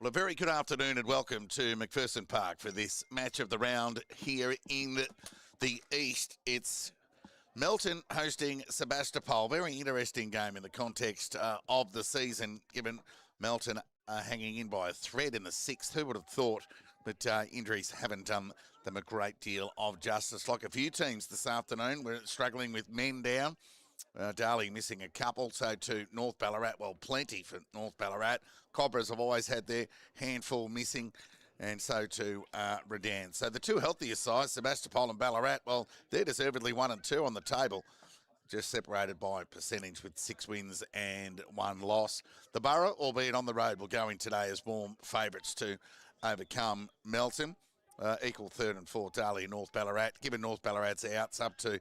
Well, a very good afternoon and welcome to McPherson Park for this match of the round here in the East. It's Melton hosting Sebastopol. Very interesting game in the context of the season, given Melton hanging in by a thread in the sixth. Who would have thought? But injuries haven't done them a great deal of justice. Like a few teams this afternoon, we're struggling with men down. Darley missing a couple, so to North Ballarat, well, plenty for North Ballarat. Cobras have always had their handful missing, and so to Redan. So the two healthiest sides, Sebastopol and Ballarat, well, they're deservedly 1 and 2 on the table, just separated by percentage with 6 wins and 1 loss. The Borough, albeit on the road, will go in today as warm favourites to overcome Melton. Equal third and fourth, Darley and North Ballarat. Given North Ballarat's outs up to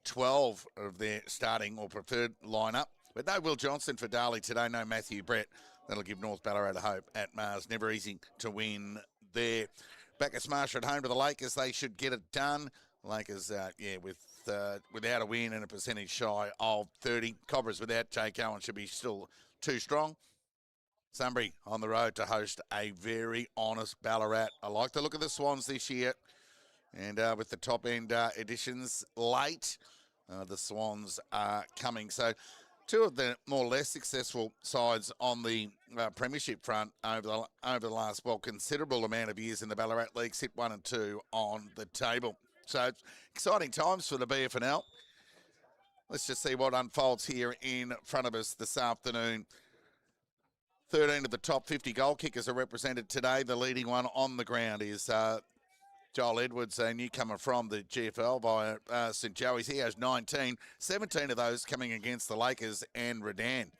12 of their starting or preferred lineup. But no Will Johnson for Darley today, no Matthew Brett. That'll give North Ballarat a hope at Mars. Never easy to win there. Bacchus Marsh at home to the Lakers. They should get it done. Lakers, without a win and a percentage shy of 30. Cobras without Jake Owen should be still too strong. Sunbury on the road to host a very honest Ballarat. I like the look of the Swans this year. And with the top-end additions late, the Swans are coming. So two of the more or less successful sides on the premiership front over the last, well, considerable amount of years in the Ballarat League sit 1 and 2 on the table. So it's exciting times for the BFNL. Let's just see what unfolds here in front of us this afternoon. 13 of the top 50 goal kickers are represented today. The leading one on the ground is Joel Edwards, a newcomer from the GFL via St. Joey's. He has 19, 17 of those coming against the Lakers and Redan.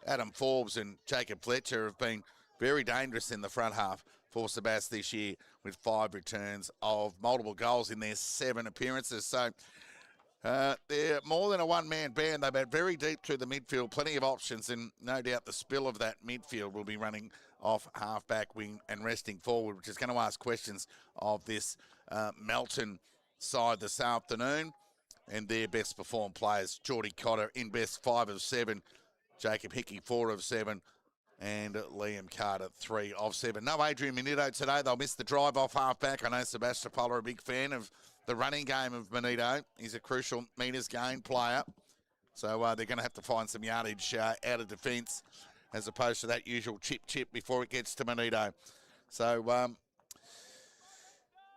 Adam Forbes and Jacob Fletcher have been very dangerous in the front half for Sebas this year with 5 returns of multiple goals in their 7 appearances. So they're more than a one-man band. They've been very deep through the midfield, plenty of options, and no doubt the spill of that midfield will be running off half-back wing and resting forward, which is going to ask questions of this Melton side this afternoon. And their best performed players, Geordie Cotter in best 5 of 7, Jacob Hickey 4 of 7, and Liam Carter 3 of 7. No Adrian Manito today. They'll miss the drive off half-back. I know Sebastopol are a big fan of the running game of Manito. He's a crucial metres gain player. So they're going to have to find some yardage out of defence as opposed to that usual chip before it gets to Manito. So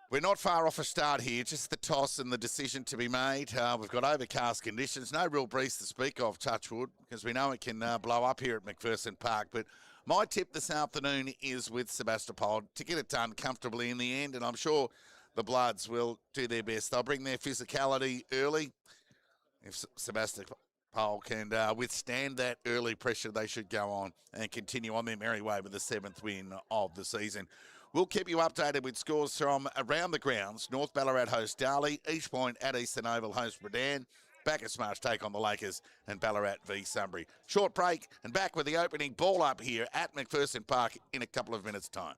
we're not far off a start here, just the toss and the decision to be made. We've got overcast conditions, no real breeze to speak of, touchwood, because we know it can blow up here at McPherson Park. But my tip this afternoon is with Sebastopol to get it done comfortably in the end, and I'm sure the Bloods will do their best. They'll bring their physicality early. If Sebastopol can withstand that early pressure, they should go on and continue on their merry way with the 7th win of the season. We'll keep you updated with scores from around the grounds. North Ballarat host Darley, East Point at Eastern Oval host Redan, Bacchus Marsh take on the Lakers, and Ballarat v Sunbury. Short break and back with the opening ball up here at McPherson Park in a couple of minutes' time.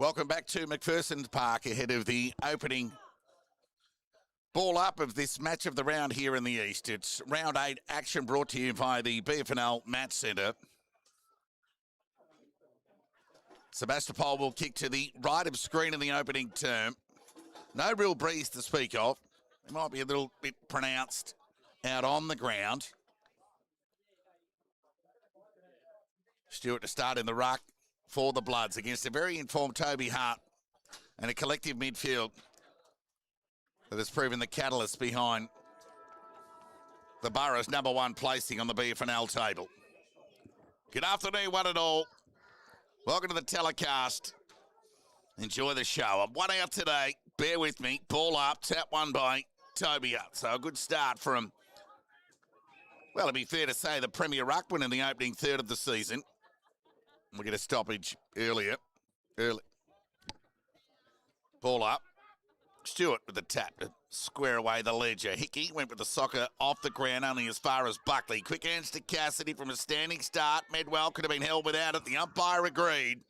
Welcome back to McPherson Park ahead of the opening ball up of this match of the round here in the East. It's round 8 action brought to you by the FNL Match Centre. Sebastopol will kick to the right of screen in the opening term. No real breeze to speak of. It might be a little bit pronounced out on the ground. Stewart to start in the ruck for the Bloods against a very informed Toby Hart and a collective midfield that has proven the catalyst behind the Borough's #1 placing on the BFNL table. Good afternoon, one and all. Welcome to the telecast. Enjoy the show. I'm one out today. Bear with me. Ball up. Tap one by Toby Hart. So a good start from, well, it'd be fair to say, the Premier Ruckman in the opening third of the season. We'll get a stoppage early. Ball up. Stewart with the tap to square away the ledger. Hickey went with the soccer off the ground only as far as Buckley. Quick hands to Cassidy from a standing start. Medwell could have been held without it. The umpire agreed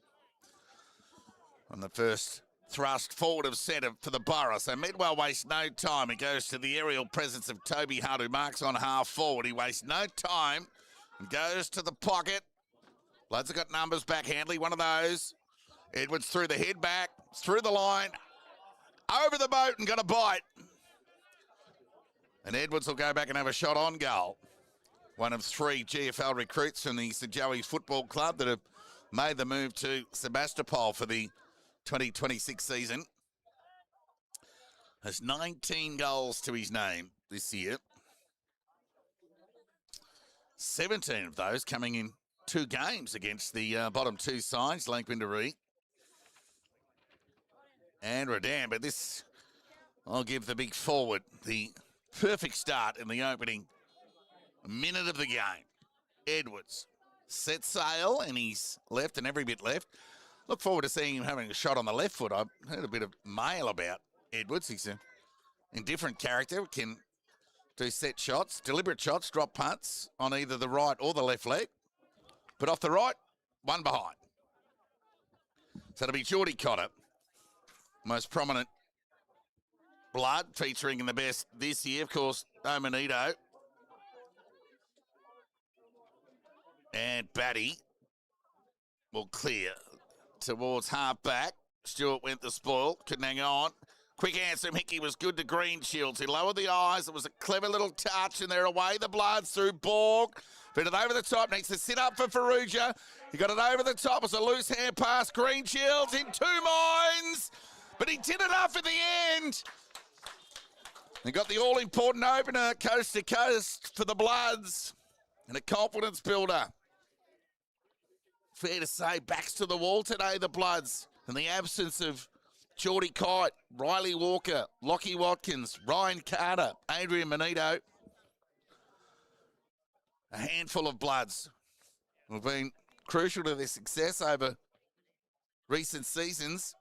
on the first thrust forward of centre for the Borough. So Medwell wastes no time. He goes to the aerial presence of Toby Hart, who marks on half forward. He wastes no time and goes to the pocket. Bloods have got numbers back. Handley, one of those. Edwards through the head back, through the line, over the boat and got a bite. And Edwards will go back and have a shot on goal. One of 3 GFL recruits from the St Joey's Football Club that have made the move to Sebastopol for the 2026 season. Has 19 goals to his name this year. 17 of those coming in 2 games against the bottom 2 sides, Lankwindaree and Redan. But this, I'll give the big forward the perfect start in the opening minute of the game. Edwards set sail and he's left and every bit left. Look forward to seeing him having a shot on the left foot. I've heard a bit of mail about Edwards. He's an indifferent character, can do set shots, deliberate shots, drop punts on either the right or the left leg. But off the right, one behind. So it'll be Geordie Cotter, most prominent Blood, featuring in the best this year, of course, Omanito. And Batty will clear towards half back. Stewart went the spoil, couldn't hang on. Quick answer, Hickey was good to Greenshields. He lowered the eyes. It was a clever little touch, and they're away. The Bloods through Borg. Fit it over the top. Needs to sit up for Ferrugia. He got it over the top. It was a loose hand pass. Greenshields in 2 minds. But he did enough at the end. He got the all-important opener, coast to coast for the Bloods. And a confidence builder. Fair to say, backs to the wall today, the Bloods. In the absence of Geordie Kite, Riley Walker, Lockie Watkins, Ryan Carter, Adrian Manito. A handful of Bloods who have been crucial to their success over recent seasons.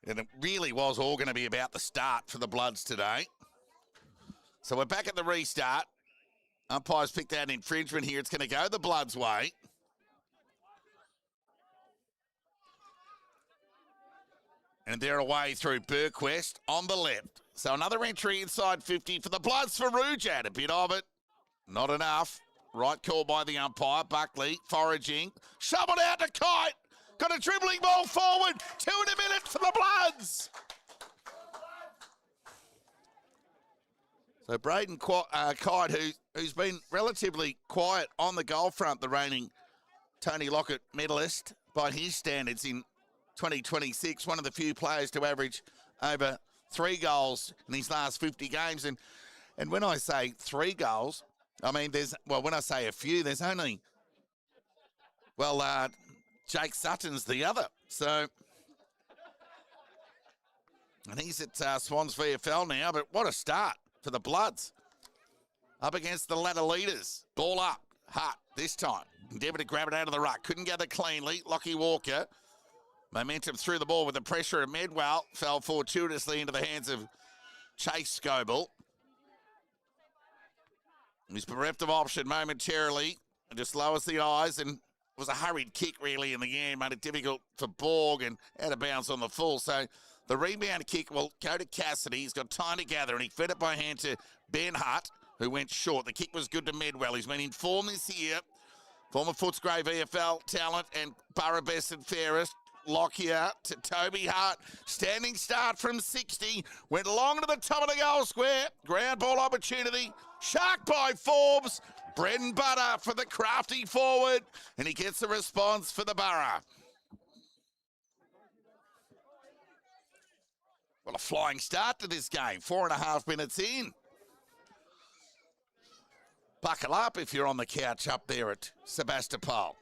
And it really was all going to be about the start for the Bloods today. So we're back at the restart. Umpires picked out an infringement here. It's going to go the Bloods' way. And they're away through Burquest on the left. So another entry inside 50 for the Bloods. Ferrugia had a bit of it. Not enough. Right call by the umpire. Buckley foraging. Shoveled out to Kite. Got a dribbling ball forward. 2 in a minute for the Bloods. So Braden Kite, who's been relatively quiet on the goal front, the reigning Tony Lockett medalist by his standards in 2026, one of the few players to average over 3 goals in his last 50 games. And when I say 3 goals, I mean when I say a few, there's only, Jake Sutton's the other. So, and he's at Swans VFL now, but what a start for the Bloods. Up against the ladder leaders. Ball up. Hart this time. Endeavoured to grab it out of the ruck. Couldn't gather cleanly. Lockie Walker. Momentum through the ball with the pressure of Medwell. Fell fortuitously into the hands of Chase Scoble. He's bereft of option momentarily. Just lowers the eyes and was a hurried kick really in the end, made it difficult for Borg and out of bounds on the full. So the rebound kick will go to Cassidy. He's got time to gather and he fed it by hand to Ben Hutt, who went short. The kick was good to Medwell. He's been informed this year. Former Footscray VFL talent and Borough best and fairest. Lockyer to Toby Hart. Standing start from 60. Went long to the top of the goal square. Ground ball opportunity. Shark by Forbes. Bread and butter for the crafty forward. And he gets a response for the Borough. Well, a flying start to this game. 4.5 minutes in. Buckle up if you're on the couch up there at Sebastopol.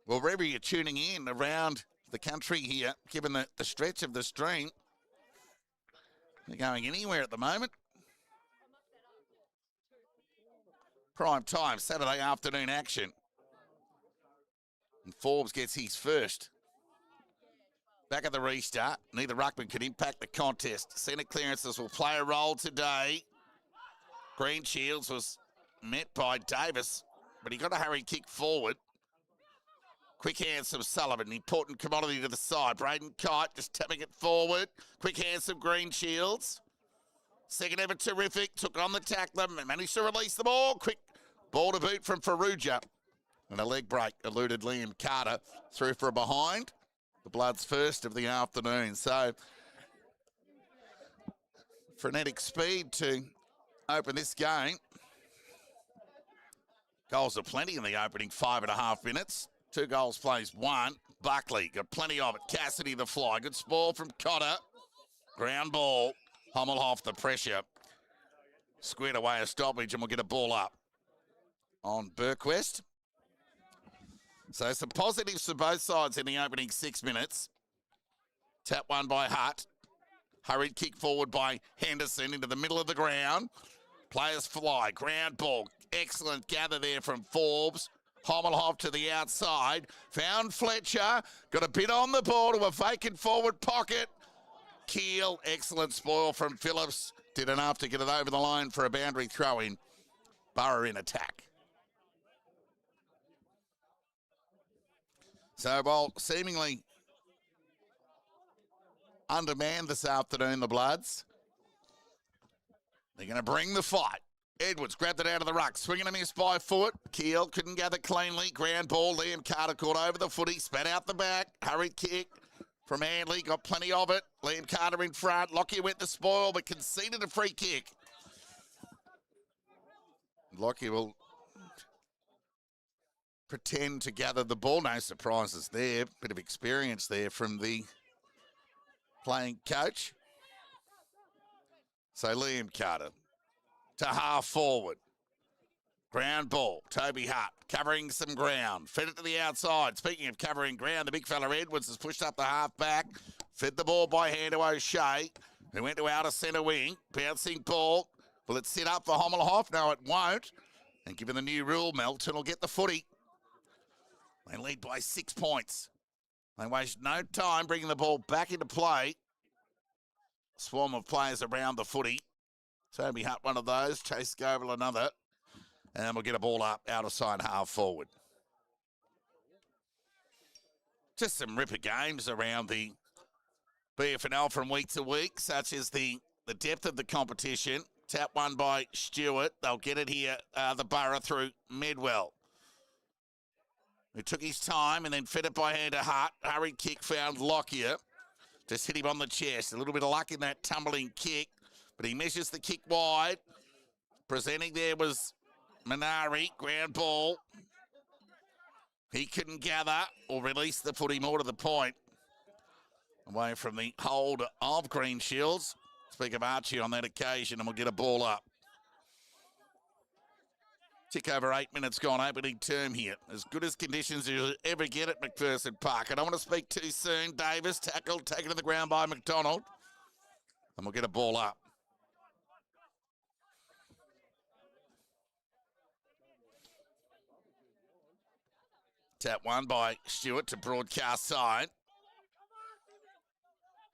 Well, wherever you're tuning in around the country here, given the stretch of the stream, they're going anywhere at the moment. Prime time, Saturday afternoon action. And Forbes gets his first. Back at the restart, neither ruckman could impact the contest. Centre clearances will play a role today. Green Shields was met by Davis, but he got a hurried kick forward. Quick hands from Sullivan, important commodity to the side. Braden Kite just tapping it forward. Quick hands from Green Shields. Second ever terrific, took it on the tackler, managed to release the ball. Quick ball to boot from Faruja. And a leg break eluded Liam Carter through for a behind. The Bloods first of the afternoon. So, frenetic speed to open this game. Goals are plenty in the opening 5.5 minutes. 2 goals plays 1. Buckley got plenty of it. Cassidy the fly. Good ball from Cotter. Ground ball. Hommelhoff the pressure. Squared away a stoppage and we'll get a ball up on Burquest. So some positives for both sides in the opening 6 minutes. Tap one by Hutt. Hurried kick forward by Henderson into the middle of the ground. Players fly. Ground ball. Excellent gather there from Forbes. Hommelhoff to the outside. Found Fletcher. Got a bit on the ball to a vacant forward pocket. Keel. Excellent spoil from Phillips. Did enough to get it over the line for a boundary throw-in. Borough in attack. So, while seemingly undermanned this afternoon, the Bloods, they're going to bring the fight. Edwards grabbed it out of the ruck, swinging a miss by foot. Keel couldn't gather cleanly. Ground ball, Liam Carter caught over the footy, spat out the back. Hurried kick from Handley, got plenty of it. Liam Carter in front. Lockyer went the spoil, but conceded a free kick. Lockyer will pretend to gather the ball. No surprises there. Bit of experience there from the playing coach. So Liam Carter to half forward. Ground ball. Toby Hutt covering some ground. Fed it to the outside. Speaking of covering ground, the big fella Edwards has pushed up the half back. Fed the ball by hand to O'Shea, who went to outer centre wing. Bouncing ball. Will it sit up for Hommelhoff? No, it won't. And given the new rule, Melton will get the footy. They lead by 6 points. They waste no time bringing the ball back into play. Swarm of players around the footy. Toby Hutt, one of those. Chase Goble, another. And we'll get a ball up, out of side, half forward. Just some ripper games around the BFNL from week to week, such as the depth of the competition. Tap one by Stewart. They'll get it here, the Borough through Medwell, who took his time and then fed it by hand to Hart. Hurried kick found Lockyer. Just hit him on the chest. A little bit of luck in that tumbling kick, but he measures the kick wide. Presenting there was Minari. Ground ball. He couldn't gather or release the footy more to the point. Away from the hold of Green Shields. Speak of Archie on that occasion, and we'll get a ball up. Tick over 8 minutes gone, opening term here. As good as conditions as you'll ever get at McPherson Park. I don't want to speak too soon. Davis tackled, taken to the ground by McDonald. And we'll get a ball up. Tap one by Stewart to broadcast side.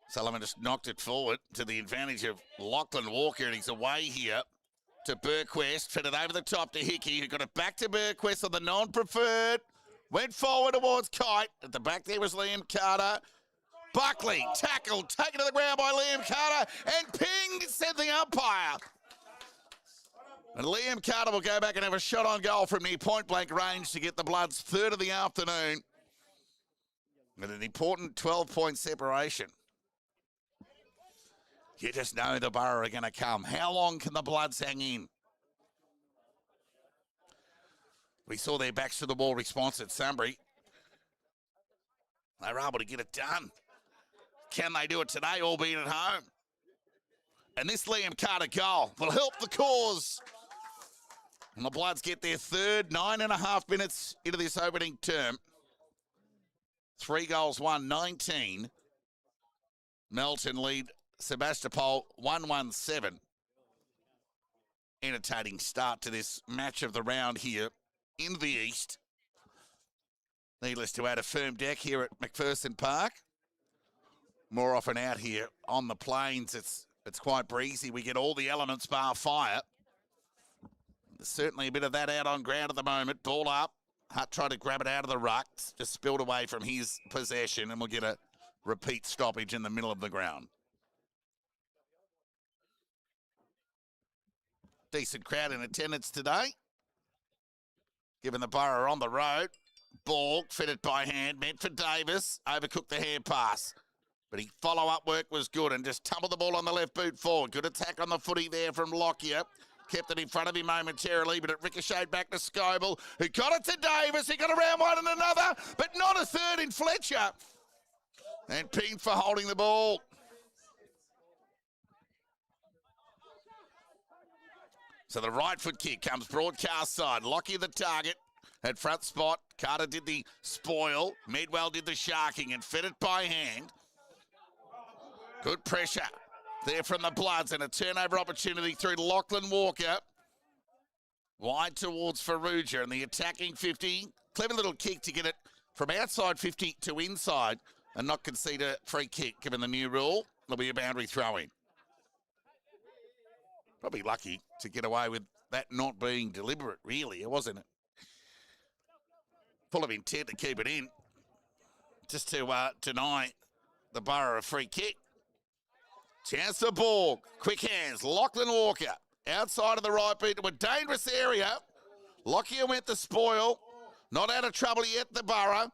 Sullivan just knocked it forward to the advantage of Lachlan Walker, and he's away here. to Burquest, fed it over the top to Hickey, who got it back to Burquest on the non-preferred. Went forward towards Kite. At the back there was Liam Carter. Buckley, tackled, taken to the ground by Liam Carter, and ping, said the umpire. And Liam Carter will go back and have a shot on goal from near point-blank range to get the Bloods third of the afternoon. With an important 12-point separation. You just know the Borough are going to come. How long can the Bloods hang in? We saw their backs to the wall response at Sunbury. They were able to get it done. Can they do it today, albeit at home? And this Liam Carter goal will help the cause. And the Bloods get their third 9.5 minutes into this opening term. 3 goals, 1-19. Melton lead Sebastopol 1-1-7. Entertaining start to this match of the round here in the East. Needless to add, a firm deck here at McPherson Park. More often out here on the plains, it's quite breezy. We get all the elements bar fire. There's certainly a bit of that out on ground at the moment. Ball up. Hutt tried to grab it out of the ruck. Just spilled away from his possession, and we'll get a repeat stoppage in the middle of the ground. Decent crowd in attendance today. Given the Borough on the road. Ball fitted by hand, meant for Davis. Overcooked the hand pass. But his follow-up work was good and just tumbled the ball on the left boot forward. Good attack on the footy there from Lockyer. Kept it in front of him momentarily, but it ricocheted back to Scoble, who got it to Davis. He got around one and another, but not a third in Fletcher. And pinged for holding the ball. So the right foot kick comes broadcast side. Lockyer the target at front spot. Carter did the spoil. Medwell did the sharking and fed it by hand. Good pressure there from the Bloods, and a turnover opportunity through Lachlan Walker. Wide towards Farrugia, and the attacking 50. Clever little kick to get it from outside 50 to inside and not concede a free kick, given the new rule. There'll be a boundary throw-in. Probably lucky to get away with that not being deliberate, really, wasn't it? Full of intent to keep it in, just to deny the Borough a free kick. Chance for Borg. Quick hands. Lachlan Walker. Outside of the right beat to a dangerous area. Lockyer went the spoil. Not out of trouble yet, the Borough.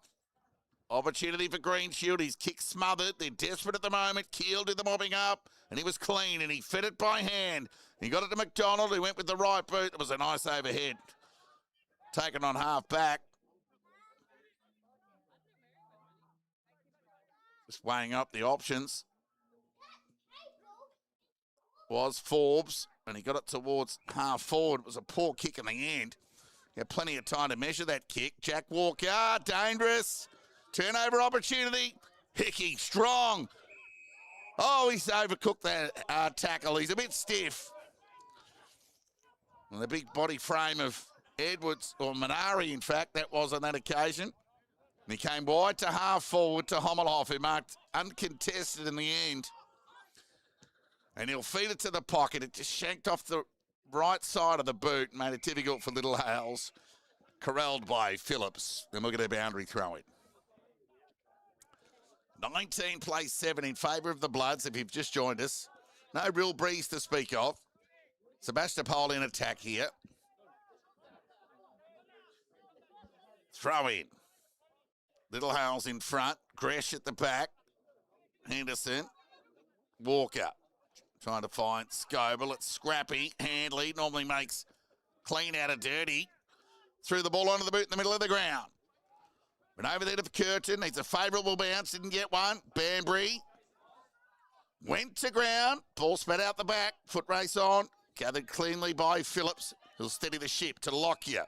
Opportunity for Greenshield. His kick smothered. They're desperate at the moment. Keel did the mopping up, and he was clean, and he fed it by hand. He got it to McDonald, who went with the right boot. It was a nice overhead. Taken on half back. Just weighing up the options was Forbes, and he got it towards half forward. It was a poor kick in the end. He had plenty of time to measure that kick. Jack Walker, dangerous. Turnover opportunity. Hickey, strong. Oh, he's overcooked that tackle. He's a bit stiff. And the big body frame of Edwards, or Minari, in fact, that was on that occasion. And he came wide to half forward to Hommelhoff, who marked uncontested in the end. And he'll feed it to the pocket. It just shanked off the right side of the boot and made it difficult for Little Hales. Corralled by Phillips. Then we'll get a boundary throw-in. 19 plays 7 in favour of the Bloods, if you've just joined us. No real breeze to speak of. Sebastopol in attack here. Throw in. Little Hales in front. Gresh at the back. Henderson. Walker. Trying to find Scoble. It's scrappy. Handley normally makes clean out of dirty. Threw the ball onto the boot in the middle of the ground. Went over there to Curtin. Needs a favourable bounce. Didn't get one. Banbury. Went to ground. Ball spat out the back. Foot race on. Gathered cleanly by Phillips. He'll steady the ship to Lockyer.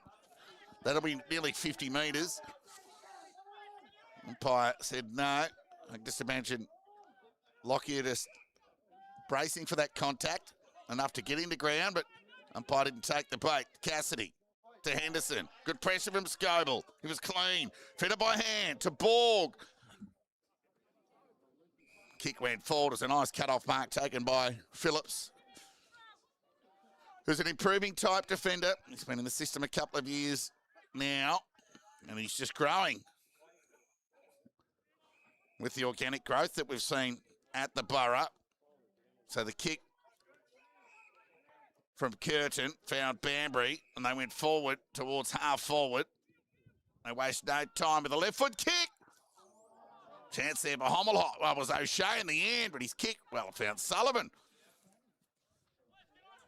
That'll be nearly 50 metres. Umpire said no. I can just imagine Lockyer just bracing for that contact. Enough to get into ground, but umpire didn't take the bait. Cassidy to Henderson. Good pressure from Scoble. He was clean. Fed it by hand to Borg. Kick went forward. It was a nice cut-off mark taken by Phillips. who's an improving type defender. He's been in the system a couple of years now, and he's just growing with the organic growth that we've seen at the Borough. So the kick from Curtin found Banbury, and they went forward towards half forward. They waste no time with a left foot kick. Chance there for Hommelhoff. Well, it was O'Shea in the end, but his kick, well, found Sullivan.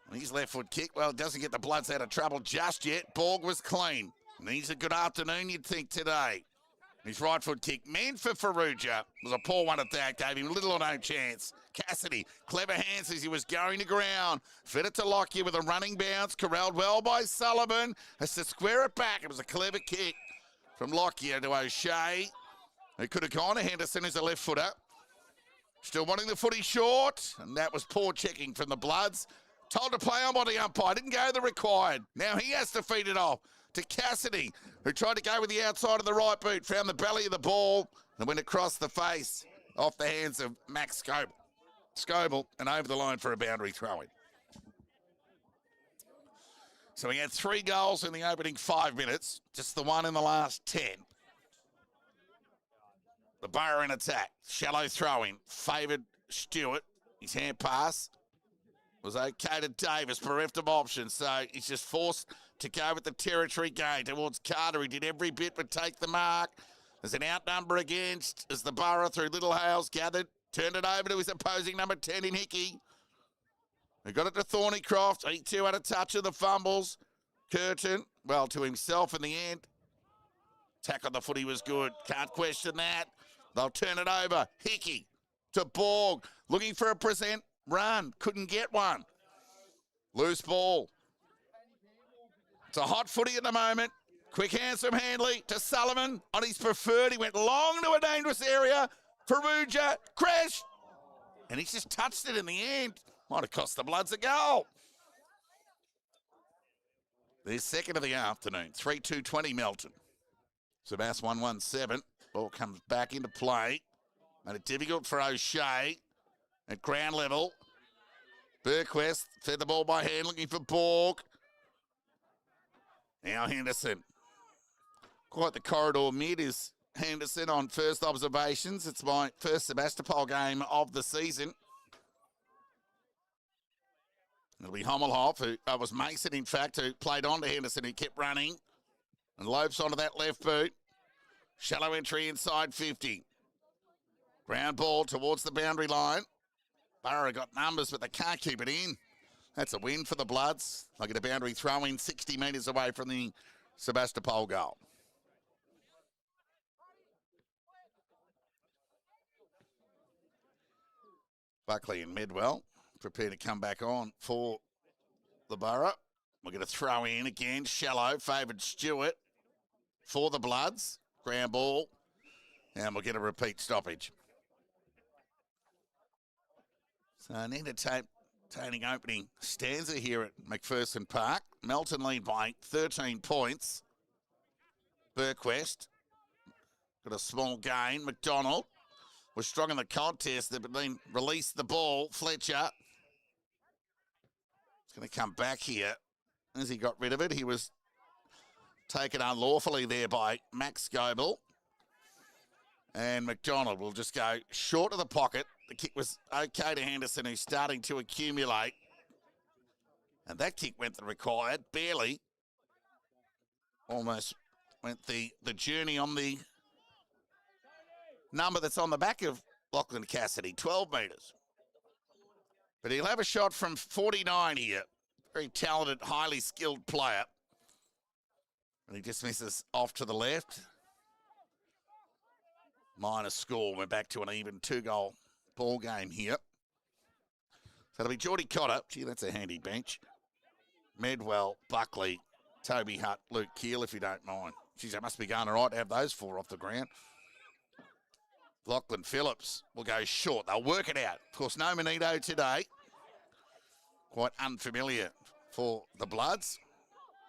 And his left foot kick, well, doesn't get the Bloods out of trouble just yet. Borg was clean. And he's a good afternoon, you'd think, today. His right foot kick meant for Farrugia. Was a poor one at that, gave him little or no chance. Cassidy, clever hands as he was going to ground. Fed it to Lockyer with a running bounce. Corralled well by Sullivan. Has to square it back. It was a clever kick from Lockyer to O'Shea. He could have gone to Henderson as a left footer. Still wanting the footy short. And that was poor checking from the Bloods. Told to play on by the umpire. Didn't go the required. Now he has to feed it off to Cassidy, who tried to go with the outside of the right boot. Found the belly of the ball and went across the face off the hands of Max Scoble and over the line for a boundary throw-in. So he had 3 goals in the opening 5 minutes. Just the one in the last 10. The Borough in attack. Shallow throw-in. Favoured Stewart. His hand pass was okay to Davis, bereft of options. So he's just forced to go with the territory gain towards Carter. He did every bit but take the mark. There's an outnumber against as the Borough through Little Hales gathered. Turned it over to his opposing number 10 in Hickey. He got it to Thornycroft. He too had a touch of the fumbles. Curtin, well, to himself in the end. Tack on the footy was good. Can't question that. They'll turn it over. Hickey to Borg. Looking for a present run. Couldn't get one. Loose ball. It's a hot footy at the moment. Quick hands from Handley to Sullivan on his preferred. He went long to a dangerous area. Farrugia crashed. And he's just touched it in the end. Might have cost the Bloods a goal. Their second of the afternoon. 3-2-20 Melton. Sebas 1-1-7. Ball comes back into play. Made it difficult for O'Shea at ground level. Burquest fed the ball by hand looking for Borg. Now Henderson. Quite the corridor mid is Henderson on first observations. It's my first Sebastopol game of the season. It'll be Hommelhoff, who was Mason, in fact, who played on to Henderson, who kept running and lopes onto that left boot. Shallow entry inside 50. Ground ball towards the boundary line. Borough got numbers, but they can't keep it in. That's a win for the Bloods. They get a boundary throw in 60 metres away from the Sebastopol goal. Buckley and Medwell prepare to come back on for the Borough. We're going to throw in again. Shallow favoured Stewart for the Bloods. Ground ball. And we'll get a repeat stoppage. So an entertaining opening stanza here at McPherson Park. Melton lead by 13 points. Burquest got a small gain. McDonald was strong in the contest, but then released the ball. Fletcher is going to come back here. As he got rid of it, he was taken unlawfully there by Max Scoble. And McDonald will just go short of the pocket. The kick was okay to Henderson, who's starting to accumulate. And that kick went the required, barely. Almost went the journey on the number that's on the back of Lachlan Cassidy, 12 metres. But he'll have a shot from 49 here. Very talented, highly skilled player. And he just misses off to the left. Minor score. We're back to an even 2-goal ball game here. So it'll be Geordie Cotter. Gee, that's a handy bench. Medwell, Buckley, Toby Hutt, Luke Keel, if you don't mind. Geez, that must be going all right to have those 4 off the ground. Lachlan Phillips will go short. They'll work it out. Of course, no Manito today. Quite unfamiliar for the Bloods.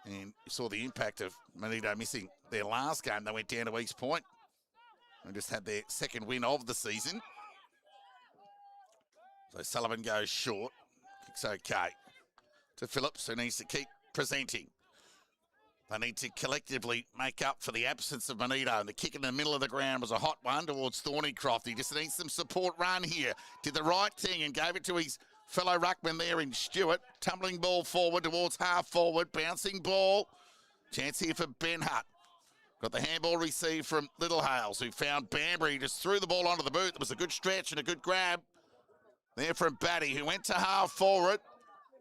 And you saw the impact of Manito missing their last game. They went down to East Point and just had their second win of the season. So Sullivan goes short. Kick's okay. to Phillips, who needs to keep presenting. They need to collectively make up for the absence of Bonito. And the kick in the middle of the ground was a hot one towards Thornycroft. He just needs some support run here. Did the right thing and gave it to his fellow ruckman there in Stewart. Tumbling ball forward towards half forward. Bouncing ball. Chance here for Ben Hutt. Got the handball received from Little Hales, who found Banbury. Just threw the ball onto the boot. It was a good stretch and a good grab there from Batty, who went to half forward.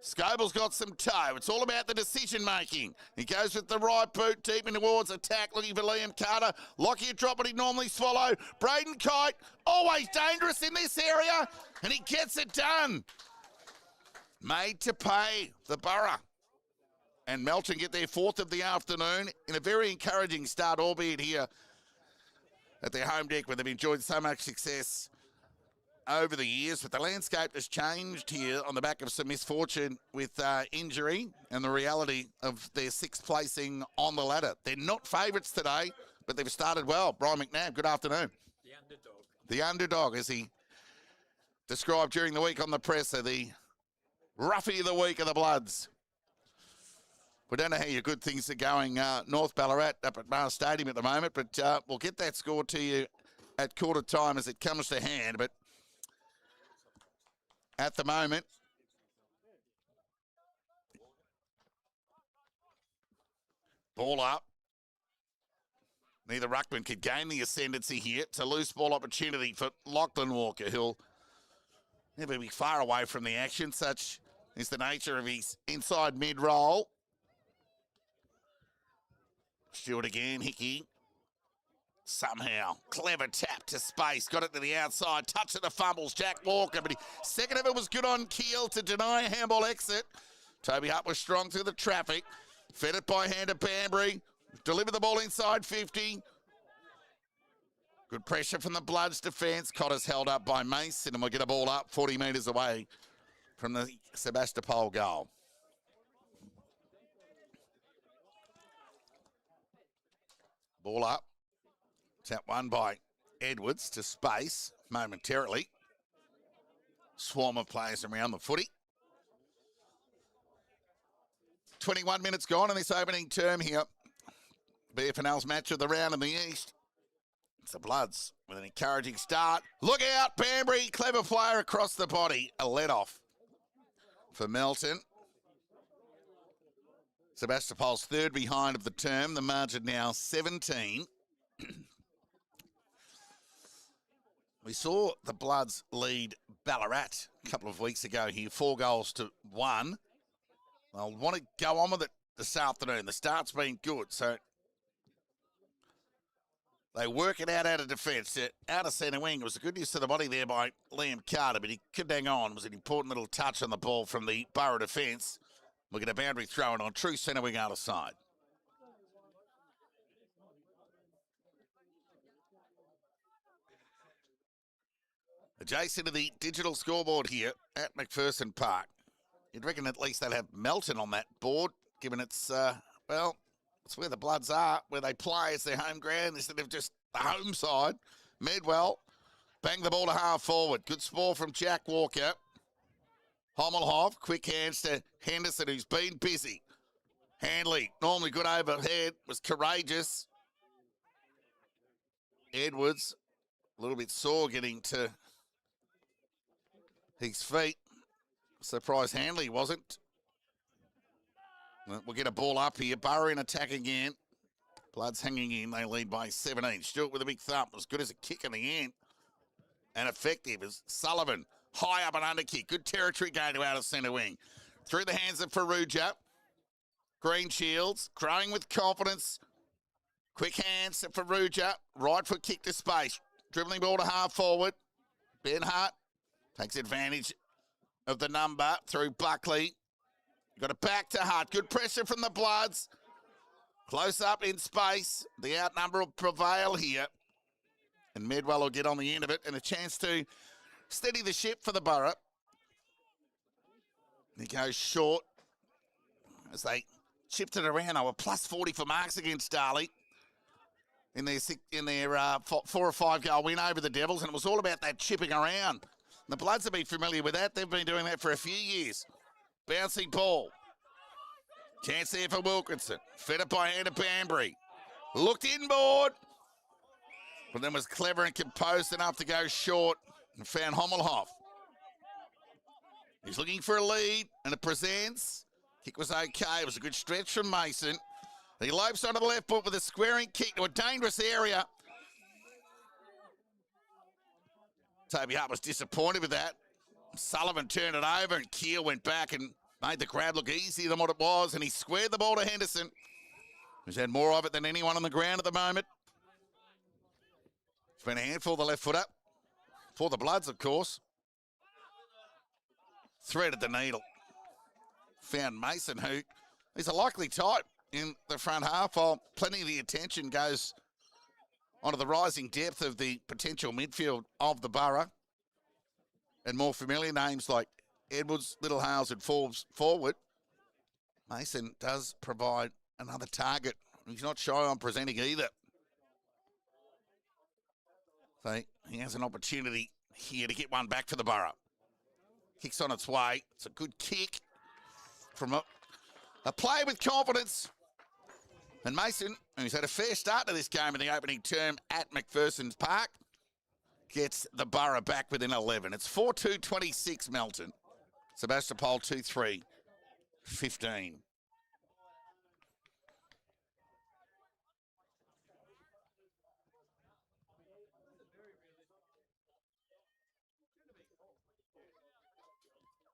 Scoble's got some toe. It's all about the decision-making. He goes with the right boot deep in towards attack, looking for Liam Carter. Lockyer drop what he'd normally swallow. Braden Kite, always dangerous in this area, and he gets it done. Made to pay the Borough. And Melton get their fourth of the afternoon in a very encouraging start, albeit here at their home deck where they've enjoyed so much success over the years. But the landscape has changed here on the back of some misfortune with injury and the reality of their sixth placing on the ladder. They're not favourites today, but they've started well. Brian McNabb, good afternoon. The underdog. The underdog, as he described during the week on the presser, the roughie of the week of the Bloods. We don't know how your good things are going North Ballarat up at Mars Stadium at the moment, but we'll get that score to you at quarter time as it comes to hand. But at the moment, ball up. Neither ruckman could gain the ascendancy here. It's a loose ball opportunity for Lachlan Walker, who'll never be far away from the action. Such is the nature of his inside mid-roll. Stewart again, Hickey. Somehow, clever tap to space. Got it to the outside. Touch of the fumbles, Jack Walker. But second of it was good on Keel to deny a handball exit. Toby Hutt was strong through the traffic. Fed it by hand to Banbury. Delivered the ball inside 50. Good pressure from the Bloods defence. Cotter's held up by Mason, and we'll get a ball up 40 metres away from the Sebastopol goal. Ball up. Tap one by Edwards to space momentarily. Swarm of players around the footy. 21 minutes gone in this opening term here. FNL's match of the round in the East. It's the Bloods with an encouraging start. Look out, Banbury. Clever player across the body. A let-off for Melton. Sebastopol's third behind of the term. The margin now 17. We saw the Bloods lead Ballarat a couple of weeks ago here, 4-1. They'll want to go on with it this afternoon. The start's been good, so they work it out of defence. Out of centre wing. It was a good use of the body there by Liam Carter, but he could hang on. It was an important little touch on the ball from the Borough defence. We'll get a boundary throw in on true centre wing out of side. Adjacent to the digital scoreboard here at McPherson Park. You'd reckon at least they'd have Melton on that board, given it's, well, it's where the Bloods are, where they play. It's their home ground instead of just the home side. Medwell bang the ball to half forward. Good spore from Jack Walker. Hommelhoff, quick hands to Henderson, who's been busy. Handley, normally good overhead, was courageous. Edwards, a little bit sore getting to his feet. Surprised Handley wasn't. We'll get a ball up here. Borough in attack again. Bloods hanging in. They lead by 17. Stewart with a big thump. As good as a kick in the end. And effective as Sullivan. High up and under kick. Good territory going to out of centre wing. Through the hands of Ferrugia. Green Shields. Growing with confidence. Quick hands to Ferrugia. Right foot kick to space. Dribbling ball to half forward. Ben Hutt takes advantage of the number through Buckley. Got it back to Hutt. Good pressure from the Bloods. Close up in space. The outnumber will prevail here. And Medwell will get on the end of it. And a chance to steady the ship for the Borough. He goes short as they chipped it around. They were plus 40 for marks against Darley in their 4 or 5 goal win over the Devils. And it was all about that chipping around. The Bloods have been familiar with that. They've been doing that for a few years. Bouncing ball. Chance there for Wilkinson. Fed up by Hannah Banbury. Looked inboard. But then was clever and composed enough to go short and found Hommelhoff. He's looking for a lead, and it presents. Kick was okay. It was a good stretch from Mason. He lopes onto the left foot with a squaring kick to a dangerous area. Toby Hart was disappointed with that. Sullivan turned it over, and Keel went back and made the grab look easier than what it was, and he squared the ball to Henderson, who's had more of it than anyone on the ground at the moment. It's been a handful of the left foot up for the Bloods, of course. Threaded the needle. Found Mason, who is a likely type in the front half, while plenty of the attention goes onto the rising depth of the potential midfield of the Borough. And more familiar names like Edwards, Littlehales, and Forbes forward. Mason does provide another target. He's not shy on presenting either. So he has an opportunity here to get one back for the Borough. Kick's on its way. It's a good kick from a play with confidence. And Mason, who's had a fair start to this game in the opening term at McPherson's Park, gets the Borough back within 11. It's 4-2-26 Melton. Sebastopol 2-3-15.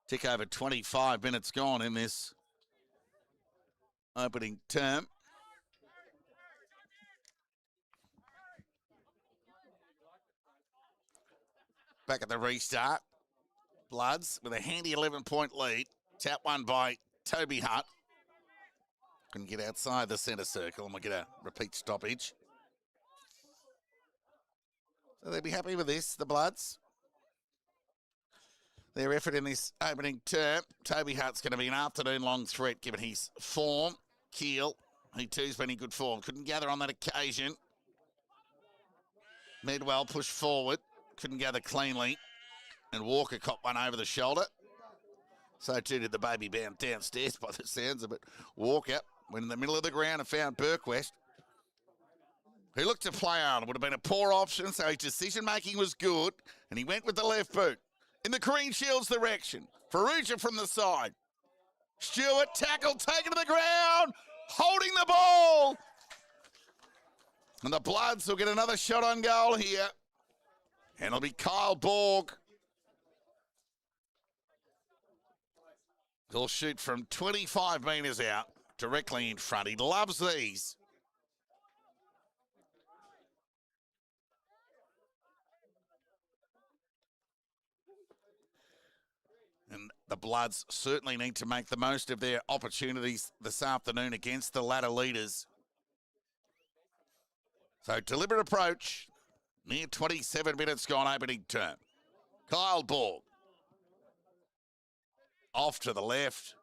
Tick over 25 minutes gone in this opening term. Back at the restart. Bloods with a handy 11-point lead. Tap one by Toby Hutt. Can get outside the centre circle and we'll get a repeat stoppage. So they'll be happy with this, the Bloods. Their effort in this opening term. Toby Hutt's going to be an afternoon-long threat given his form. Keel, he too's been in good form. Couldn't gather on that occasion. Medwell pushed forward. Couldn't gather cleanly. And Walker caught one over the shoulder. So too did the baby bound downstairs by the sounds of it. Walker went in the middle of the ground and found Bergquist, who looked to play on. It would have been a poor option, so his decision-making was good. And he went with the left boot. In the Green Shield's direction. Ferrugia from the side. Stewart, tackle, taken to the ground, holding the ball. And the Bloods will get another shot on goal here. And it'll be Kyle Borg. He'll shoot from 25 metres out, directly in front. He loves these. And the Bloods certainly need to make the most of their opportunities this afternoon against the ladder leaders. So deliberate approach. Near 27 minutes gone opening term. Kyle Borg. Off to the left.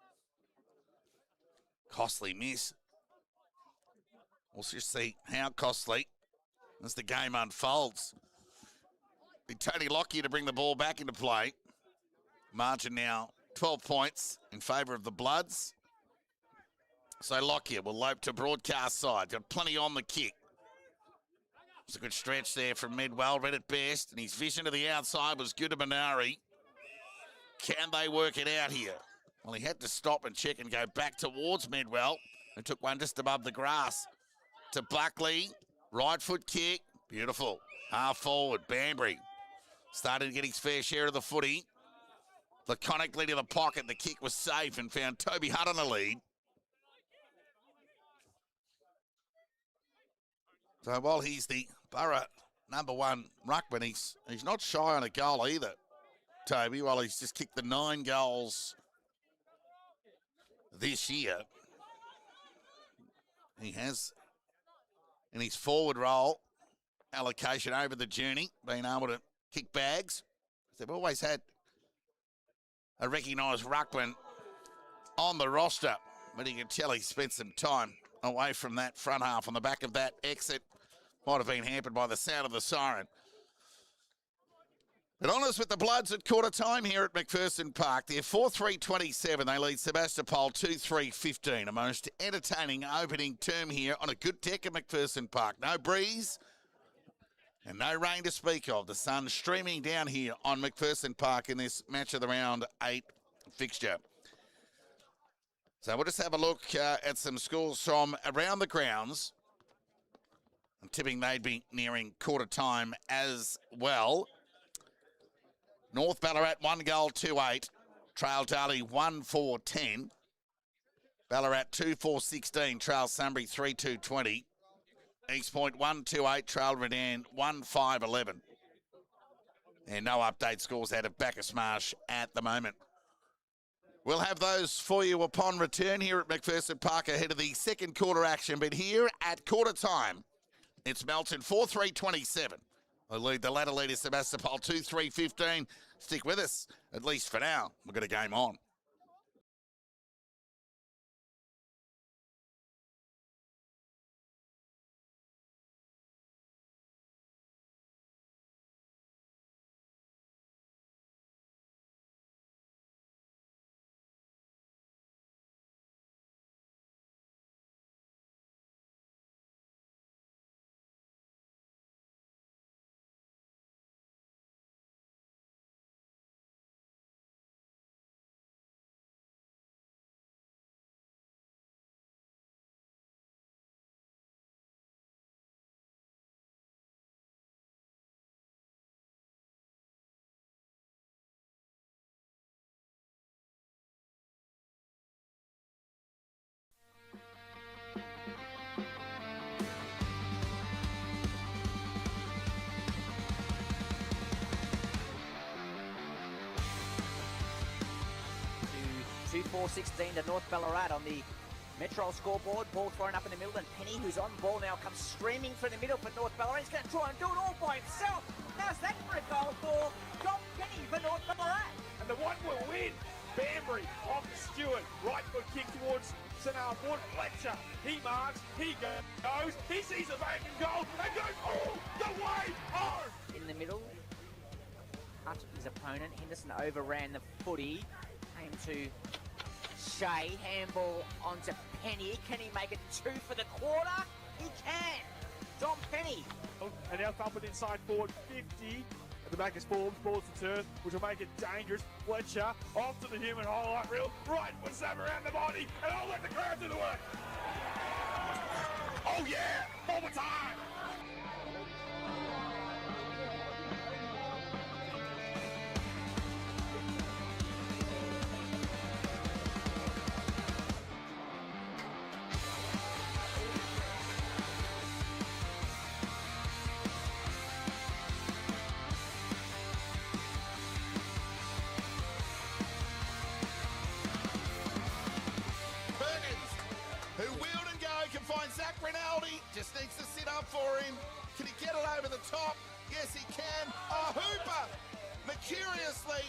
Costly miss. We'll just see how costly as the game unfolds. Be Tony Lockyer to bring the ball back into play. Margin now 12 points in favour of the Bloods. So Lockyer will lope to broadcast side. Got plenty on the kick. It's a good stretch there from Medwell, read it best, and his vision to the outside was good to Minari. Can they work it out here? Well, he had to stop and check and go back towards Medwell, and took one just above the grass. To Buckley, right foot kick, beautiful. Half forward, Banbury. Started to get his fair share of the footy. Laconically to the pocket, the kick was safe and found Toby Hutt on the lead. So while he's the Borough #1 ruckman, he's not shy on a goal either, Toby, while he's just kicked the 9 goals this year. He has, in his forward role, allocation over the journey, being able to kick bags. They've always had a recognised ruckman on the roster, but you can tell he spent some time away from that front half on the back of that exit. Might have been hampered by the sound of the siren. But on us with the Bloods at quarter time here at McPherson Park. They're 4-3-27. They lead Sebastopol 2-3-15. A most entertaining opening term here on a good deck at McPherson Park. No breeze and no rain to speak of. The sun streaming down here on McPherson Park in this match of the round 8 fixture. So we'll just have a look at some scores from around the grounds. I'm tipping they'd be nearing quarter time as well. North Ballarat 1 goal 2-8. Trail Darley 1-4-10. Ballarat 2-4-16. Trail Sunbury 3-2-20. East Point 1-2-8. Trail Redan 1-5-11. And no update scores out of Bacchus Marsh at the moment. We'll have those for you upon return here at McPherson Park ahead of the second quarter action. But here at quarter time, it's Melton 4-3-27. They lead the ladder leader Sebastopol 2-3-15. Stick with us, at least for now. We've got a game on. To 2-4-16 to North Ballarat on the Metro scoreboard. Ball thrown up in the middle, and Penny, who's on ball now, comes streaming through the middle for North Ballarat. He's going to try and do it all by himself. How's that for a goal for John Penny for North Ballarat? And the one will win. Banbury off Stewart. Right foot kick towards St Albert. Fletcher. He marks. He goes. He sees the vacant goal and goes all the way home. In the middle, cut his opponent. Henderson overran the footy. Came to Shea. Handball onto Penny. Can he make it 2 for the quarter? He can. John Penny. And now thumping inside forward 50. At the back is Forbes, balls to turn, which will make it dangerous. Fletcher off to the human highlight reel. Right foot slam around the body, and I'll let the crowd do the work. Oh yeah, forward time. Who wheeled and go, can find Zach Rinaldi, just needs to sit up for him. Can he get it over the top? Yes, he can. A hooper, mercuriously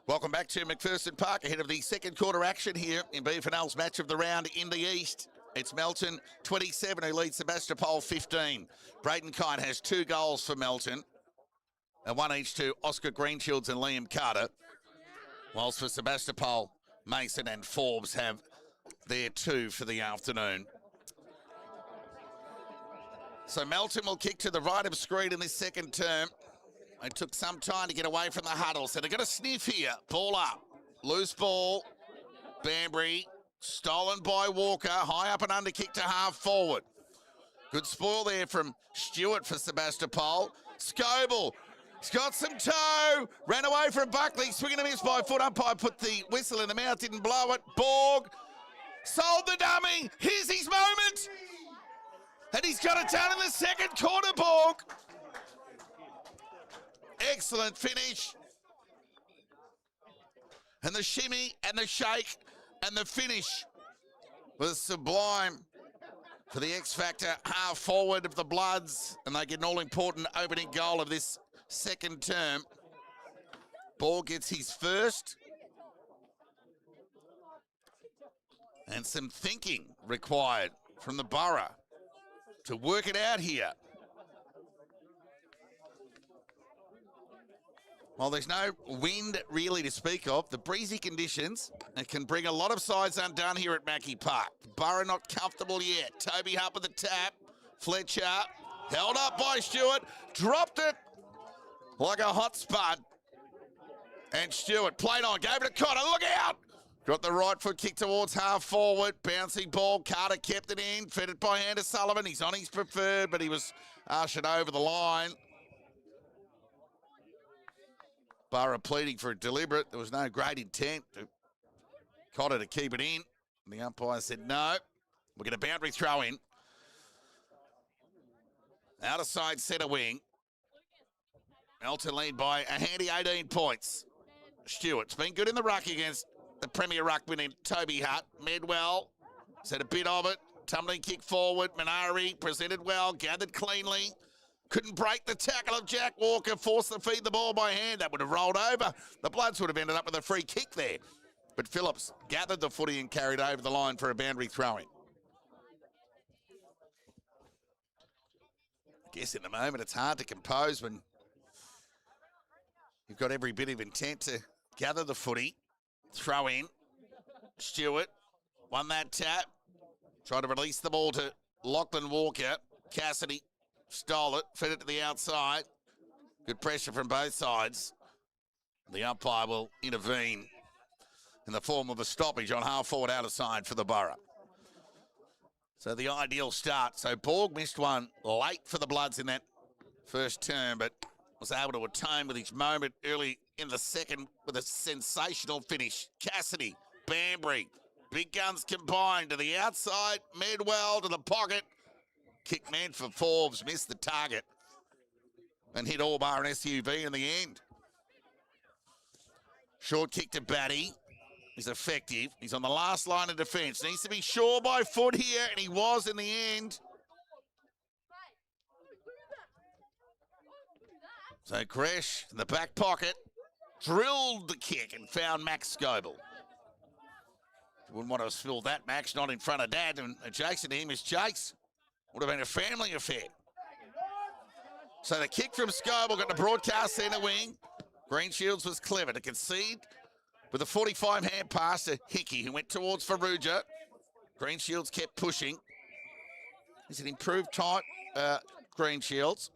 Welcome back to McPherson Park ahead of the second quarter action here in FNL's match of the round in the East. It's Melton 27 who leads Sebastopol 15. Braden Kite has 2 goals for Melton and 1 each to Oscar Greenshields and Liam Carter. Whilst for Sebastopol, Mason and Forbes have their 2 for the afternoon. So Melton will kick to the right of screen in this second term. It took some time to get away from the huddle, so they're going to sniff here. Ball up. Loose ball. Banbury. Stolen by Walker. High up and under kick to half forward. Good spoil there from Stewart for Sebastopol. Scoble. He's got some toe. Ran away from Buckley. Swinging a miss by foot. Umpire put the whistle in the mouth. Didn't blow it. Borg. Sold the dummy. Here's his moment. And he's got it done in the second quarter, Borg. Excellent finish. And the shimmy and the shake and the finish was sublime for the X-Factor half forward of the Bloods. And they get an all-important opening goal of this second term. Ball gets his first. And some thinking required from the Borough to work it out here. Well, there's no wind really to speak of. The breezy conditions, it can bring a lot of sides undone here at Mackey Park. Borough not comfortable yet. Toby Hupp with the tap. Fletcher held up by Stewart. Dropped it like a hot spud. And Stewart played on. Gave it to Connor. Look out! Got the right foot kick towards half forward. Bouncing ball. Carter kept it in. Fed it by hand to Sullivan. He's on his preferred, but he was ushered over the line. Borough pleading for a deliberate. There was no great intent to Cotter to keep it in. And the umpire said no. We'll get a boundary throw in. Outer side centre wing. Melton lead by a handy 18 points. Stewart's been good in the ruck against the Premier Ruckman in Toby Hutt. Medwell said a bit of it. Tumbling kick forward. Minari presented well, gathered cleanly. Couldn't break the tackle of Jack Walker, forced to feed the ball by hand. That would have rolled over. The Bloods would have ended up with a free kick there. But Phillips gathered the footy and carried over the line for a boundary throw-in. I guess in the moment it's hard to compose when you've got every bit of intent to gather the footy. Throw in. Stewart won that tap. Tried to release the ball to Lachlan Walker. Cassidy stole it, fed it to the outside. Good pressure from both sides. The umpire will intervene in the form of a stoppage on half forward outer side for the Borough. So the ideal start. So Borg missed one late for the Bloods in that first term, but was able to atone with his moment early in the second with a sensational finish. Cassidy, Banbury, big guns combined to the outside. Medwell to the pocket. Kick man for Forbes, missed the target and hit all bar an SUV in the end. Short kick to Batty. He's effective. He's on the last line of defence. Needs to be sure by foot here, and he was in the end. So Gresh in the back pocket drilled the kick and found Max Scoble. Wouldn't want to spill that, Max, not in front of Dad, and adjacent to him is Jakes. Would have been a family affair. So the kick from Scoble got the broadcast centre wing. Greenshields was clever to concede with a 45-hand pass to Hickey, who went towards Farrugia. Greenshields kept pushing. Is it improved tight, Greenshields?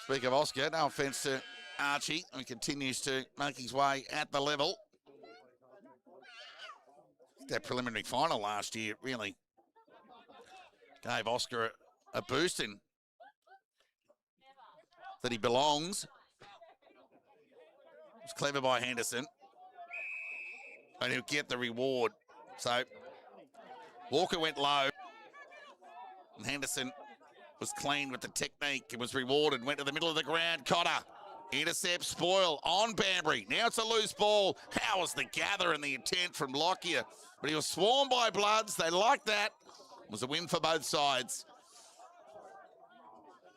Speak of Oscar, no offence to Archie, who continues to make his way at the level. That preliminary final last year really gave Oscar a boost in that he belongs. It was clever by Henderson. And he'll get the reward. So Walker went low. And Henderson was clean with the technique. It was rewarded. Went to the middle of the ground. Cotter. Intercept, spoil on Banbury. Now it's a loose ball. How was the gather and the intent from Lockyer? But he was swarmed by Bloods. They liked that. It was a win for both sides.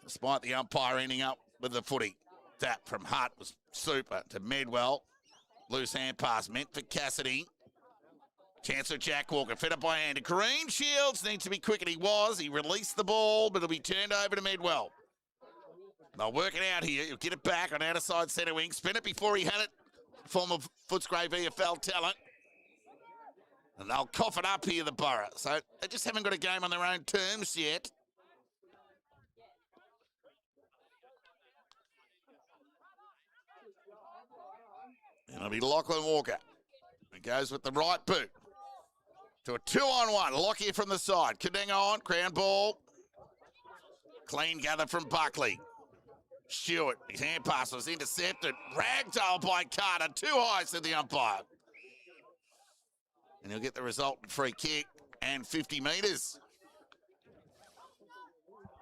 Despite the umpire ending up with the footy. That from Hutt was super to Medwell. Loose hand pass meant for Cassidy. Chance for Jack Walker, fed up by hand. Green Shields needs to be quick, and he was. He released the ball, but it'll be turned over to Medwell. They'll work it out here. He'll get it back on outer side centre wing. Spin it before he had it. Former Footscray VFL talent. And they'll cough it up here, the Borough. So they just haven't got a game on their own terms yet. And it'll be Lachlan Walker. He goes with the right boot. To a 2-on-1. Lockyer from the side. Kadinga on. Crown ball. Clean gather from Buckley. Stewart. His hand pass was intercepted. Ragdoll by Carter. Too high, said the umpire. And he'll get the resultant free kick and 50 metres.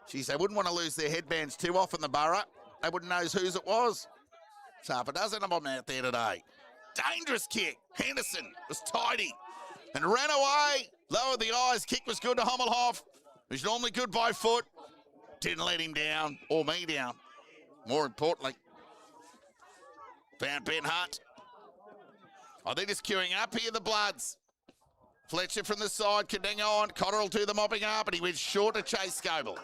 Geez, they wouldn't want to lose their headbands too often, the Borough. They wouldn't know whose it was. It's half a dozen of them out there today. Dangerous kick. Henderson was tidy and ran away. Lowered the eyes. Kick was good to Hommelhoff, who's normally good by foot. Didn't let him down or me down. More importantly, found Ben Hutt. Oh, they're just queuing up here, the Bloods. Fletcher from the side, Kadinga on. Cotter will do the mopping up, and he went short to Chase Scoble.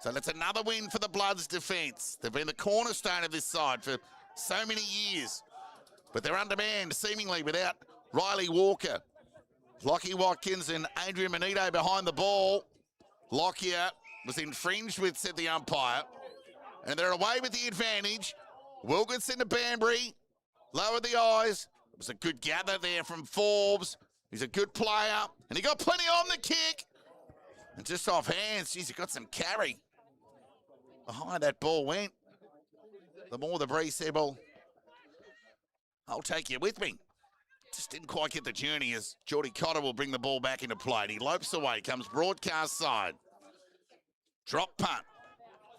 So that's another win for the Bloods' defence. They've been the cornerstone of this side for so many years. But they're undermanned, seemingly, without Riley Walker. Lockie Watkins and Adrian Manito behind the ball. Lockyer was infringed with, said the umpire. And they're away with the advantage. Wilkinson to Banbury. Lowered the eyes. It was a good gather there from Forbes. He's a good player. And he got plenty on the kick. And just off hands, geez, he got some carry. The higher that ball went, the more the breeze said, well, I'll take you with me. Just didn't quite get the journey as Geordie Cotter will bring the ball back into play. And he lopes away, comes broadcast side. Drop punt.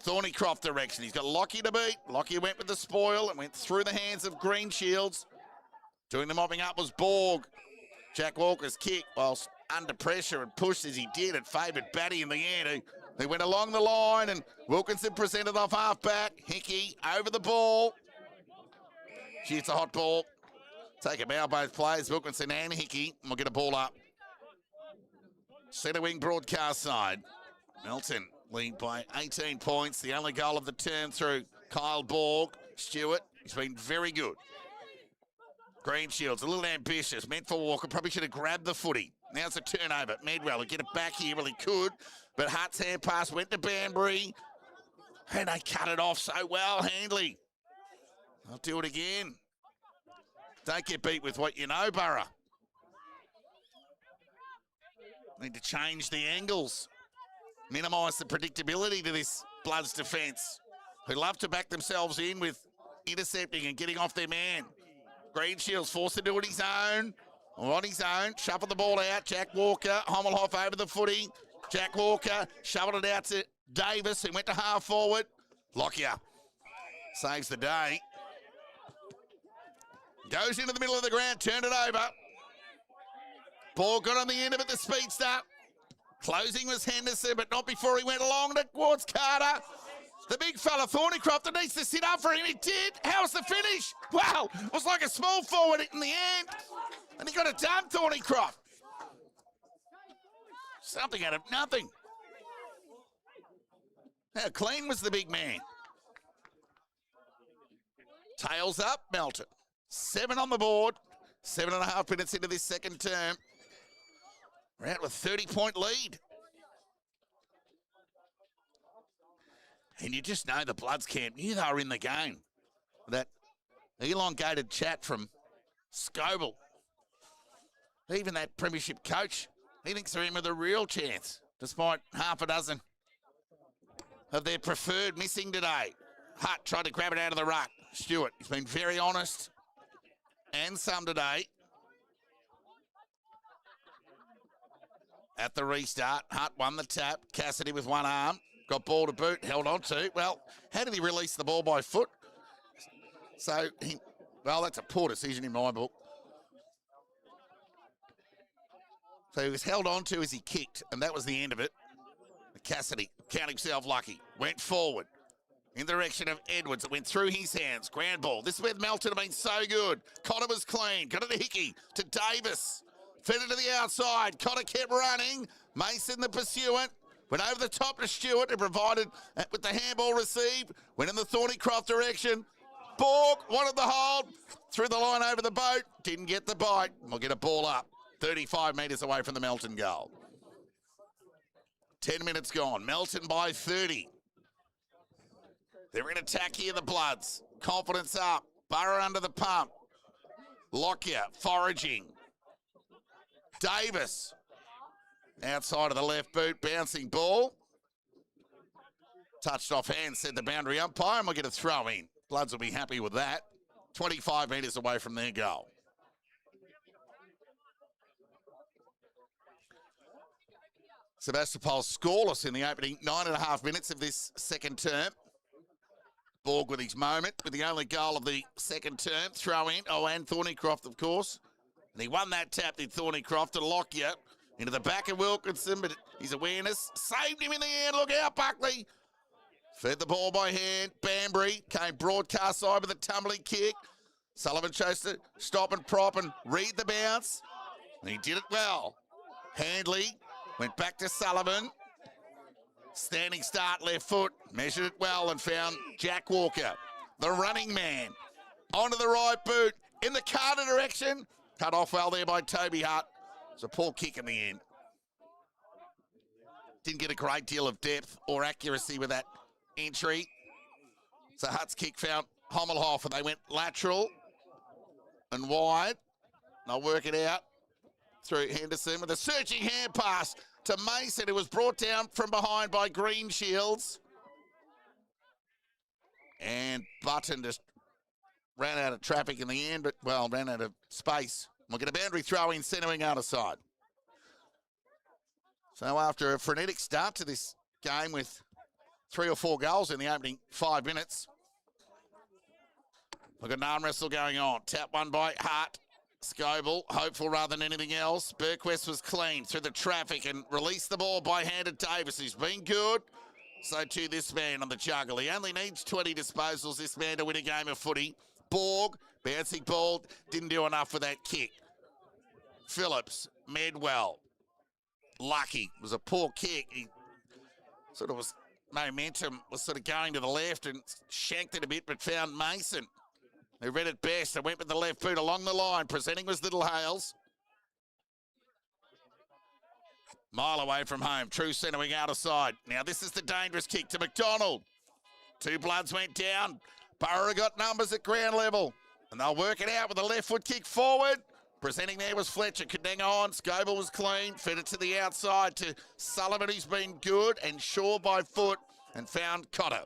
Thornycroft direction. He's got Lockyer to beat. Lockyer went with the spoil and went through the hands of Green Shields. Doing the mopping up was Borg. Jack Walker's kick, whilst under pressure and pushed as he did, it favoured Batty in the end. He went along the line and Wilkinson presented off half-back. Hickey over the ball. Shoots a hot ball. Take a bow, both players, Wilkinson and Hickey, and we'll get a ball up. Centre wing broadcast side. Melton lead by 18 points. The only goal of the term through Kyle Borg. Stewart, he's been very good. Green Shields, a little ambitious, meant for Walker, probably should have grabbed the footy. Now it's a turnover. Medwell will get it back here, well he could, but Hutt's hand pass went to Banbury, and they cut it off so well, Handley. I'll do it again. Don't get beat with what you know, Borough. Need to change the angles. Minimise the predictability to this Bloods defence, who love to back themselves in with intercepting and getting off their man. Green Shields forced to do it his own, or on his own. Shuffled the ball out. Jack Walker, Hommelhoff over the footy. Jack Walker shoveled it out to Davis, who went to half forward. Lockyer saves the day. Goes into the middle of the ground, turned it over. Ball got on the end of it, the speedster. Closing was Henderson, but not before he went along towards Carter. The big fella, Thornycroft, that needs to sit up for him. He did. How's the finish? Wow, it was like a small forward in the end. And he got it done, Thornycroft. Something out of nothing. How clean was the big man? Tails up, Melton. 7 on the board. 7.5 minutes into this second term. We're out with a 30-point lead. And you just know the Bloods camp knew they were in the game. That elongated chat from Scoble. Even that premiership coach, he thinks they're in with a real chance, despite half a dozen of their preferred missing today. Hutt tried to grab it out of the ruck. Stewart, he's been very honest and some today. At the restart, Hutt won the tap. Cassidy with one arm. Got ball to boot, held on to. Well, how did he release the ball by foot? So, that's a poor decision in my book. So he was held on to as he kicked, and that was the end of it. Cassidy, count himself lucky, went forward. in the direction of Edwards. It went through his hands. Ground ball. This is where Melton have been so good. Cotter was clean. Got it to Hickey. To Davis. Fed it to the outside. Cotter kept running. Mason, the pursuant, went over the top to Stewart, who provided with the handball received. Went in the Thornycroft direction. Borg wanted the hold. Threw the line over the boat. Didn't get the bite. We'll get a ball up. 35 metres away from the Melton goal. 10 minutes gone. Melton by 30. They're in attack here, the Bloods. Confidence up. Burrow under the pump. Lockyer foraging. Davis outside of the left boot, bouncing ball. Touched off hand, said the boundary umpire, and we'll get a throw in. Bloods will be happy with that. 25 metres away from their goal. Sebastopol scoreless in the opening 9.5 minutes of this second term. Borg with his moment, with the only goal of the second term. Throw in. Oh, and Thornycroft, of course. And he won that tap, did Thornycroft, to Lockyer. Into the back of Wilkinson, but his awareness saved him in the end. Look out, Buckley. Fed the ball by hand. Banbury came broadcast side with a tumbling kick. Sullivan chose to stop and prop and read the bounce. And he did it well. Handley went back to Sullivan. Standing start, left foot. Measured it well and found Jack Walker, the running man. Onto the right boot. In the Carter direction. Cut off well there by Toby Hutt. It's a poor kick in the end. Didn't get a great deal of depth or accuracy with that entry. So Hutt's kick found Hommelhoff, and they went lateral and wide. They'll work it out through Henderson with a searching hand pass to Mason, who was brought down from behind by Green Shields. And Button just ran out of traffic in the end, but, well, ran out of space. We'll get a boundary throw in, centering out of side. So after a frenetic start to this game with 3 or 4 goals in the opening 5 minutes, we've got an arm wrestle going on. Tap one by Hart. Scoble, hopeful rather than anything else. Burquest was clean through the traffic and released the ball by hand to Davis, who's been good. So too this man on the juggle. He only needs 20 disposals, this man, to win a game of footy. Borg, bouncing ball, didn't do enough with that kick. Phillips, Medwell, lucky. It was a poor kick. He sort of was, momentum was sort of going to the left and shanked it a bit, but found Mason, who read it best and went with the left boot along the line. Presenting was Little Hales. Mile away from home. True centering out of side. Now this is the dangerous kick to McDonald. 2 Bloods went down. Burrow got numbers at ground level. And they'll work it out with a left foot kick forward. Presenting there was Fletcher. Could hang on. Scoble was clean. Fed it to the outside to Sullivan, who's been good. And Shaw by foot. And found Cotter.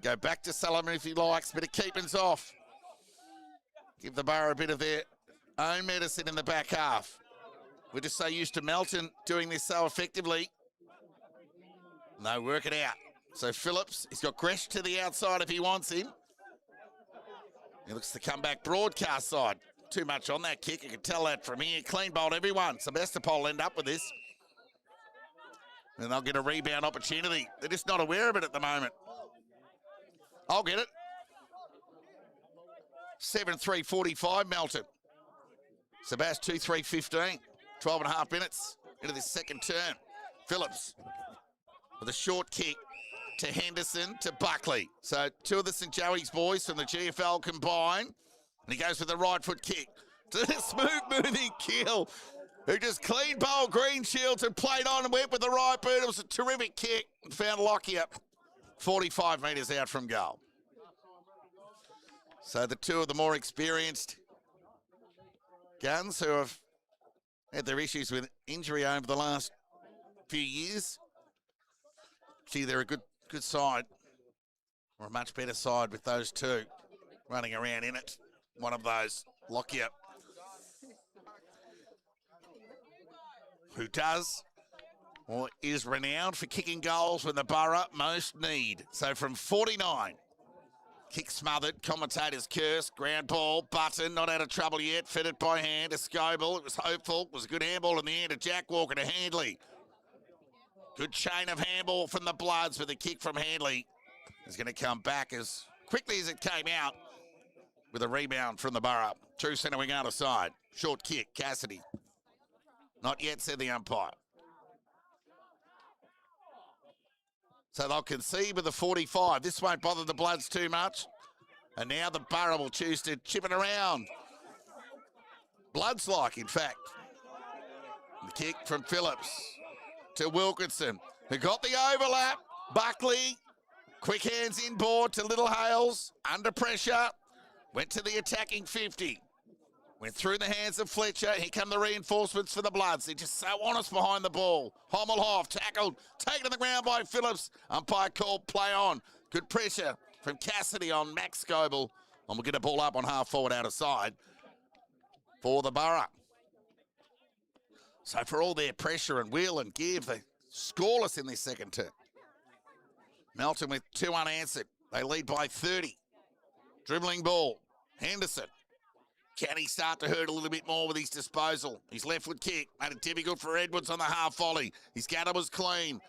Go back to Sullivan if he likes. Bit of keepings off. Give the Borough a bit of their own medicine in the back half. We're just so used to Melton doing this so effectively. No, work it out. So Phillips, he's got Gresh to the outside if he wants him. He looks to come back broadcast side. Too much on that kick. You can tell that from here. Clean bowled everyone. Sebastopol will end up with this. And they'll get a rebound opportunity. They're just not aware of it at the moment. I'll get it. 7-3-45 Melton. Sebast 2-3-15. 12.5 minutes into this second term. Phillips with a short kick to Henderson to Buckley. So 2 of the St. Joey's boys from the GFL combine. And he goes with the right foot kick to the smooth moving Keel, who just clean bowled Green Shields and played on and went with the right boot. It was a terrific kick and found Lockyer 45 metres out from goal. So the 2 of the more experienced guns who have had their issues with injury over the last few years. Gee, they're a good side, or a much better side with those 2 running around in it. One of those, Lockyer, who does or is renowned for kicking goals when the Borough most need. So from 49, kick smothered, commentators curse, ground ball, Button, not out of trouble yet, fed it by hand to Scoble. It was hopeful, it was a good handball in the end to Jack Walker to Handley. Good chain of handball from the Bloods with a kick from Handley. Is going to come back as quickly as it came out with a rebound from the Borough. True centre wing out of side. Short kick, Cassidy. Not yet, said the umpire. So they'll concede with the 45. This won't bother the Bloods too much. And now the Borough will choose to chip it around. Bloods-like, in fact. The kick from Phillips to Wilkinson, who got the overlap. Buckley, quick hands inboard to Little Hales, under pressure. Went to the attacking 50. Went through the hands of Fletcher. Here come the reinforcements for the Bloods. They're just so honest behind the ball. Hommelhoff tackled, taken to the ground by Phillips. Umpire called play on. Good pressure from Cassidy on Max Goebel. And we'll get a ball up on half forward out of side for the Borough. So for all their pressure and will and give, they're scoreless in this second term. Melton with 2 unanswered. They lead by 30. Dribbling ball. Henderson. Can he start to hurt a little bit more with his disposal? His left foot kick made it difficult for Edwards on the half volley. His gather was clean.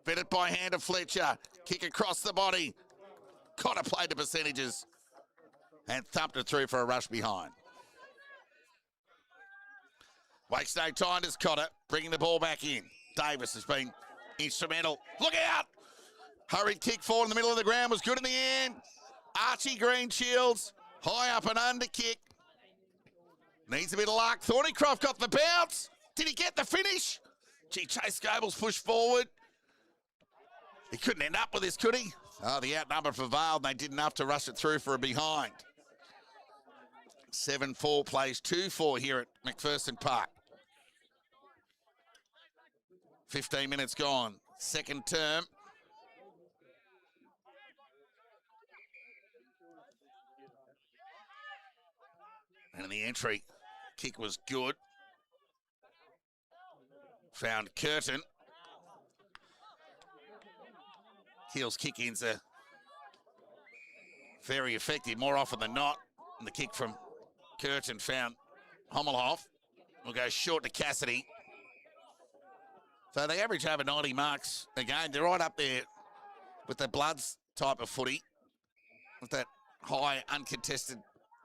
Fed it by hand of Fletcher. Kick across the body. Cotter played the percentages and thumped it through for a rush behind. Wastes no time as Cotter bringing the ball back in. Davis has been instrumental. Look out! Hurried kick forward in the middle of the ground was good in the end. Archie Green Shields, high up and under kick. Needs a bit of luck. Thornycroft got the bounce. Did he get the finish? Gee, Chase Goebel's pushed forward. He couldn't end up with this, could he? Oh, the outnumber prevailed, and they did enough to rush it through for a behind. 7-4 plays 2-4 here at McPherson Park. 15 minutes gone. Second term. And in the entry, kick was good. Found Curtin. Keel's kick-ins are very effective more often than not. And the kick from Curtin found Hommelhoff. Will go short to Cassidy. So they average over 90 marks a game. They're right up there with the Bloods type of footy. With that high, uncontested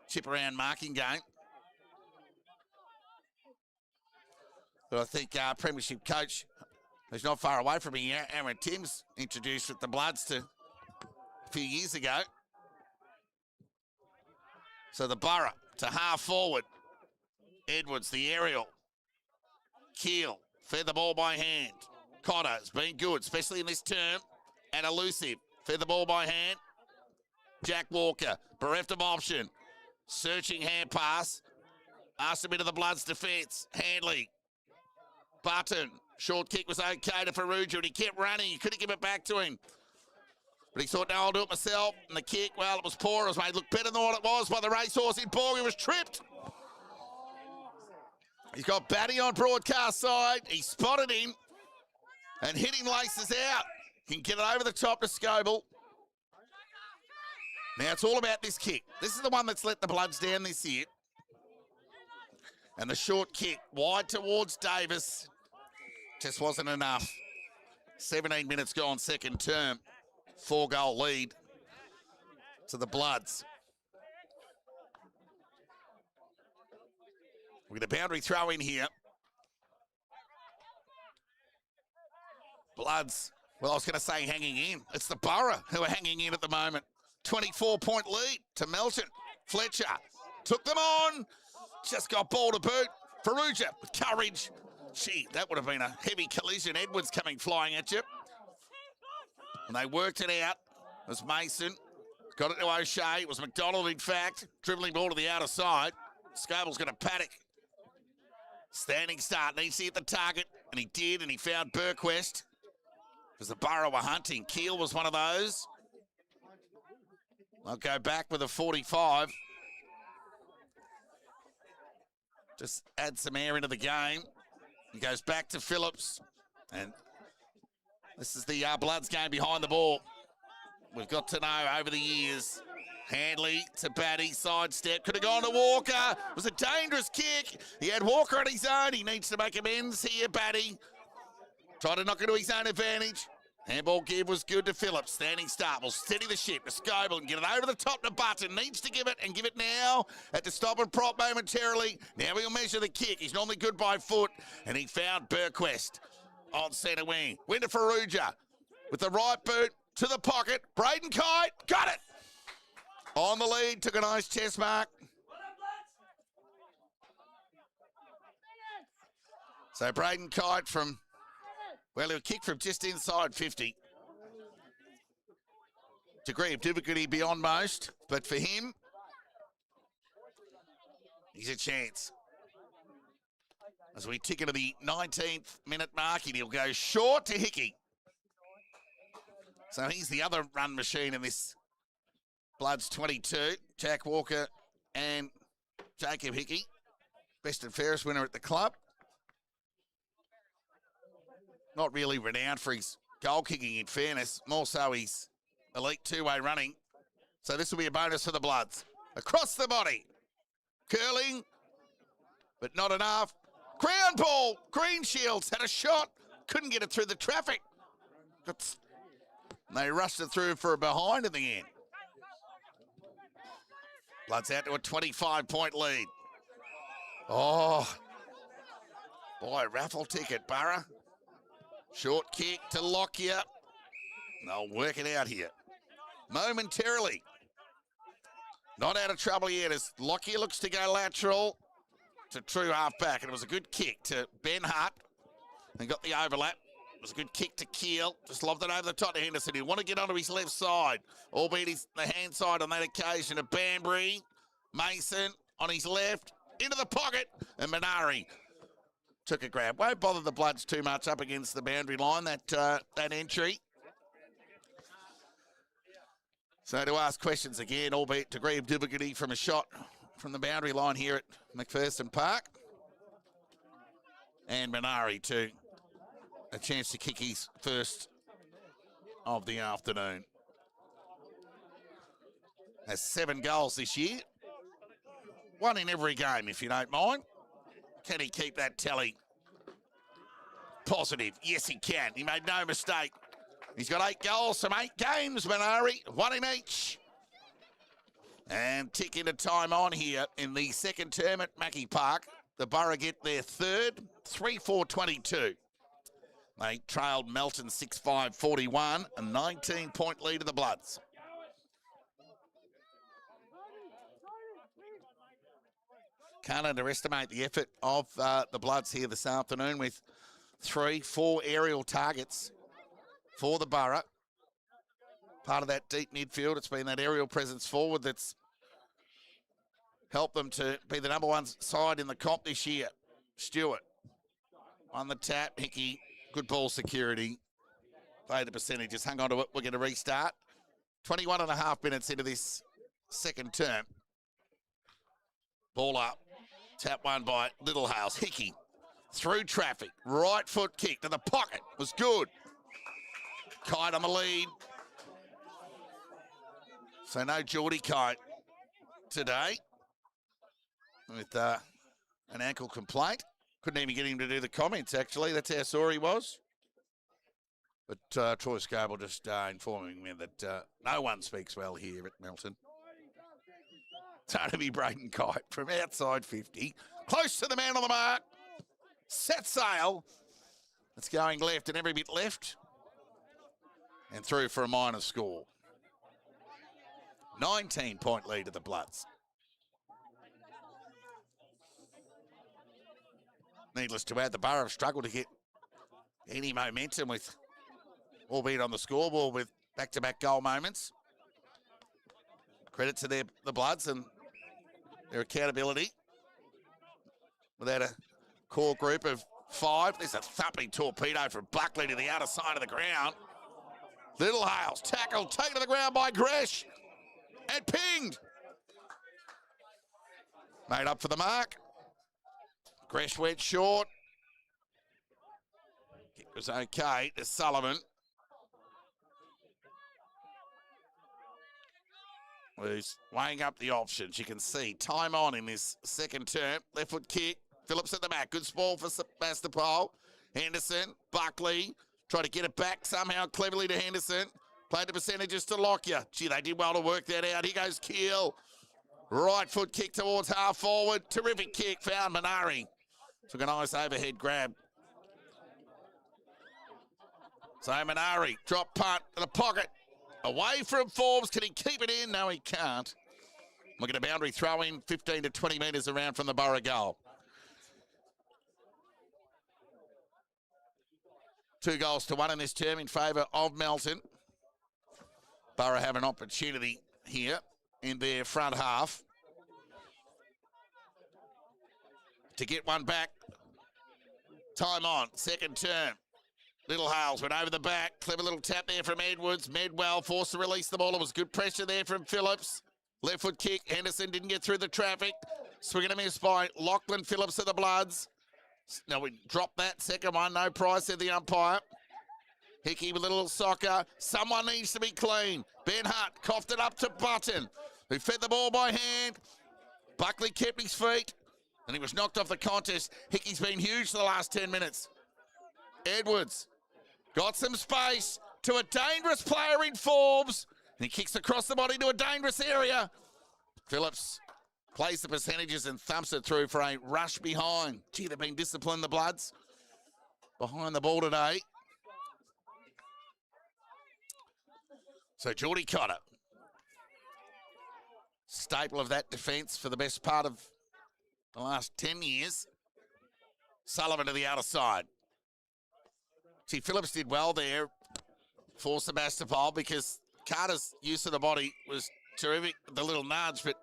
chip around marking game. But I think Premiership coach, who's not far away from me, Aaron Timms, introduced with the Bloods a few years ago. So the Borough to half forward. Edwards, the aerial. Keel, fed the ball by hand. Cotter has been good, especially in this term, and elusive. Fed the ball by hand. Jack Walker, bereft of option. Searching hand pass. Asked a bit of the Bloods defence. Handley. Button. Short kick was okay to Ferrugia, and he kept running. He couldn't give it back to him. But he thought, no, I'll do it myself. And the kick, well, it was poor. It was made look better than what it was by the racehorse in Borg. He was tripped. He's got Batty on broadcast side. He spotted him and hit him laces out. He can get it over the top to Scoble. Now, it's all about this kick. This is the one that's let the Bloods down this year. And the short kick wide towards Davis just wasn't enough. 17 minutes gone, second term. 4-goal lead to the Bloods. We get a boundary throw in here. Bloods, well, I was going to say hanging in. It's the Borough who are hanging in at the moment. 24-point lead to Melton. Fletcher took them on. Just got ball to boot. Ferrugia with courage. Gee, that would have been a heavy collision. Edwards coming flying at you. And they worked it out. It was Mason. Got it to O'Shea. It was McDonald, in fact. Dribbling ball to the outer side. Scoble's got a paddock. Standing start. Needs to hit the target. And he did, and he found Burquest. Because the Borough were hunting. Keel was one of those. I'll go back with a 45. Just add some air into the game. He goes back to Phillips. And this is the Bloods game behind the ball. We've got to know over the years. Handley to Batty, sidestep. Could have gone to Walker. It was a dangerous kick. He had Walker on his own. He needs to make amends here, Batty. Tried to knock it to his own advantage. Handball give was good to Phillips. Standing start will steady the ship to Scoble and get it over the top to Button. Needs to give it and give it now. Had to stop and prop momentarily. Now he'll measure the kick. He's normally good by foot. And he found Burquest on centre wing. Went to Ferrugia with the right boot to the pocket. Braden Kite got it. On the lead, took a nice chest mark. So Braden Kite from, well, he'll kick from just inside 50. Degree of difficulty beyond most, but for him, he's a chance. As we tick into the 19th minute mark, and he'll go short to Hickey. So he's the other run machine in this Bloods 22. Jack Walker and Jacob Hickey. Best and fairest winner at the club. Not really renowned for his goal kicking, in fairness. More so his elite two-way running. So this will be a bonus for the Bloods. Across the body. Curling, but not enough. Ground ball. Green Shields had a shot. Couldn't get it through the traffic. They rushed it through for a behind in the end. Bloods out to a 25-point lead. Oh, boy, raffle ticket, Borough. Short kick to Lockyer. They'll work it out here. Momentarily. Not out of trouble yet as Lockyer looks to go lateral to true half-back. And it was a good kick to Ben Hutt. And got the overlap. It was a good kick to Keel. Just lobbed it over the top to Henderson. He'll want to get onto his left side. Albeit he's the hand side on that occasion to Banbury. Mason on his left. Into the pocket. And Minari took a grab. Won't bother the Bloods too much up against the boundary line, that entry. So to ask questions again, albeit degree of difficulty from a shot from the boundary line here at McPherson Park. And Minari too. A chance to kick his first of the afternoon. Has 7 goals this year. 1 in every game, if you don't mind. Can he keep that tally positive? Yes, he can. He made no mistake. He's got 8 goals from 8 games, Minari. 1 in each. And tick into time on here in the second term at Mackie Park. The Borough get their third, 3-4-22. They trailed Melton 6-5-41, a 19-point lead of the Bloods. Can't underestimate the effort of the Bloods here this afternoon with 3-4 aerial targets for the Borough. Part of that deep midfield, it's been that aerial presence forward that's helped them to be the number 1 side in the comp this year. Stewart on the tap. Hickey, good ball security. Played the percentages, hung on to it. We're going to restart. 21.5 minutes into this second term. Ball up. Tap one by Littlehales. Hickey through traffic. Right foot kick to the pocket. Was good. Kite on the lead. So no Geordie Kite today with an ankle complaint. Couldn't even get him to do the comments, actually. That's how sore he was. But Troy Scoble just informing me that no one speaks well here at Melton. It's going to be Braden Kite from outside 50. Close to the man on the mark. Set sail. It's going left and every bit left. And through for a minor score. 19-point lead to the Bloods. Needless to add, the Borough have struggled to get any momentum with, albeit on the scoreboard, with back-to-back goal moments. Credit to the Bloods and their accountability. Without a core group of 5, there's a thumping torpedo from Buckley to the outer side of the ground. Littlehales tackled, taken to the ground by Gresh, and pinged. Made up for the mark. Gresh went short. It was okay to Sullivan. Who's weighing up the options. You can see time on in this second term. Left foot kick. Phillips at the back. Good ball for Sebastopol. Henderson, Buckley, try to get it back somehow cleverly to Henderson. Played the percentages to Lockyer. Gee, they did well to work that out. Here goes Keel. Right foot kick towards half forward. Terrific kick, found Minari. Took a nice overhead grab. So Minari, drop punt to the pocket. Away from Forbes. Can he keep it in? No, he can't. We'll get a boundary throw in 15 to 20 metres around from the Borough goal. 2-1 in this term in favour of Melton. Borough have an opportunity here in their front half to get one back. Time on, second term. Little Hales went over the back. Clever little tap there from Edwards. Medwell forced to release the ball. It was good pressure there from Phillips. Left foot kick. Henderson didn't get through the traffic. Swing and a miss by Lachlan Phillips of the Bloods. Now we drop that second one. No prize, said the umpire. Hickey with a little soccer. Someone needs to be clean. Ben Hutt coughed it up to Button, who fed the ball by hand. Buckley kept his feet, and he was knocked off the contest. Hickey's been huge the last 10 minutes. Edwards got some space to a dangerous player in Forbes, and he kicks across the body to a dangerous area. Phillips plays the percentages and thumps it through for a rush behind. Gee, they've been disciplined, the Bloods, behind the ball today. So Geordie Cotter, staple of that defence for the best part of the last 10 years. Sullivan to the outer side. See, Phillips did well there for Sebastopol because Carter's use of the body was terrific, the little nudge, but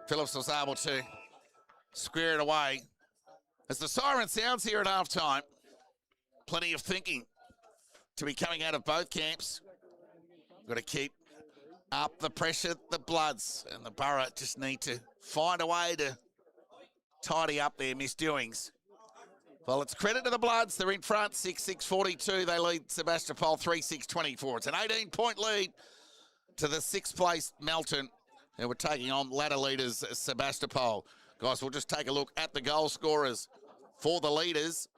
Phillips was able to square it away. As the siren sounds here at halftime, plenty of thinking to be coming out of both camps. Got to keep up the pressure, the Bloods, and the Borough just need to find a way to tidy up their misdoings. Well, it's credit to the Bloods. They're in front, 6-6-42. They lead Sebastopol 3-6-24. It's an 18-point lead to the 6th place Melton, who were taking on ladder leaders Sebastopol. Guys, we'll just take a look at the goal scorers for the leaders.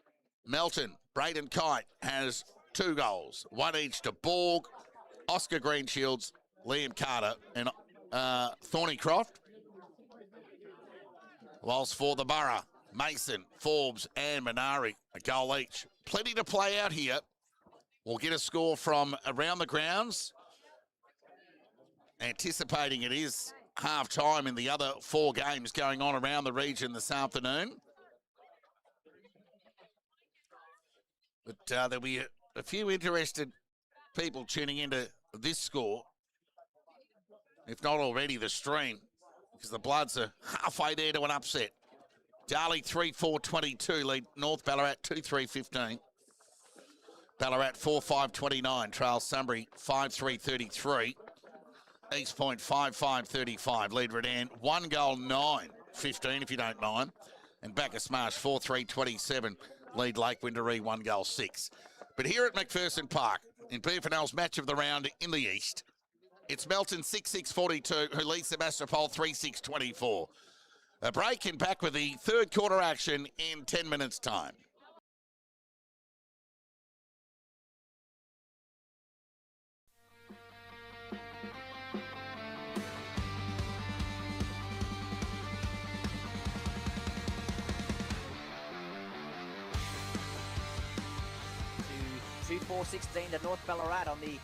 Melton, Braden Kite has 2 goals, 1 each to Borg, Oscar Greenshields, Liam Carter, and Thornycroft. Whilst for the Borough, Mason, Forbes, and Minari, a goal each. Plenty to play out here. We'll get a score from around the grounds. Anticipating it is half-time in the other 4 games going on around the region this afternoon. But there'll be a few interested people tuning into this score, if not already the stream, because the Bloods are halfway there to an upset. Darley 3-4-22 lead North Ballarat 2-3-15. Ballarat 4-5-29 trail Sunbury 5-3-33. East Point 5-5-35 lead Redan 1 goal 9-15 if you don't mind. And Bacchus Marsh 4-3-27 lead Lake Windaree 1 goal 6. But here at McPherson Park in FNL's match of the round in the East, it's Melton 6-6-42 who leads Sebastopol 3-6-24. A break and back with the third quarter action in 10 minutes' time. To 2-4-16 to North Ballarat on the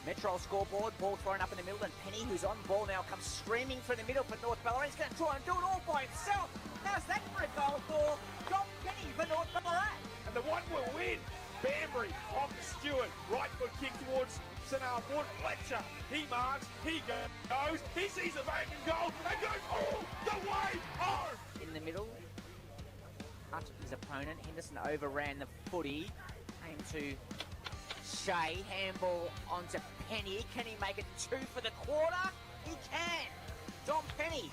Metro scoreboard. Ball thrown up in the middle, and Penny, who's on ball now, comes streaming through the middle for North Ballarat. He's going to try and do it all by himself. How's that for a goal for John Penny for North Ballarat? And the one will win. Banbury off to Stewart. Right foot kick towards Sebastopol. Fletcher. He marks. He goes. He sees a vacant goal and goes all the way home. In the middle, cut his opponent. Henderson overran the footy. Came to Shea. Handball onto Penny. Can he make it 2 for the quarter? He can. Dom Penny.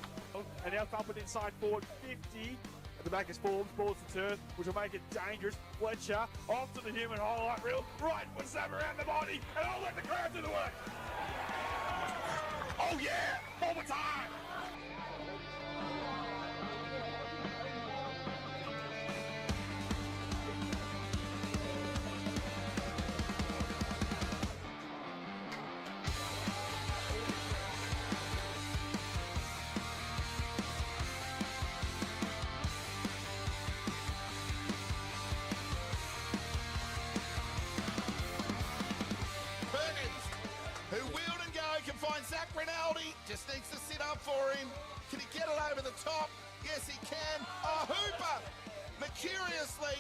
And now thumping inside forward 50. At the back is Forbes, balls to turn, which will make it dangerous. Fletcher off to the human highlight reel. Right foot stab around the body, and I'll let the crowd do the work. Oh yeah, forward time. just needs to sit up for him. Can he get it over the top? Yes, he can. Oh, Hooper! Mercuriously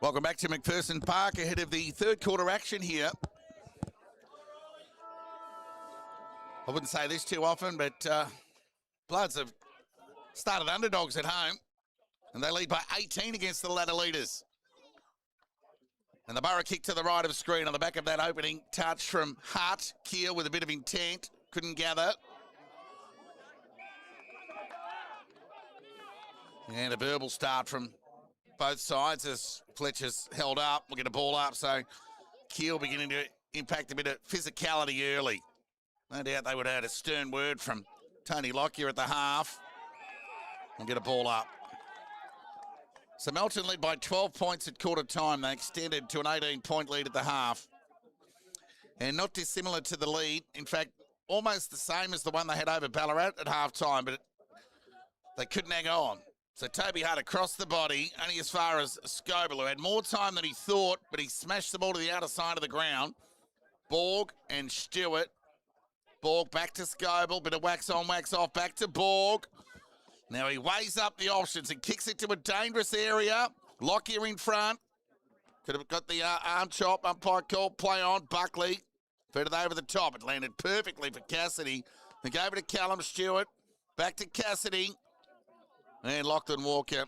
Welcome back to McPherson Park ahead of the third quarter action here. I wouldn't say this too often, but Bloods have started underdogs at home, and they lead by 18 against the ladder leaders. And the Borough kick to the right of screen on the back of that opening touch from Hart. Keel with a bit of intent, couldn't gather. And a verbal start from both sides as Fletcher's held up. We'll get a ball up, so Keel beginning to impact a bit of physicality early. No doubt they would have had a stern word from Tony Lockyer at the half. We'll get a ball up. So Melton led by 12 points at quarter time. They extended to an 18-point lead at the half. And not dissimilar to the lead. In fact, almost the same as the one they had over Ballarat at half time, but they couldn't hang on. So Toby Hart across the body, only as far as Scoble, who had more time than he thought, but he smashed the ball to the outer side of the ground. Borg and Stewart. Borg back to Scoble, bit of wax on, wax off, back to Borg. Now he weighs up the options and kicks it to a dangerous area. Lockyer in front. Could have got the arm chop, umpire call, play on. Buckley fed it over the top. It landed perfectly for Cassidy. They go over to Callum Stewart. Back to Cassidy. And Lachlan Walker.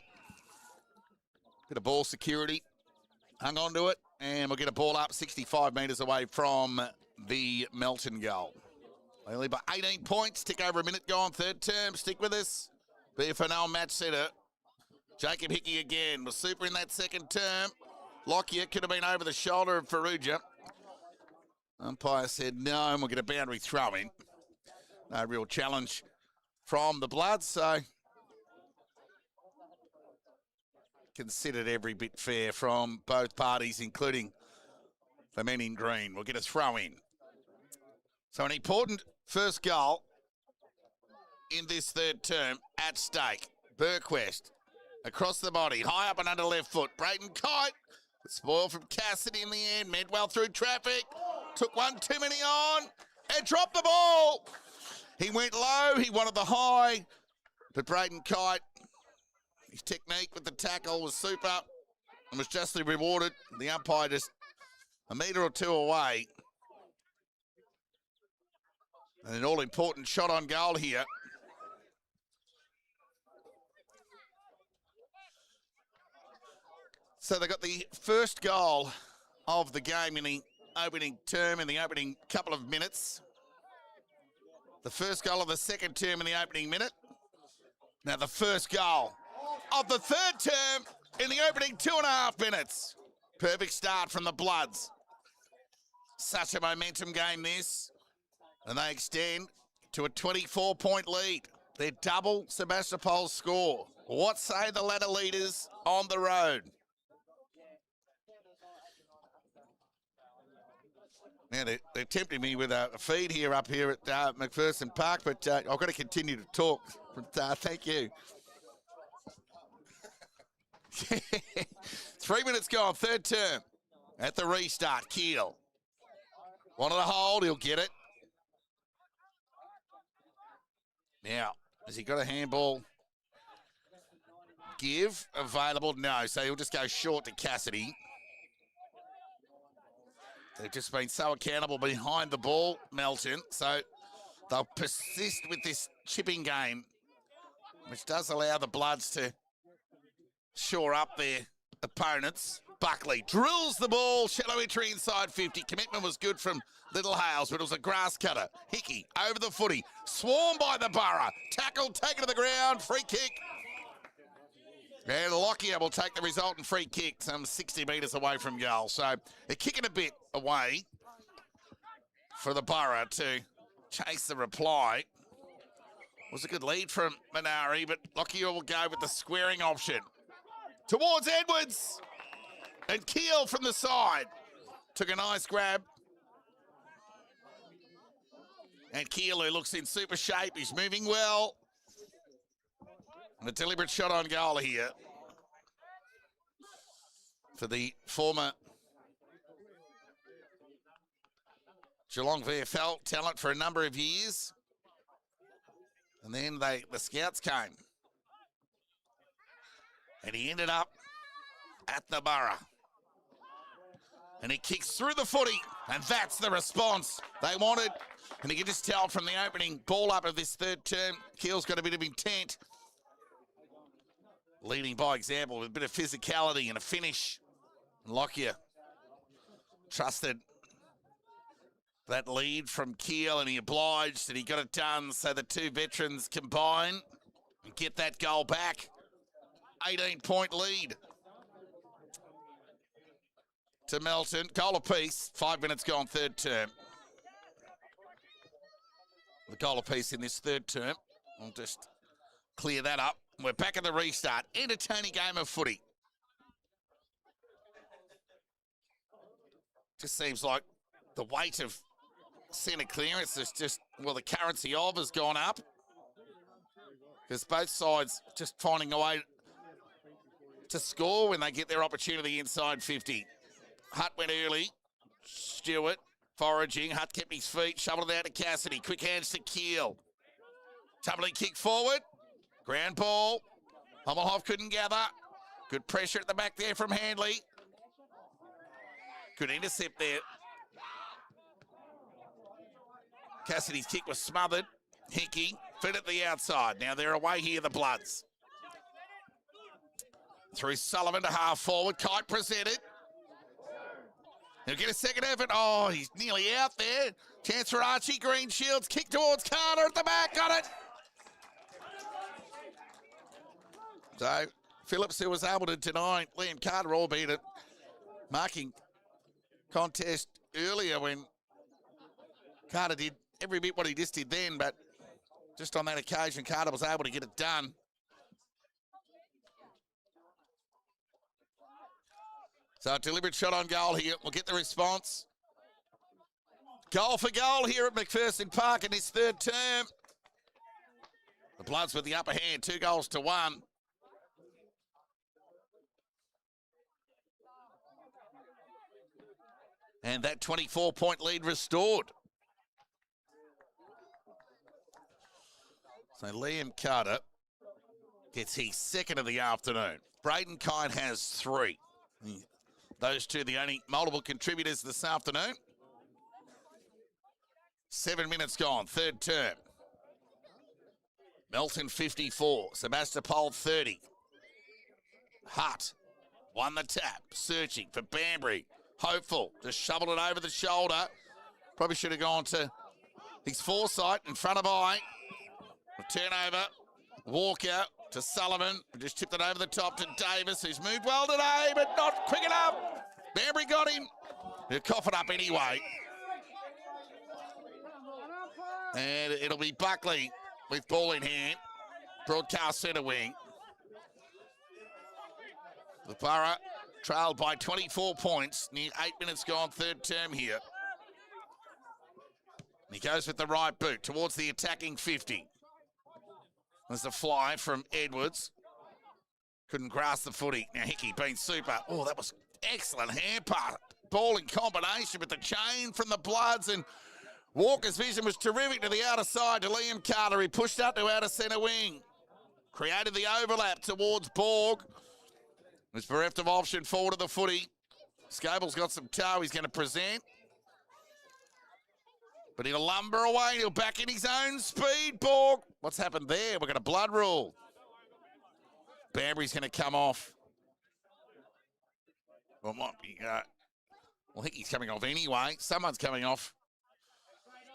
Bit of ball security. Hung on to it. And we'll get a ball up 65 metres away from the Melton goal. They lead by 18 points. Tick over a minute gone. Third term. Stick with us. FNL match setter. Jacob Hickey again was super in that second term. Lockyer could have been over the shoulder of Farrugia. Umpire said no, and we'll get a boundary throw in. No real challenge from the Bloods, so considered every bit fair from both parties, including the men in green. We'll get a throw in. So an important first goal in this third term at stake. Burquest across the body, high up and under left foot. Brayden Kite, spoil from Cassidy in the end. Medwell through traffic, took one too many on and dropped the ball. He went low, he wanted the high, but Brayden Kite, his technique with the tackle was super and was justly rewarded. The umpire just a metre or two away. And an all-important shot on goal here. So they got the first goal of the game in the opening term, in the opening couple of minutes. The first goal of the second term in the opening minute. Now the first goal of the third term in the opening 2.5 minutes. Perfect start from the Bloods. Such a momentum game this. And they extend to a 24-point lead. They're double Sebastopol's score. What say the ladder leaders on the road? Now, they're tempting me with a feed here up here at McPherson Park, but I've got to continue to talk. But, thank you. 3 minutes gone, third term. At the restart, Keel. Wanted to hold, he'll get it. Now, has he got a handball give available? No, so he'll just go short to Cassidy. They've just been so accountable behind the ball, Melton. So they'll persist with this chipping game, which does allow the Bloods to shore up their opponents. Buckley drills the ball, shallow entry inside 50. Commitment was good from Little Hales, but it was a grass cutter. Hickey over the footy, swarmed by the Borough. Tackle, taken to the ground, free kick. And Lockyer will take the resultant free kick some 60 metres away from goal. So they're kicking a bit away for the Borough to chase the reply. It was a good lead from Minari, but Lockyer will go with the squaring option. Towards Edwards. And Keel from the side. Took a nice grab. And Keel, who looks in super shape, he's moving well. And a deliberate shot on goal here for the former Geelong VFL talent for a number of years. And then the scouts came. And he ended up at the Borough. And he kicks through the footy, and that's the response they wanted. And you can just tell from the opening ball up of this third term, Keel's got a bit of intent. Leading by example with a bit of physicality and a finish. Lockyer trusted that lead from Keel, and he obliged, and he got it done. So the two veterans combine and get that goal back. 18-point lead to Melton. Goal apiece, 5 minutes gone, third term. The goal apiece in this third term. I'll just clear that up. We're back at the restart. Entertaining game of footy. Just seems like the weight of centre clearance is just, well, the currency of has gone up. Because both sides just finding a way to score when they get their opportunity inside 50. Hutt went early. Stewart foraging. Hutt kept his feet, shoveled it out to Cassidy. Quick hands to Keel. Tumbling kick forward. Ground ball. Hummelhoff couldn't gather. Good pressure at the back there from Handley. Good intercept there. Cassidy's kick was smothered. Hickey fit at the outside. Now they're away here, the Bloods. Through Sullivan to half forward. Kite presented. He'll get a second effort. Oh, he's nearly out there. Chance for Archie. Green Shields. Kick towards Carter at the back. Got it. So Phillips, who was able to deny Liam Carter, albeit a marking contest earlier when Carter did every bit what he just did then, but just on that occasion, Carter was able to get it done. So a deliberate shot on goal here. We'll get the response. Goal for goal here at McPherson Park in this third term. The Bloods with the upper hand, 2-1. And that 24-point lead restored. So Liam Carter gets his second of the afternoon. Braden Kite has 3. Those two the only multiple contributors this afternoon. 7 minutes gone, third term. Melton 54, Sebastopol 30. Hutt won the tap, searching for Banbury. Hopeful, just shoveled it over the shoulder. Probably should have gone to his foresight in front of eye. A turnover, Walker to Sullivan. Just tipped it over the top to Davis, who's moved well today, but not quick enough. Banbury got him. He'll cough it up anyway. And it'll be Buckley with ball in hand. Broadcast centre wing. The Borough trailed by 24 points, near 8 minutes gone, third term here. He goes with the right boot towards the attacking 50. There's a fly from Edwards. Couldn't grasp the footy. Now Hickey being super. Oh, that was excellent hand pass. Ball in combination with the chain from the Bloods, and Walker's vision was terrific to the outer side to Liam Carter. He pushed up to outer centre wing. Created the overlap towards Borg. Was bereft of option forward of the footy. Scoble's got some toe he's going to present. But he'll lumber away. He'll back in his own speed, Borg. What's happened there? We've got a blood rule. Banbury's going to come off. Well, might be, I think he's coming off anyway. Someone's coming off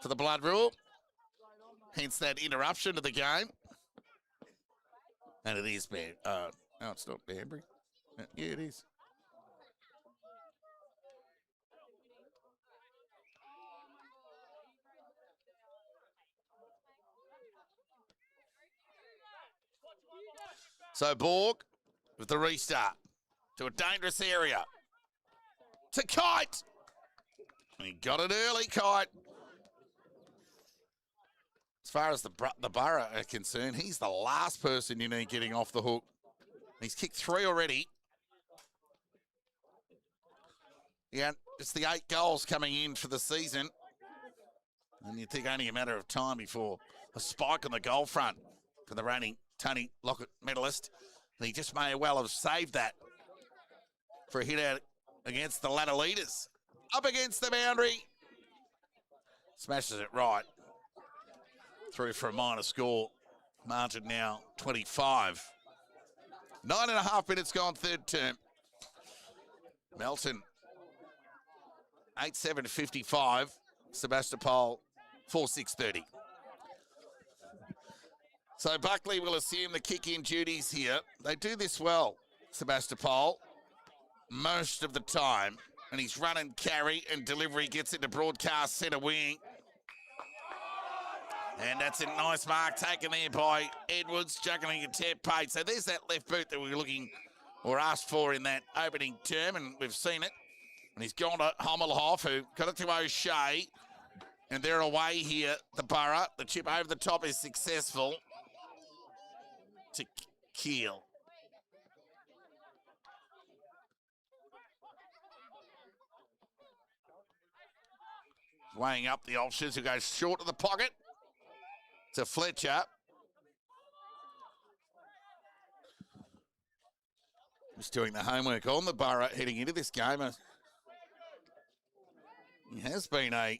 for the blood rule. Hence that interruption to the game. And it is bad. No, it's not Banbury. Yeah, it is. So Borg with the restart to a dangerous area. To Kite. He got it early, Kite. As far as the Borough are concerned, he's the last person you need getting off the hook. He's kicked 3 already. Yeah, it's the 8 goals coming in for the season. And you'd think only a matter of time before a spike on the goal front for the reigning Tony Lockett medalist. And he just may well have saved that for a hit out against the ladder leaders. up against the boundary. Smashes it right. Through for a minor score. Margin now 25. 9.5 minutes gone, third term. Melton 8-7-55. Sebastopol 4-6-30. So Buckley will assume the kick-in duties here. They do this well, Sebastopol, most of the time. And his run and carry and delivery gets into broadcast centre wing. And that's a nice mark taken there by Edwards, juggling a tap paid. So there's that left boot that we were looking or asked for in that opening term, and we've seen it. And he's gone to Hommelhoff, who got it to O'Shea. And they're away here, the Borough. The chip over the top is successful to Keel. Weighing up the options, who goes short of the pocket to Fletcher. Just doing the homework on the Borough heading into this game. He has been a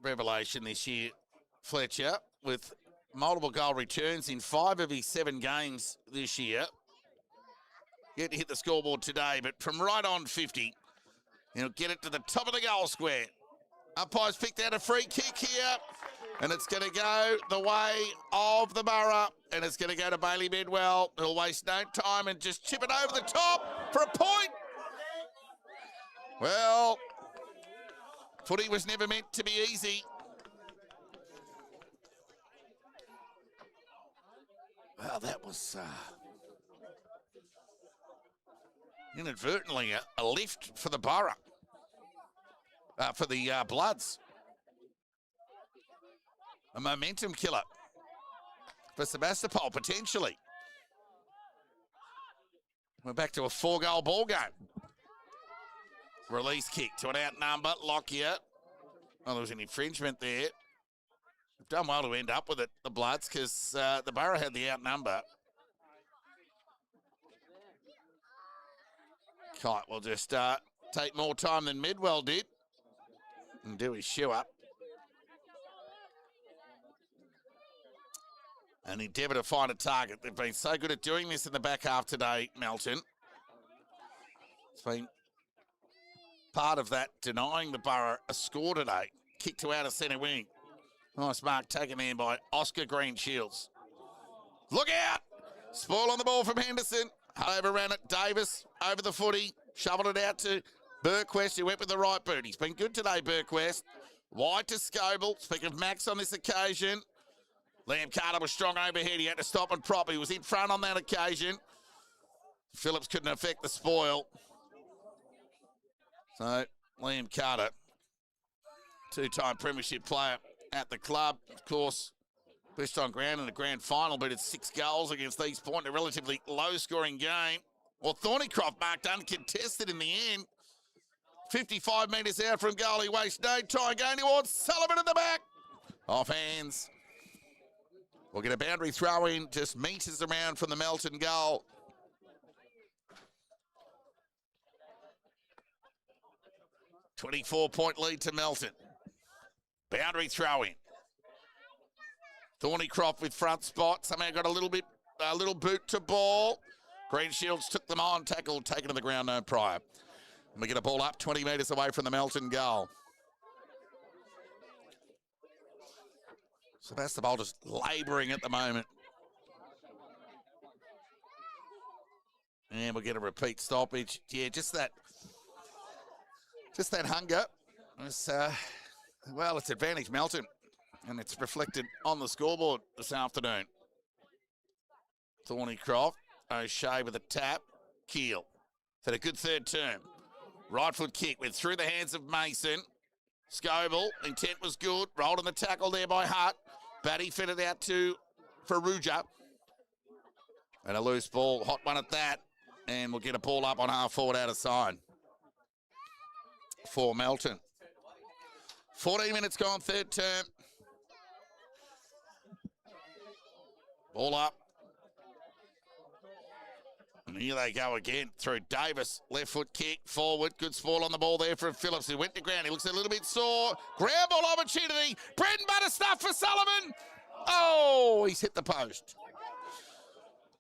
revelation this year, Fletcher, with multiple goal returns in 5 of his 7 games this year. Yet to hit the scoreboard today, but from right on 50, he'll get it to the top of the goal square. Umpire's picked out a free kick here, and it's going to go the way of the Borough, and it's going to go to Bailey Bedwell. He'll waste no time and just chip it over the top for a point. Well, footy was never meant to be easy. Well, that was inadvertently a lift for the Borough. For the Bloods. A momentum killer for Sebastopol, potentially. We're back to a 4-goal ball game. Release kick to an outnumber. Lockyer. Oh, there was an infringement there. They've done well to end up with it, the Bloods, because the Borough had the outnumber. Kite will just take more time than Midwell did and do his shoe up. And endeavour to find a target. They've been so good at doing this in the back half today, Melton. It's been part of that, denying the Borough a score today. Kick to out of centre wing. Nice mark taken there by Oscar Green Shields. Look out! Spoil on the ball from Henderson. Overran it. Davis over the footy. Shoveled it out to Burquest, who went with the right boot. He's been good today, Burquest. Wide to Scoble. Speaking of Max on this occasion. Liam Carter was strong overhead. He had to stop and prop. He was in front on that occasion. Phillips couldn't affect the spoil. So, Liam Carter, 2-time premiership player at the club. Of course, best on ground in the grand final, but it's 6 goals against East Point, a relatively low-scoring game. Well, Thornycroft marked uncontested in the end. 55 metres out from goal. He wastes no time going towards Sullivan at the back. Off hands. We'll get a boundary throw in just metres around from the Melton goal. .24 lead to Melton. Boundary throw in. Thornycroft with front spot. Somehow got a little boot to ball. Green Shields took them on. Tackle taken to the ground, no prior. And we get a ball up 20 metres away from the Melton goal. Sebastopol just labouring at the moment. And we'll get a repeat stoppage. Yeah, just that hunger. Well, it's advantage Melton. And it's reflected on the scoreboard this afternoon. Thornycroft, O'Shea with a tap. Keel. Had a good third term. Right foot kick went through the hands of Mason. Scoble, intent was good. Rolled in the tackle there by Hart. Batty fed it out to Ferrugia. And a loose ball, hot one at that. And we'll get a ball up on half forward out of side for Melton. 14 minutes gone, third term. Ball up. And here they go again through Davis. Left foot kick, forward. Good spoil on the ball there from Phillips, who went to ground. He looks a little bit sore. Ground ball opportunity. Bread and butter stuff for Sullivan. Oh, he's hit the post.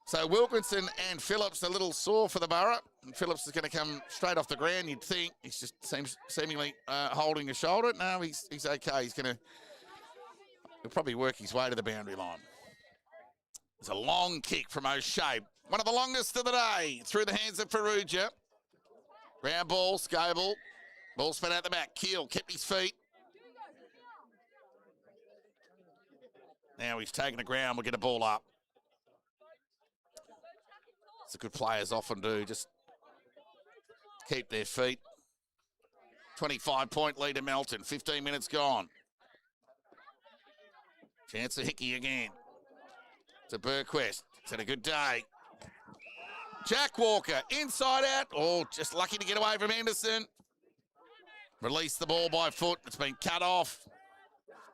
So Wilkinson and Phillips a little sore for the Borough. And Phillips is going to come straight off the ground, you'd think. He's just seemingly holding a shoulder. No, he's okay. He'll probably work his way to the boundary line. It's a long kick from O'Shea. One of the longest of the day. Through the hands of Ferrugia. Ground ball, Scoble. Ball spun out the back. Keel kept his feet. Now he's taken the ground. We'll get a ball up. It's a good players often do. Just keep their feet. 25-point lead to Melton. 15 minutes gone. Chance of Hickey again. To Burquest. It's had a good day. Jack Walker, inside out. Oh, just lucky to get away from Henderson. Released the ball by foot. It's been cut off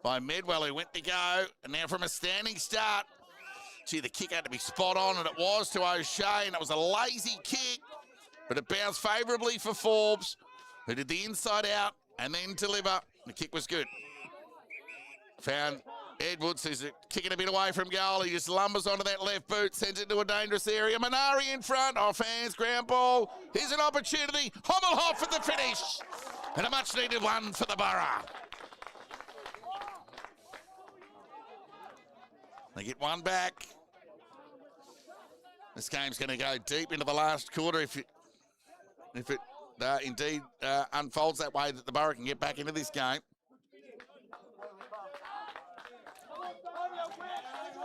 by Medwell, who went to go. And now from a standing start. Gee, the kick had to be spot on, and it was to O'Shea, and it was a lazy kick. But it bounced favourably for Forbes, who did the inside out and then deliver. The kick was good. Found Edwards, who's kicking a bit away from goal. He just lumbers onto that left boot, sends it to a dangerous area. Minari in front, off hands, ground ball. Here's an opportunity. Hommelhoff at the finish. And a much-needed one for the Borough. They get one back. This game's going to go deep into the last quarter if it indeed unfolds that way, that the Borough can get back into this game.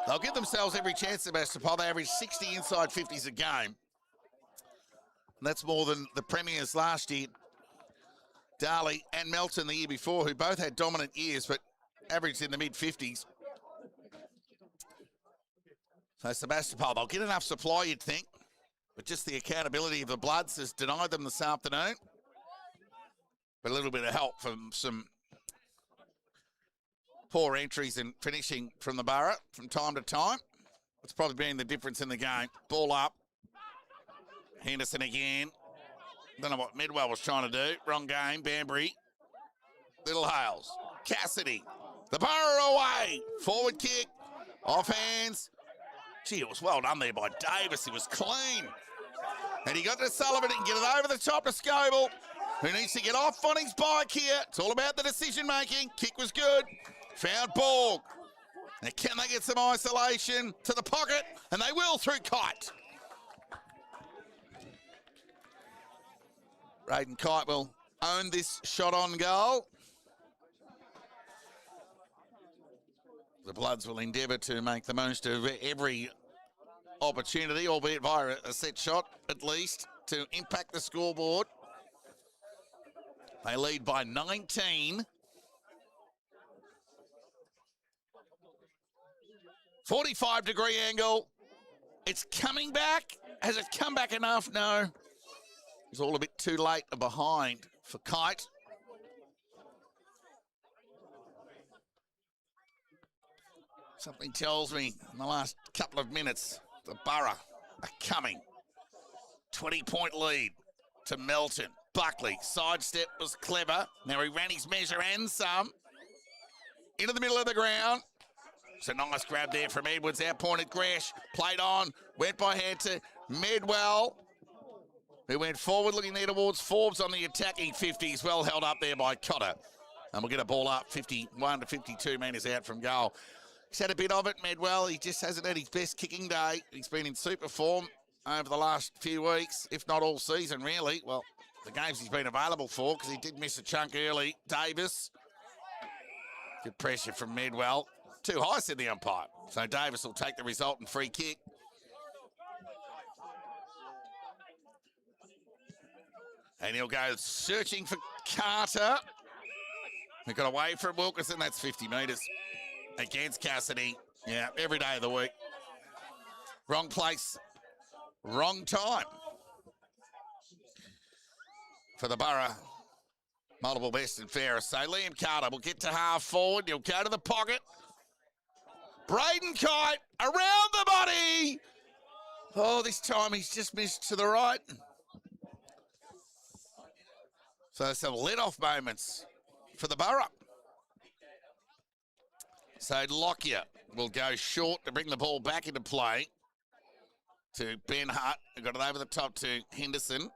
They'll give themselves every chance, Sebastopol. They average 60 inside 50s a game. And that's more than the Premiers last year. Darley and Melton the year before, who both had dominant years, but averaged in the mid-50s. So Sebastopol, they'll get enough supply, you'd think. But just the accountability of the Bloods has denied them this afternoon. But a little bit of help from some poor entries and finishing from the Borough from time to time. It's probably been the difference in the game. Ball up. Henderson again. Don't know what Midwell was trying to do. Wrong game. Banbury. Little Hales. Cassidy. The Borough away. Forward kick. Off hands. Gee, it was well done there by Davis. He was clean. And he got to Sullivan and get it over the top to Scoble, who needs to get off on his bike here. It's all about the decision-making. Kick was good. Found Borg. Now, can they get some isolation to the pocket? And they will through Kite. Braden Kite will own this shot on goal. The Bloods will endeavour to make the most of every opportunity, albeit via a set shot at least, to impact the scoreboard. They lead by 19. 45-degree angle. It's coming back. Has it come back enough? No. It's all a bit too late and behind for Kite. Something tells me in the last couple of minutes, the Borough are coming. 20-point lead to Melton. Buckley, sidestep was clever. Now he ran his measure and some. Into the middle of the ground. It's a nice grab there from Edwards. Outpointed Gresh. Played on. Went by hand to Medwell, who went forward looking there towards Forbes on the attacking 50s. Well held up there by Cotter. And we'll get a ball up 51 to 52 metres out from goal. He's had a bit of it, Medwell. He just hasn't had his best kicking day. He's been in super form over the last few weeks, if not all season, really. Well, the games he's been available for, because he did miss a chunk early. Davis. Good pressure from Medwell. Too high, said the umpire. So Davis will take the resultant free kick. And he'll go searching for Carter. He got away from Wilkinson. That's 50 metres. Against Cassidy. Yeah, every day of the week. Wrong place, wrong time. For the Borough, multiple best and fairest. So Liam Carter will get to half forward. He'll go to the pocket. Braden Kite around the body. Oh, this time he's just missed to the right. So some let-off moments for the Borough. So Lockyer will go short to bring the ball back into play to Ben Hutt, who got it over the top to Henderson.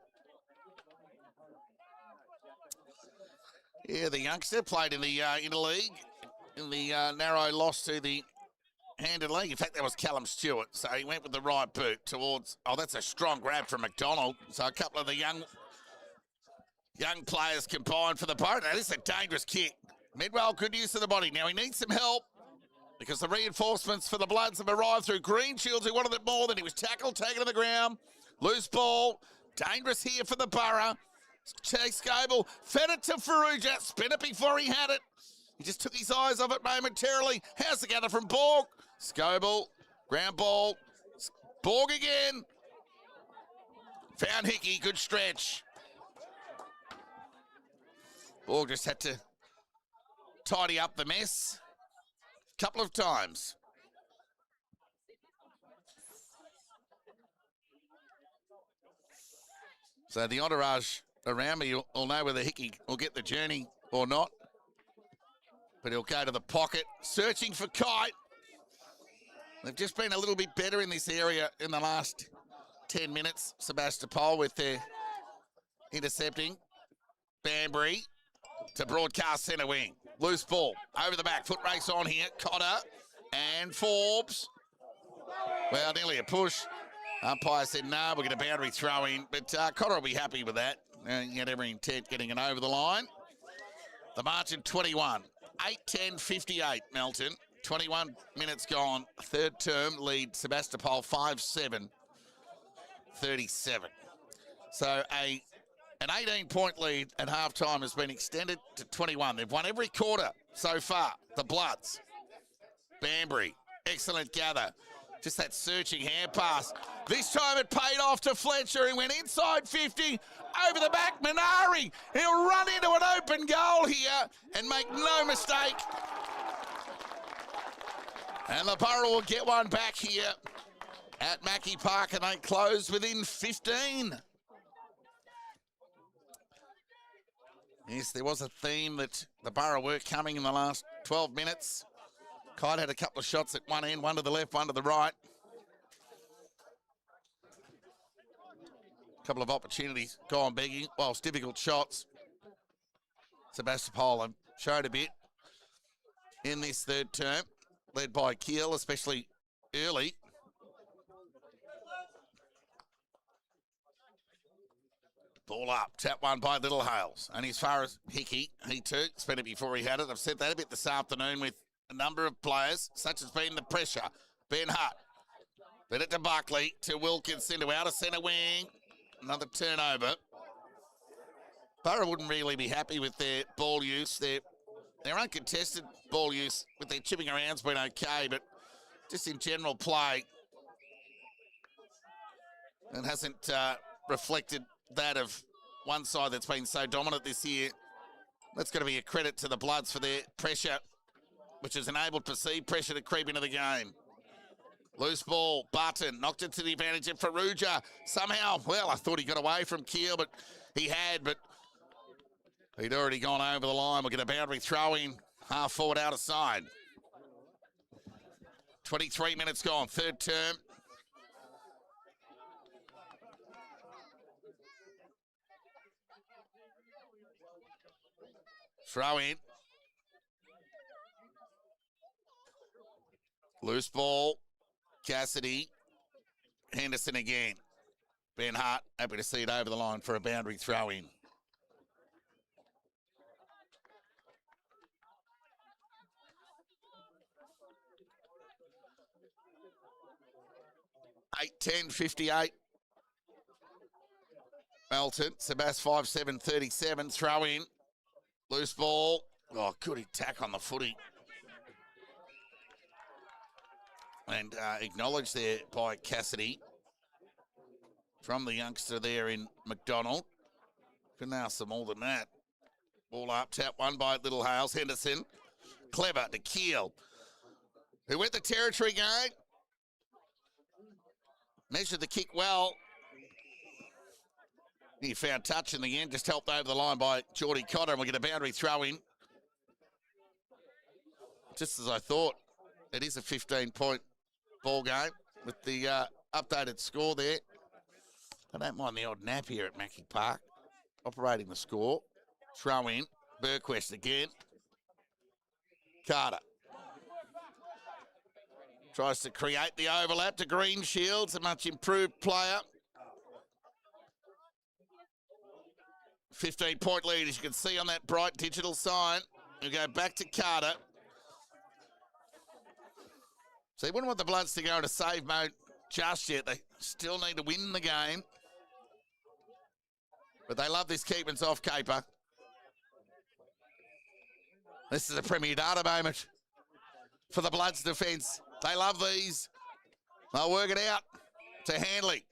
Yeah, the youngster played in the interleague in the narrow loss to the Handed League. In fact, that was Callum Stewart. So he went with the right boot towards... Oh, that's a strong grab from McDonald. So a couple of the young players combined for the Borough. Now, this is a dangerous kick. Midwell, good use of the body. Now, he needs some help because the reinforcements for the Bloods have arrived through Greenshields, who wanted it more than he was tackled, taken to the ground. Loose ball. Dangerous here for the Borough. Chase Goebel fed it to Faruja. Spin it before he had it. He just took his eyes off it momentarily. How's the gather from Borg? Scoble, ground ball. Borg again. Found Hickey, good stretch. Borg just had to tidy up the mess a couple of times. So the entourage around me will know whether Hickey will get the journey or not. But he'll go to the pocket, searching for Kite. They've just been a little bit better in this area in the last 10 minutes. Sebastopol with their intercepting. Banbury to broadcast centre wing. Loose ball over the back. Foot race on here. Cotter and Forbes. Well, nearly a push. Umpire said, no, we're going to boundary throw in. But Cotter will be happy with that. He had every intent getting it over the line. The margin 21. 8-10-58, Melton. 21 minutes gone. Third term lead Sebastopol 5-7. 37. So an 18-point lead at halftime has been extended to 21. They've won every quarter so far. The Bloods. Banbury. Excellent gather. Just that searching hand pass. This time it paid off to Fletcher. He went inside 50, over the back, Minari. He'll run into an open goal here and make no mistake. And the Borough will get one back here at Mackey Park, and they close within 15. Yes, there was a theme that the Borough were coming in the last 12 minutes. Kite had a couple of shots at one end, one to the left, one to the right. A couple of opportunities gone begging, whilst difficult shots. Sebastopol showed a bit in this third term, led by Keel, especially early. Ball up, tap one by Little Hales. And as far as Hickey, he too spent it before he had it. I've said that a bit this afternoon with a number of players, such as being the pressure. Ben Hutt. Fed it to Buckley, to Wilkinson, to outer centre wing. Another turnover. Borough wouldn't really be happy with their ball use. Their uncontested ball use with their chipping around's been okay, but just in general play, it hasn't reflected that of one side that's been so dominant this year. That's going to be a credit to the Bloods for their pressure, which has enabled perceived pressure to creep into the game. Loose ball, Barton knocked it to the advantage of Faruja. Somehow, well, I thought he got away from Keel, but he had, but he'd already gone over the line. We'll get a boundary throw in, half forward, outer side. 23 minutes gone, third term. Throw in. Loose ball. Cassidy. Henderson again. Ben Hutt, happy to see it over the line for a boundary throw in. Eight, 10, 58. Melton, Sebas 5-7, 37. Throw in. Loose ball. Oh, good attack on the footy. And acknowledged there by Cassidy from the youngster there in McDonald. Couldn't ask for more than that. Ball up, tap one by Little Hales. Henderson. Clever to Keel, who went the territory game. Measured the kick well. He found touch in the end, just helped over the line by Geordie Cotter, and we'll get a boundary throw in. Just as I thought, it is a 15-point ball game with the updated score there. I don't mind the odd nap here at Mackie Park. Operating the score. Throw in. Burquest again. Carter. Tries to create the overlap to Green Shields, a much improved player. 15-point lead, as you can see on that bright digital sign. We go back to Carter. So you wouldn't want the Bloods to go into save mode just yet. They still need to win the game. But they love this keepings off caper. This is a Premier Data moment for the Bloods defence. They love these. They'll work it out to Handley.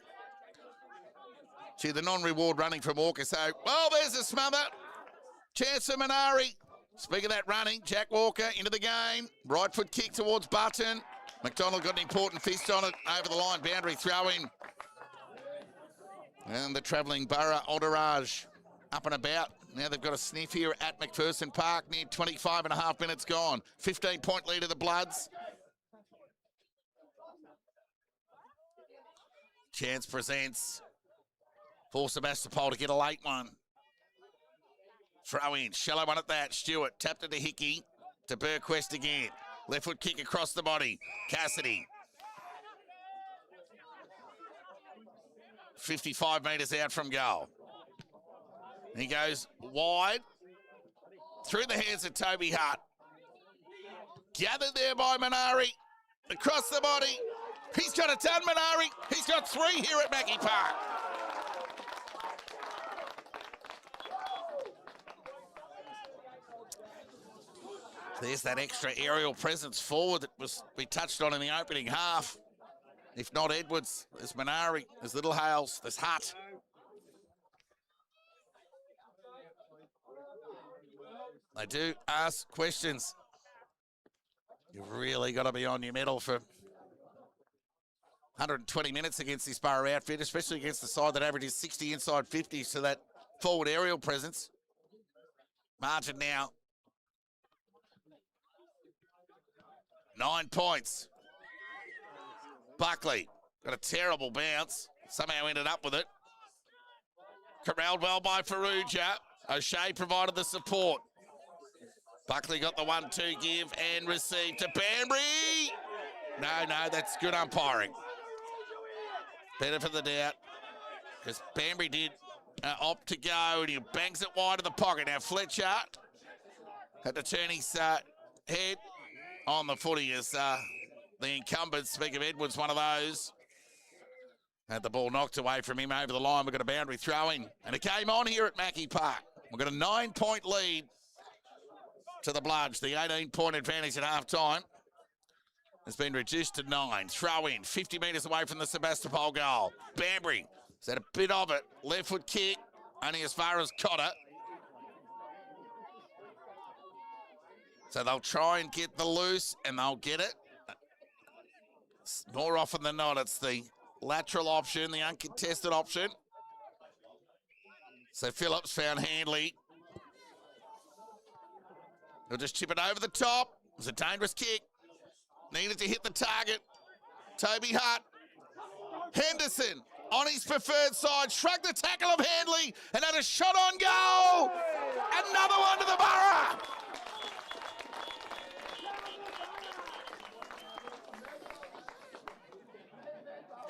Gee, the non-reward running from Walker. So, well, there's a smother. Chance for Minari. Speaking of that running, Jack Walker into the game. Right foot kick towards Button. McDonald got an important fist on it. Over the line, boundary throw in. And the travelling Borough entourage up and about. Now they've got a sniff here at McPherson Park. Near 25 and a half minutes gone. 15-point lead of the Bloods. Chance presents for Sebastopol to get a late one. Throw in, shallow one at that. Stewart tapped it to Hickey, to Burquest again. Left foot kick across the body. Cassidy. 55 metres out from goal. He goes wide. Through the hands of Toby Hart. Gathered there by Minari. Across the body. He's got it done, Minari. He's got 3 here at Mackie Park. There's that extra aerial presence forward that we touched on in the opening half. If not Edwards, there's Minari, there's Little Hales, there's Hutt. They do ask questions. You've really got to be on your mettle for 120 minutes against this Borough outfit, especially against the side that averages 60 inside 50, so that forward aerial presence. Margin now. 9 points. Buckley got a terrible bounce. Somehow ended up with it. Corralled well by Farrugia. O'Shea provided the support. Buckley got the 1-2 give and receive to Banbury. No, that's good umpiring. Benefit of the doubt, because Banbury did opt to go, and he bangs it wide of the pocket. Now Fletcher had to turn his head on the footy as the incumbent, speak of Edwards, one of those. Had the ball knocked away from him over the line. We've got a boundary throw-in, and it came on here at Mackie Park. We've got a 9-point lead to the Bloods. The 18-point advantage at half-time has been reduced to 9. Throw-in, 50 metres away from the Sebastopol goal. Banbury has had a bit of it. Left foot kick, only as far as Cotter. So they'll try and get the loose, and they'll get it. More often than not, it's the lateral option, the uncontested option. So Phillips found Handley. He'll just chip it over the top. It was a dangerous kick. Needed to hit the target. Toby Hart. Henderson on his preferred side. Shrugged the tackle of Handley and had a shot on goal. Another one to the Borough.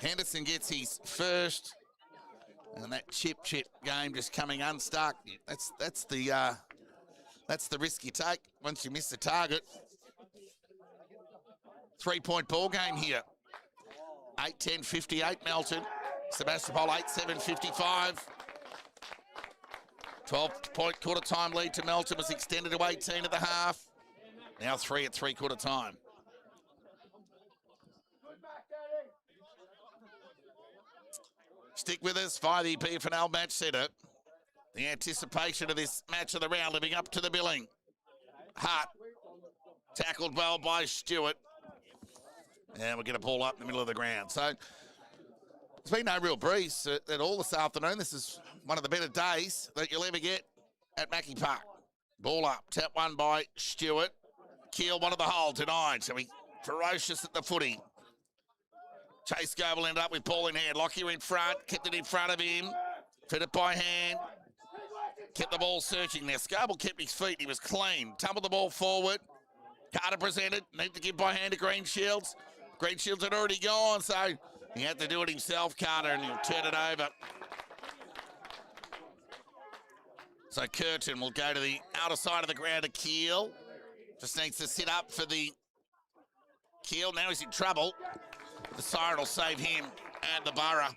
Henderson gets his first, and that chip game just coming unstuck. That's the risk you take once you miss the target. 3-point ball game here. 8-10-58 Melton. Sebastopol 8-7-55. 12-point quarter time lead to Melton was extended to 18 at the half. Now 3 at three-quarter time. Stick with us via the FNL match centre. The anticipation of this match of the round living up to the billing. Hart tackled well by Stewart. And we'll get a ball up in the middle of the ground. So been no real breeze at all this afternoon. This is one of the better days that you'll ever get at Mackie Park. Ball up, tap one by Stewart. Keel one of the hole, denied. So he ferocious at the footy. Chase Goble ended up with ball in hand. Lockyer in front, kept it in front of him. Fed it by hand. Kept the ball searching there. Scarborough kept his feet. He was clean. Tumbled the ball forward. Carter presented. Need to give by hand to Greenshields. Greenshields had already gone, so he had to do it himself, Carter, and he'll turn it over. So Curtin will go to the outer side of the ground to Keel. Just needs to sit up for the Keel. Now he's in trouble. The siren will save him and the Borough.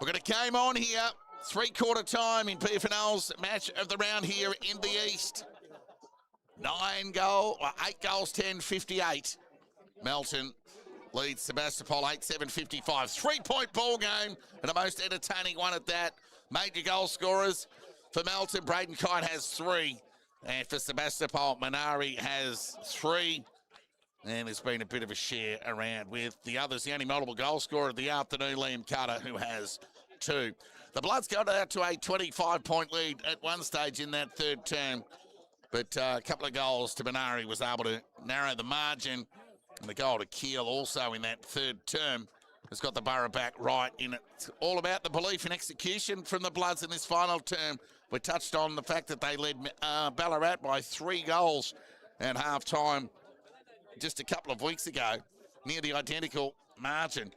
We've got a game on here. 3/4 time in PFNL's match of the round here in the East. 8 goals, 10-58. Melton leads Sebastopol 8-7-55. 3-point ball game and a most entertaining one at that. Major goal scorers for Melton. Braden Kite has 3. And for Sebastopol, Minari has 3. And there's been a bit of a share around with the others. The only multiple goal scorer of the afternoon, Liam Carter, who has 2. The Bloods got out to a 25-point lead at one stage in that third term. But a couple of goals to Minari was able to narrow the margin. And the goal to Keel also in that third term has got the Borough back right in it. It's all about the belief in execution from the Bloods in this final term. We touched on the fact that they led Ballarat by 3 goals at half-time just a couple of weeks ago, near the identical margin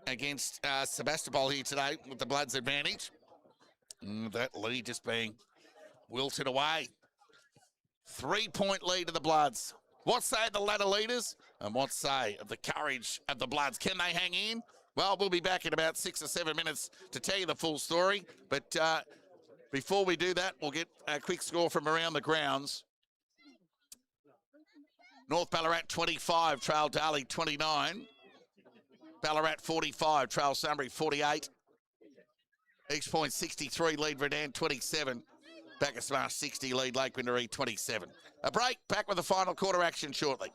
against Sebastopol here today with the Bloods' advantage. That lead just being wilted away. 3-point lead to the Bloods. What say the ladder leaders? And what say of the courage of the Bloods? Can they hang in? Well, we'll be back in about 6 or 7 minutes to tell you the full story. But before we do that, we'll get a quick score from around the grounds. North Ballarat 25, Trail Darley 29. Ballarat 45, Trail Sunbury 48. East Point 63, lead Redan 27. Bacchus 60, lead Lake Winderee 27. A break, back with the final quarter action shortly.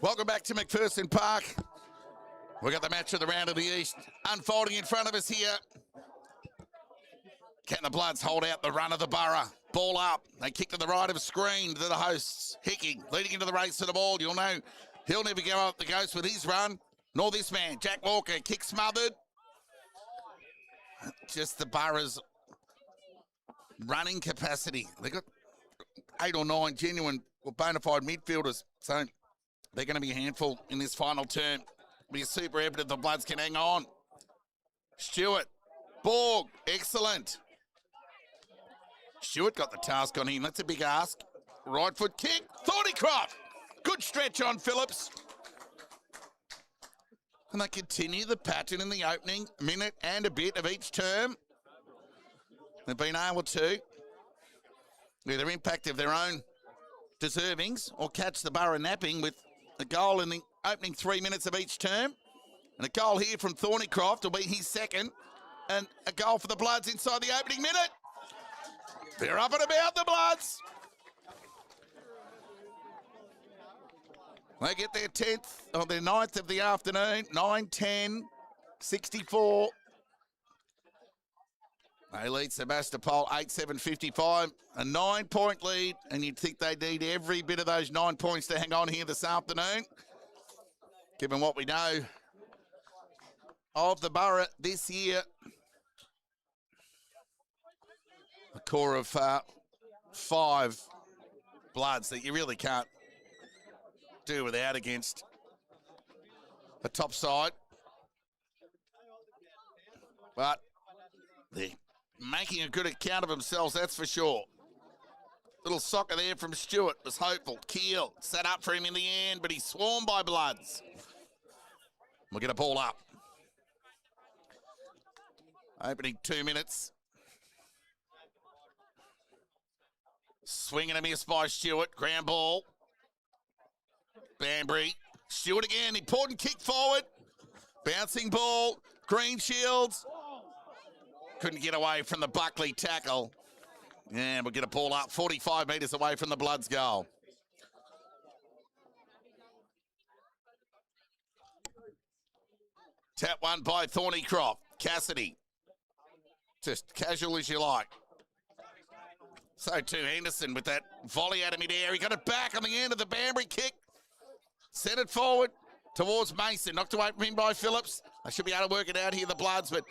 Welcome back to McPherson Park. We've got the match of the round of the East unfolding in front of us here. Can the Bloods hold out the run of the Borough? Ball up. They kick to the right of screen to the hosts. Hicking, leading into the race to the ball. You'll know he'll never go up the ghost with his run. Nor this man, Jack Walker, kick smothered. Just the Borough's running capacity. They've got 8 or 9 genuine or bona fide midfielders. So they're going to be a handful in this final term. Be super evident the Bloods can hang on. Stewart, Borg, excellent. Stewart got the task on him. That's a big ask. Right foot kick. Thornycroft. Good stretch on Phillips. And they continue the pattern in the opening minute and a bit of each term. They've been able to either impact of their own deservings or catch the Borough napping with a goal in the opening 3 minutes of each term. And a goal here from Thornycroft will be his second. And a goal for the Bloods inside the opening minute. They're up and about, the Bloods. They get their 10th, or their 9th of the afternoon. 9-10, 64. They lead Sebastopol 8-7, 55. A 9-point lead, and you'd think they need every bit of those 9 points to hang on here this afternoon. Given what we know of the Borough this year. A core of 5 Bloods that you really can't do without against the top side. But they're making a good account of themselves, that's for sure. Little soccer there from Stewart was hopeful. Keel set up for him in the end, but he's swarmed by Bloods. We'll get a ball up. Opening 2 minutes. Swing and a miss by Stewart. Ground ball. Banbury. Stewart again. Important kick forward. Bouncing ball. Green Shields. Couldn't get away from the Buckley tackle. And we'll get a ball up 45 metres away from the Bloods goal. Tap one by Thornycroft. Cassidy. Just casual as you like. So too Henderson with that volley out of mid-air. He got it back on the end of the Banbury kick. Sent it forward towards Mason. Knocked away from him by Phillips. I should be able to work it out here, the Bloods, but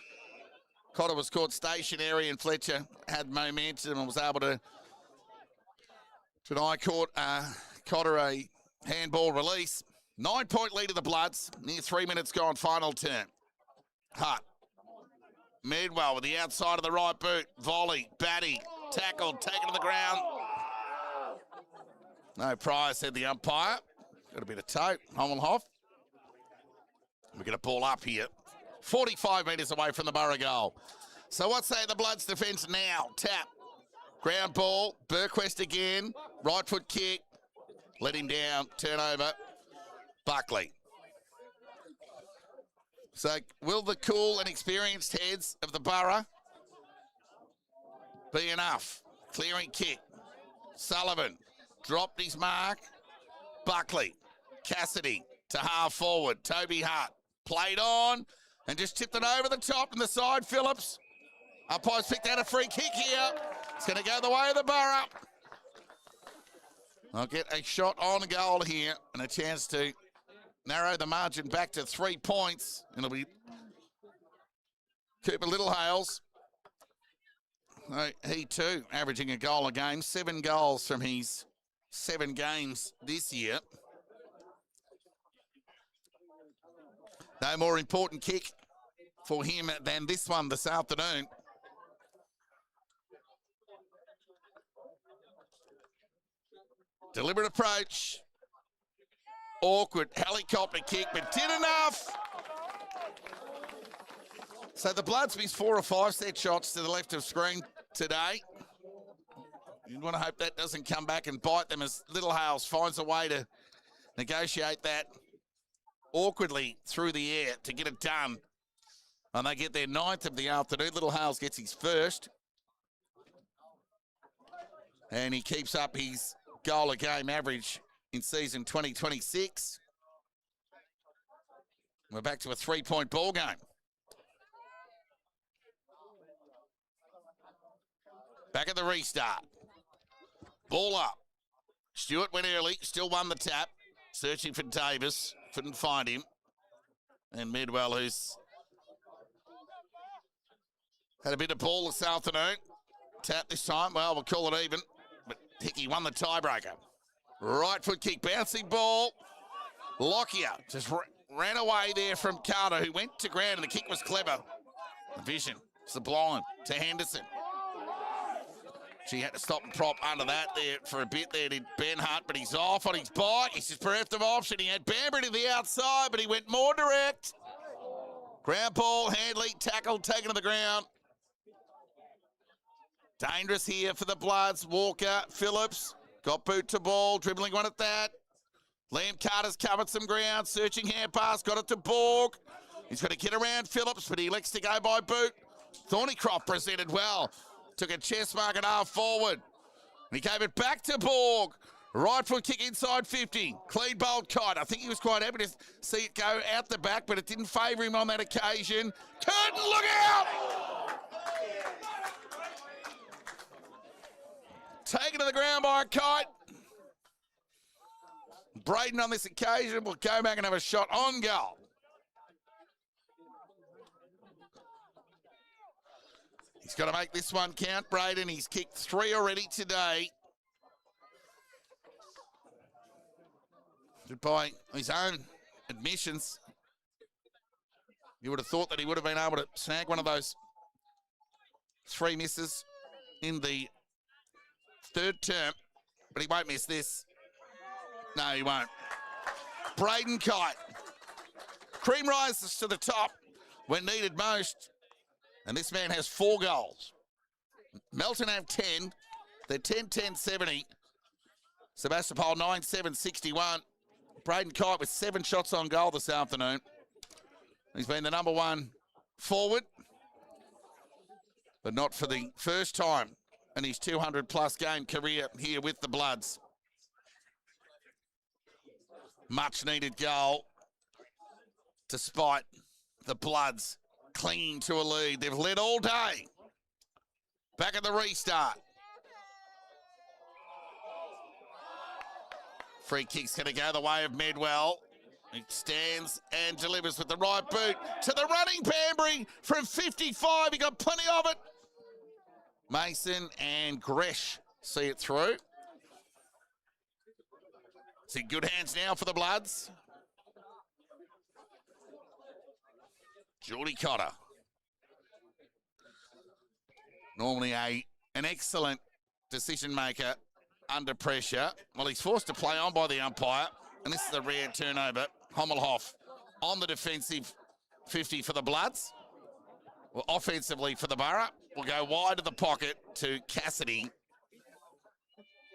Cotter was caught stationary and Fletcher had momentum and was able to deny Cotter a handball release. 9-point lead of the Bloods. Near 3 minutes gone, final turn. Hutt. Medwell with the outside of the right boot. Volley. Batty. Tackled. Taken to the ground. No prior, said the umpire. Got a bit of toe. Hommelhoff. We get a ball up here. 45 metres away from the Borough goal. So what say the Bloods defence now? Tap. Ground ball. Burquest again. Right foot kick. Let him down. Turnover. Buckley. So will the cool and experienced heads of the Borough be enough? Clearing kick. Sullivan dropped his mark. Buckley. Cassidy to half forward. Toby Hutt played on and just tipped it over the top and the side. Phillips. Umpire's picked out a free kick here. It's going to go the way of the Borough. I'll get a shot on goal here and a chance to narrow the margin back to 3 points. It'll be Cooper Littlehales. He too averaging a goal a game. 7 goals from his 7 games this year. No more important kick for him than this one this afternoon. Deliberate approach. Awkward helicopter kick, but did enough. So the Bloods missed 4 or 5 set shots to the left of screen today. You want to hope that doesn't come back and bite them as Littlehales finds a way to negotiate that awkwardly through the air to get it done. And they get their 9th of the afternoon. Littlehales gets his first. And he keeps up his goal a game average in season 2026. We're back to a 3-point ball game. Back at the restart. Ball up. Stewart went early, still won the tap. Searching for Davis, couldn't find him. And Midwell, who's had a bit of ball this afternoon. Tap this time, well, we'll call it even. But Hickey won the tiebreaker. Right foot kick, bouncing ball. Lockyer just ran away there from Carter, who went to ground, and the kick was clever. Vision, sublime to Henderson. She had to stop and prop under that there for a bit there, did Ben Hunt, but he's off on his bike. He's his preemptive option. He had Bambury to the outside, but he went more direct. Ground ball, Handley, tackled, taken to the ground. Dangerous here for the Bloods. Walker, Phillips, got boot to ball, dribbling one at that. Liam Carter's covered some ground, searching hand pass, got it to Borg. He's got to get around Phillips, but he elects to go by boot. Thornycroft presented well. Took a chest mark and half forward. And he gave it back to Borg. Right foot kick inside 50. Clean bold Kite. I think he was quite happy to see it go out the back, but it didn't favour him on that occasion. Curtin, look out! Taken to the ground by a Kite. Braden on this occasion will go back and have a shot on goal. He's got to make this one count, Braden. He's kicked 3 already today. By his own admissions, you would have thought that he would have been able to snag one of those 3 misses in the third term, but he won't miss this. No, he won't. Braden Kite. Cream rises to the top when needed most. And this man has 4 goals. Melton have 10. They're 10-10-70. Sebastopol 9-7-61. Braden Kite with 7 shots on goal this afternoon. He's been the number 1 forward, but not for the first time in his 200-plus game career here with the Bloods. Much needed goal despite the Bloods clinging to a lead. They've led all day. Back at the restart. Free kick's going to go the way of Medwell. He stands and delivers with the right boot to the running Bambury from 55. He got plenty of it. Mason and Gresh see it through. It's in good hands now for the Bloods. Geordie Cotter. Normally an excellent decision maker under pressure. Well, he's forced to play on by the umpire, and this is a rare turnover. Hommelhoff on the defensive 50 for the Bloods. Well, offensively for the Borough, will go wide of the pocket to Cassidy,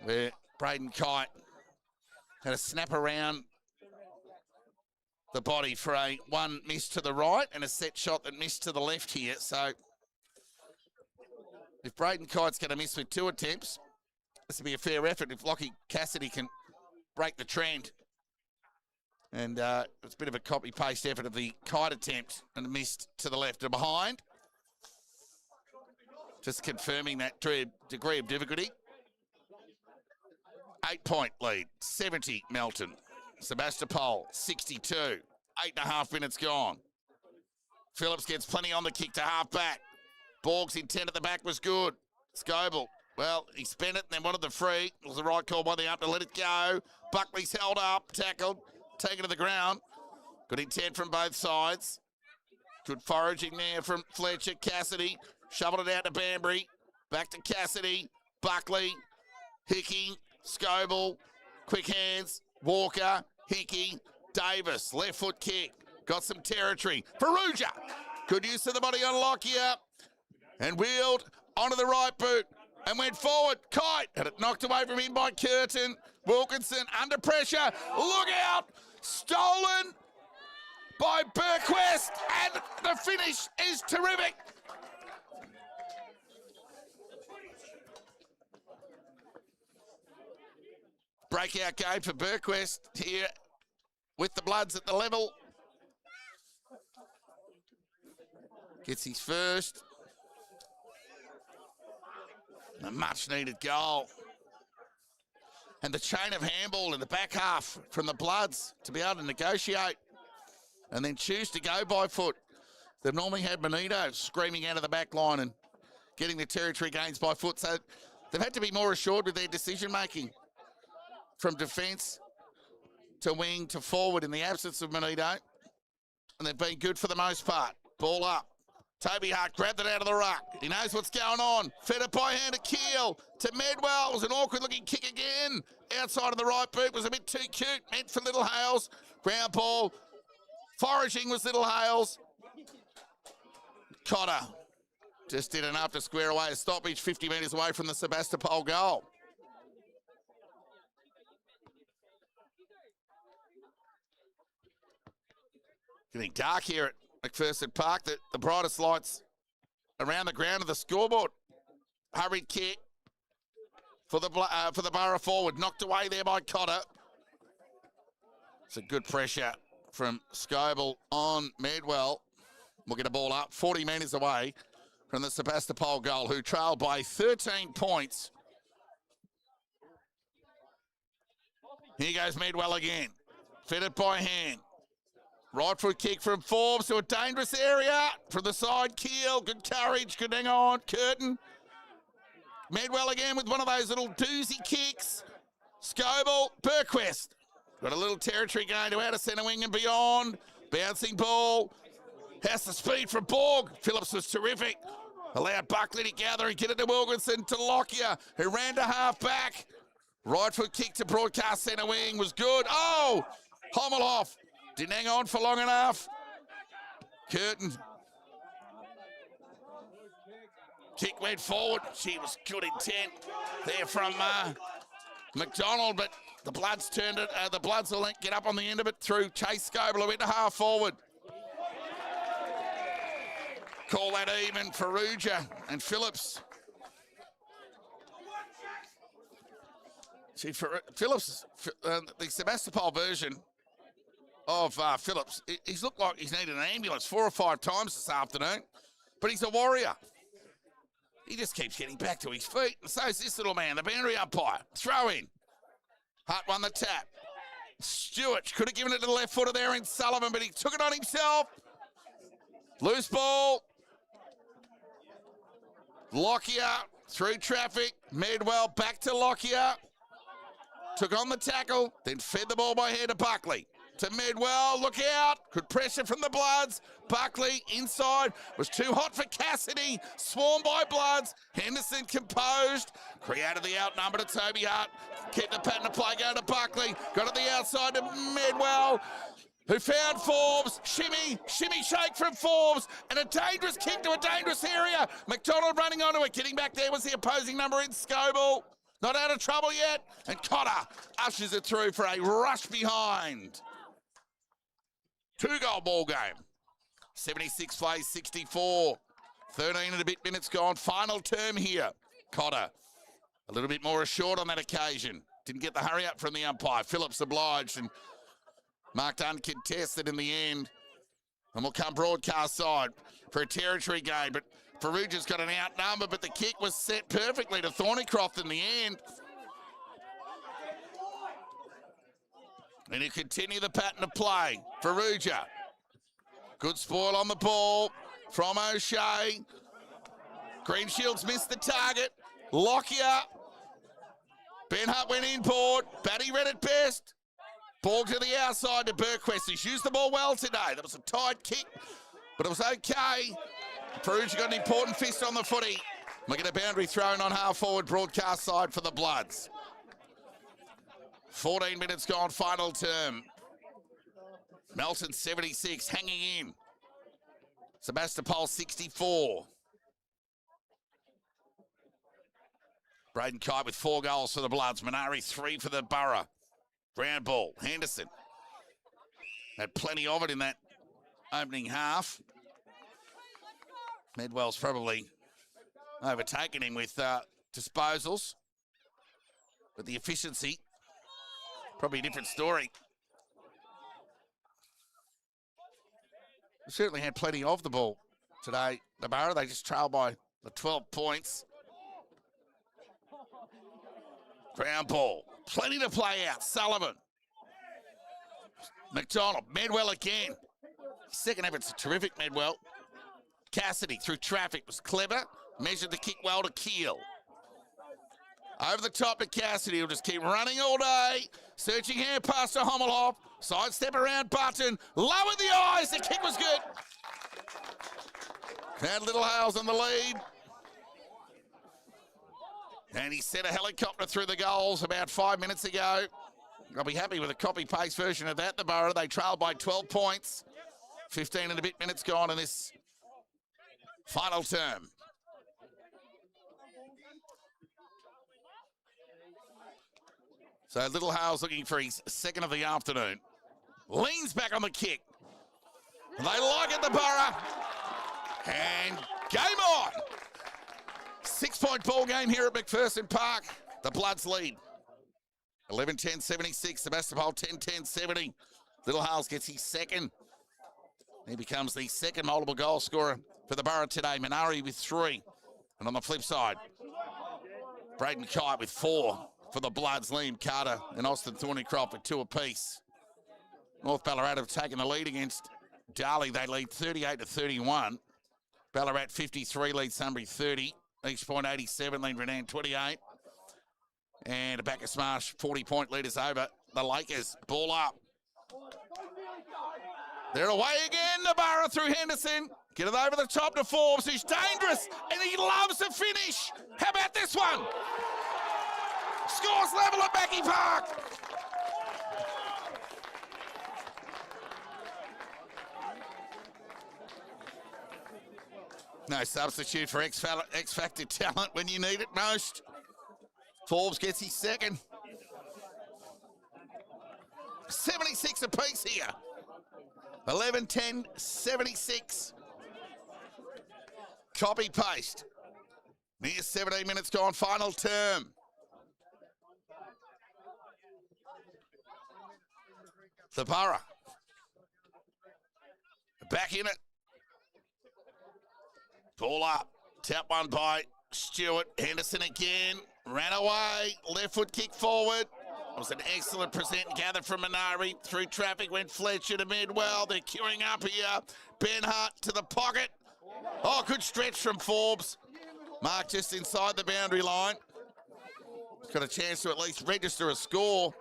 where Braden Kite had a snap around the body for a 1 miss to the right and a set shot that missed to the left here. So if Braden Kite's going to miss with 2 attempts, this will be a fair effort if Lockie Cassidy can break the trend. And it's a bit of a copy-paste effort of the Kite attempt and missed to the left and behind. Just confirming that degree of difficulty. 8-point lead, 70 Melton. Sebastopol, 62. 8.5 minutes gone. Phillips gets plenty on the kick to half back. Borg's intent at the back was good. Scoble, well, he spent it and then wanted the free. It was the right call by the ump to let it go. Buckley's held up, tackled, taken to the ground. Good intent from both sides. Good foraging there from Fletcher. Cassidy shoveled it out to Bambury. Back to Cassidy. Buckley, Hickey, Scoble, quick hands, Walker, Hickey, Davis, left foot kick. Got some territory. Perugia, good use of the body on Lockyer. And wheeled onto the right boot and went forward. Kite had it knocked away from him by Curtin. Wilkinson under pressure. Look out! Stolen by Burquest, and the finish is terrific. Breakout game for Burquest here with the Bloods at the level. Gets his first. A much-needed goal. And the chain of handball in the back half from the Bloods to be able to negotiate and then choose to go by foot. They've normally had Benito screaming out of the back line and getting the territory gains by foot. So they've had to be more assured with their decision-making from defence to wing to forward in the absence of Benito. And they've been good for the most part. Ball up. Toby Hart grabbed it out of the ruck. He knows what's going on. Fed it by hand to Keel. To Medwell. It was an awkward-looking kick again. Outside of the right boot. Was a bit too cute. Meant for Little Hales. Ground ball. Foraging was Little Hales. Cotter just did enough to square away a stoppage 50 metres away from the Sebastopol goal. Getting dark here at McPherson Park. The brightest lights around the ground of the scoreboard. Hurried kick for the Borough forward. Knocked away there by Cotter. It's a good pressure from Scoble on Medwell. We'll get a ball up 40 metres away from the Sebastopol goal, who trailed by 13 points. Here goes Medwell again. Fed it by hand. Right foot kick from Forbes to a dangerous area. From the side, Keel. Good courage. Good hang on. Curtin. Medwell again with one of those little doozy kicks. Scoble. Burquest. Got a little territory going to outer centre wing and beyond. Bouncing ball. Has the speed from Borg. Phillips was terrific. Allowed Buckley to gather and get it to Wilkinson to Lockyer, who ran to half back. Right foot kick to broadcast centre wing was good. Oh! Hommelhoff didn't hang on for long enough. Curtin. Kick went forward. She was good intent there from McDonald, but the Bloods turned it. The Bloods will get up on the end of it through Chase Scoble, who went to half forward. Call that even for Ruja and Phillips. See, for Phillips, the Sebastopol version of Phillips, he's looked like he's needed an ambulance 4 or 5 times this afternoon, but he's a warrior. He just keeps getting back to his feet, and so's this little man, the boundary umpire. Throw in. Hart won the tap. Stewart could have given it to the left footer there in Sullivan, but he took it on himself. Loose ball. Lockyer through traffic. Medwell back to Lockyer. Took on the tackle, then fed the ball by hand to Buckley. To Medwell, look out. Good pressure from the Bloods. Buckley inside, was too hot for Cassidy. Swarmed by Bloods. Henderson composed. Created the outnumber to Toby Hart. Kept the pattern of play going to Buckley. Got it the outside to Medwell, who found Forbes. Shimmy shake from Forbes. And a dangerous kick to a dangerous area. McDonald running onto it. Getting back there was the opposing number in Scoble. Not out of trouble yet. And Cotter ushers it through for a rush behind. 2-goal ball game. 76 plays 64. 13 and a bit minutes gone. Final term here. Cotter a little bit more assured on that occasion. Didn't get the hurry up from the umpire. Phillips obliged and marked uncontested in the end. And will come broadcast side for a territory game. But Faruja's got an outnumber, but the kick was set perfectly to Thornycroft in the end. And he'll continue the pattern of play. Faruja. Good spoil on the ball from O'Shea. Greenshields missed the target. Lockyer. Ben Hutt went inboard. Batty read it best. Ball to the outside to Burquest. He's used the ball well today. That was a tight kick, but it was okay. Faruja got an important fist on the footy. We get a boundary thrown on half forward broadcast side for the Bloods. 14 minutes gone, final term. Melton 76, hanging in. Sebastopol 64. Braden Kite with 4 goals for the Bloods. Minari 3 for the Borough. Ground ball, Henderson. Had plenty of it in that opening half. Medwell's probably overtaken him with disposals. But the efficiency, probably a different story. Certainly had plenty of the ball today. The Borough, they just trail by the 12 points. Ground ball. Plenty to play out. Sullivan. McDonald. Medwell again. Second effort's terrific, Medwell. Cassidy through traffic was clever. Measured the kick well to Keel. Over the top of Cassidy. He'll just keep running all day. Searching hand pass to Hommelhoff. Sidestep around Button. Lowered the eyes. The kick was good. Had Little Hales on the lead. And he sent a helicopter through the goals about 5 minutes ago. I'll be happy with a copy-paste version of that. The Borough, they trailed by 12 points. 15 and a bit minutes gone in this final term. So Little Hales looking for his second of the afternoon. Leans back on the kick. They like it, the Borough. And game on. 6-point ball game here at McPherson Park. The Bloods lead. 11-10-76. Sebastopol 10-10-70. Little Hales gets his second. He becomes the second multiple goal scorer for the Borough today. Minari with 3. And on the flip side, Braden Kite with 4 for the Bloods. Liam Carter and Austin Thornycroft with 2 apiece. North Ballarat have taken the lead against Darley. They lead 38-31. Ballarat 53 leads Sunbury 30. East Point 87 lead Renan 28. And a backer smash 40-point lead is over the Lakers. Ball up. They're away again. The Borough through Henderson. Get it over the top to Forbes, who's dangerous, and he loves to finish. How about this one? Scores level at Mackie Park. No substitute for X-Factor talent when you need it most. Forbes gets his second. 76 apiece here. 11-10-76. Copy paste. Near 17 minutes gone, final term. The Borough. Back in it. Ball up. Tap one by Stewart. Henderson again. Ran away. Left foot kick forward. It was an excellent present gathered from Minari. Through traffic went Fletcher to Midwell. They're queuing up here. Ben Hart to the pocket. Oh, good stretch from Forbes. Mark just inside the boundary line. Got a chance to at least register a score.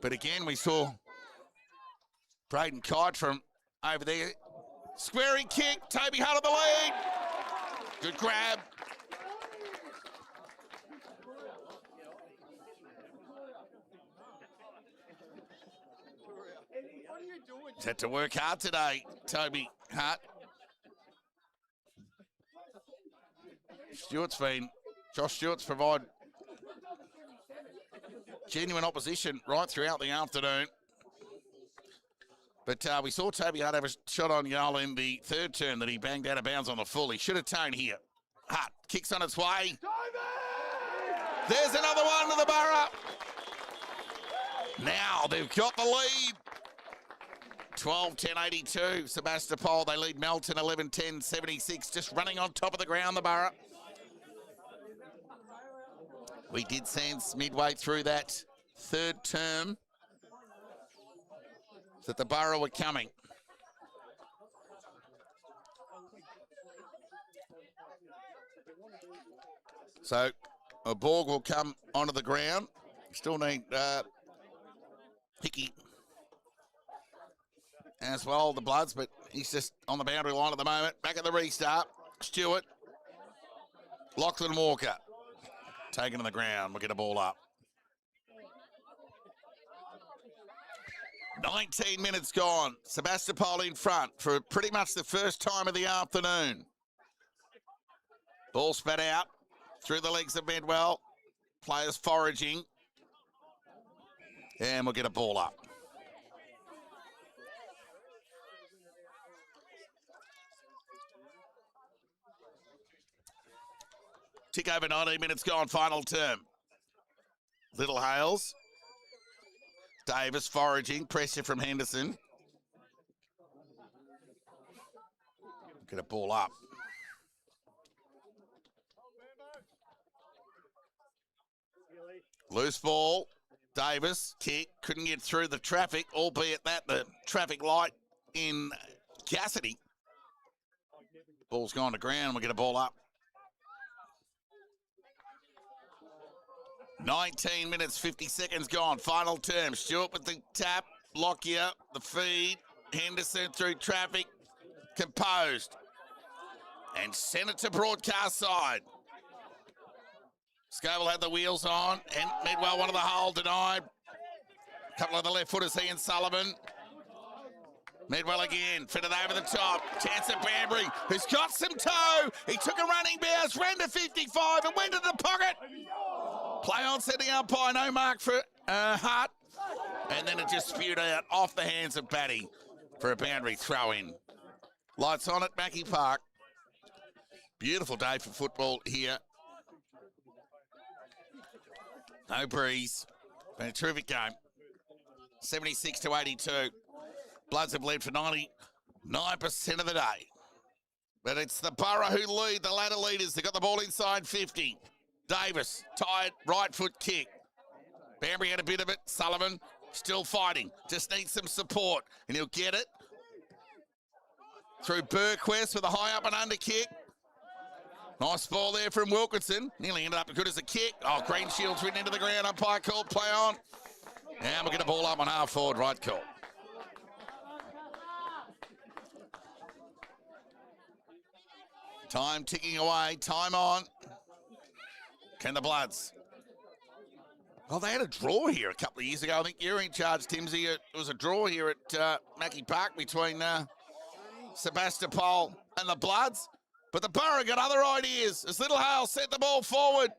But again, we saw Braden Kite from over there. Squaring kick. Toby Hunt of the lead. Good grab. He's had to work hard today, Toby Hart. Josh Stewart's provide genuine opposition right throughout the afternoon. But we saw Toby Hart have a shot on goal in the third turn that he banged out of bounds on the full. He should have toned here. Hart kicks on its way. There's another one to the Borough. Now they've got the lead. 12-10-82. Sebastopol, they lead Melton 11-10-76. Just running on top of the ground, the Borough. We did sense midway through that third term that the Borough were coming. So a Borg will come onto the ground. Still need Hickey as well, the Bloods, but he's just on the boundary line at the moment. Back at the restart. Stewart. Lachlan Walker. Taken to the ground. We'll get a ball up. 19 minutes gone. Sebastopol in front for pretty much the first time of the afternoon. Ball spat out through the legs of Medwell. Players foraging. And we'll get a ball up. Tick over 19 minutes gone, final term. Little Hales. Davis foraging, pressure from Henderson. Get a ball up. Loose ball. Davis, kick, couldn't get through the traffic, albeit that the traffic light in Cassidy. Ball's gone to ground. We'll get a ball up. 19 minutes, 50 seconds gone. Final term. Stewart with the tap. Lockyer, the feed. Henderson through traffic. Composed. And sent it to broadcast side. Scoville had the wheels on, and Midwell wanted the hole, denied. A couple of the left footers, he and Sullivan. Midwell again, fitted over the top. Chance at Banbury, who's got some toe. He took a running bounce, ran to 55 and went to the pocket. Play on, setting umpire, no mark for Hart. And then it just spewed out off the hands of Batty for a boundary throw in. Lights on at Mackie Park. Beautiful day for football here. No breeze. Been a terrific game. 76-82. Bloods have led for 99% of the day. But it's the Borough who lead, the ladder leaders. They got the ball inside 50. Davis, tired, right foot kick. Banbury had a bit of it. Sullivan still fighting. Just needs some support. And he'll get it. Through Burquest with a high up and under kick. Nice ball there from Wilkinson. Nearly ended up as good as a kick. Oh, Green Shield's written into the ground. Umpire call, play on. And we'll get a ball up on half forward, right call. Time ticking away, time on. Can the Bloods? Well, they had a draw here a couple of years ago. I think you're in charge, Timsy. It was a draw here at Mackie Park between Sebastopol and the Bloods. But the Borough got other ideas. As Little Hale set the ball forward.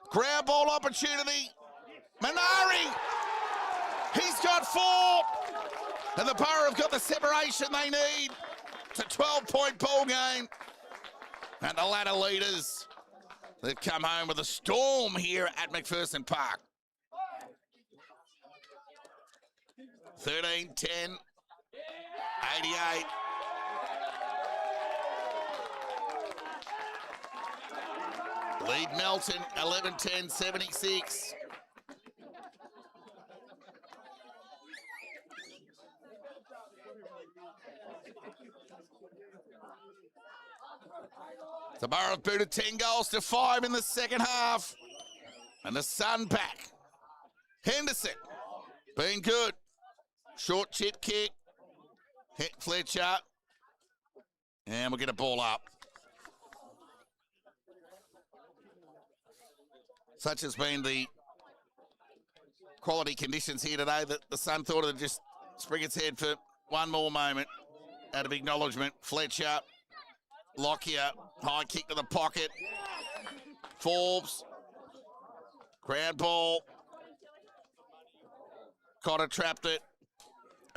Ground ball opportunity. Minari. He's got 4. And the Borough have got the separation they need. It's a 12-point ball game. And the ladder leaders, they've come home with a storm here at McPherson Park. 13-10, 88. Lead Melton, 11-10, 76. The Borough booted 10 goals to 5 in the second half. And the Sun back. Henderson, being good. Short chip kick. Hit Fletcher. And we'll get a ball up. Such has been the quality conditions here today that the Sun thought it'd just spring its head for one more moment out of acknowledgement. Fletcher, Lockyer, high kick to the pocket. Forbes, ground ball. Cotter trapped it.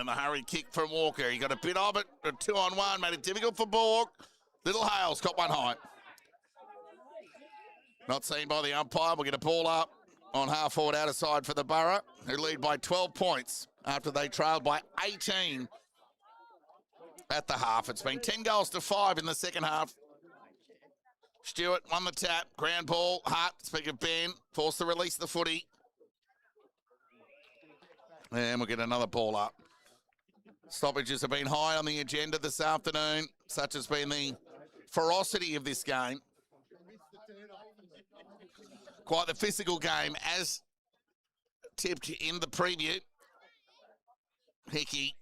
And the hurried kick from Walker. He got a bit of it, a 2-on-1, made it difficult for Borg. Little Hale's got one high. Not seen by the umpire. We'll get a ball up on half forward outer side for the Borough, who lead by 12 points after they trailed by 18 at the half. It's been 10 goals to 5 in the second half. Stewart won the tap. Ground ball. Hart, speaking of Ben, forced to release the footy. And we'll get another ball up. Stoppages have been high on the agenda this afternoon. Such has been the ferocity of this game. Quite the physical game, as tipped in the preview. Hickey,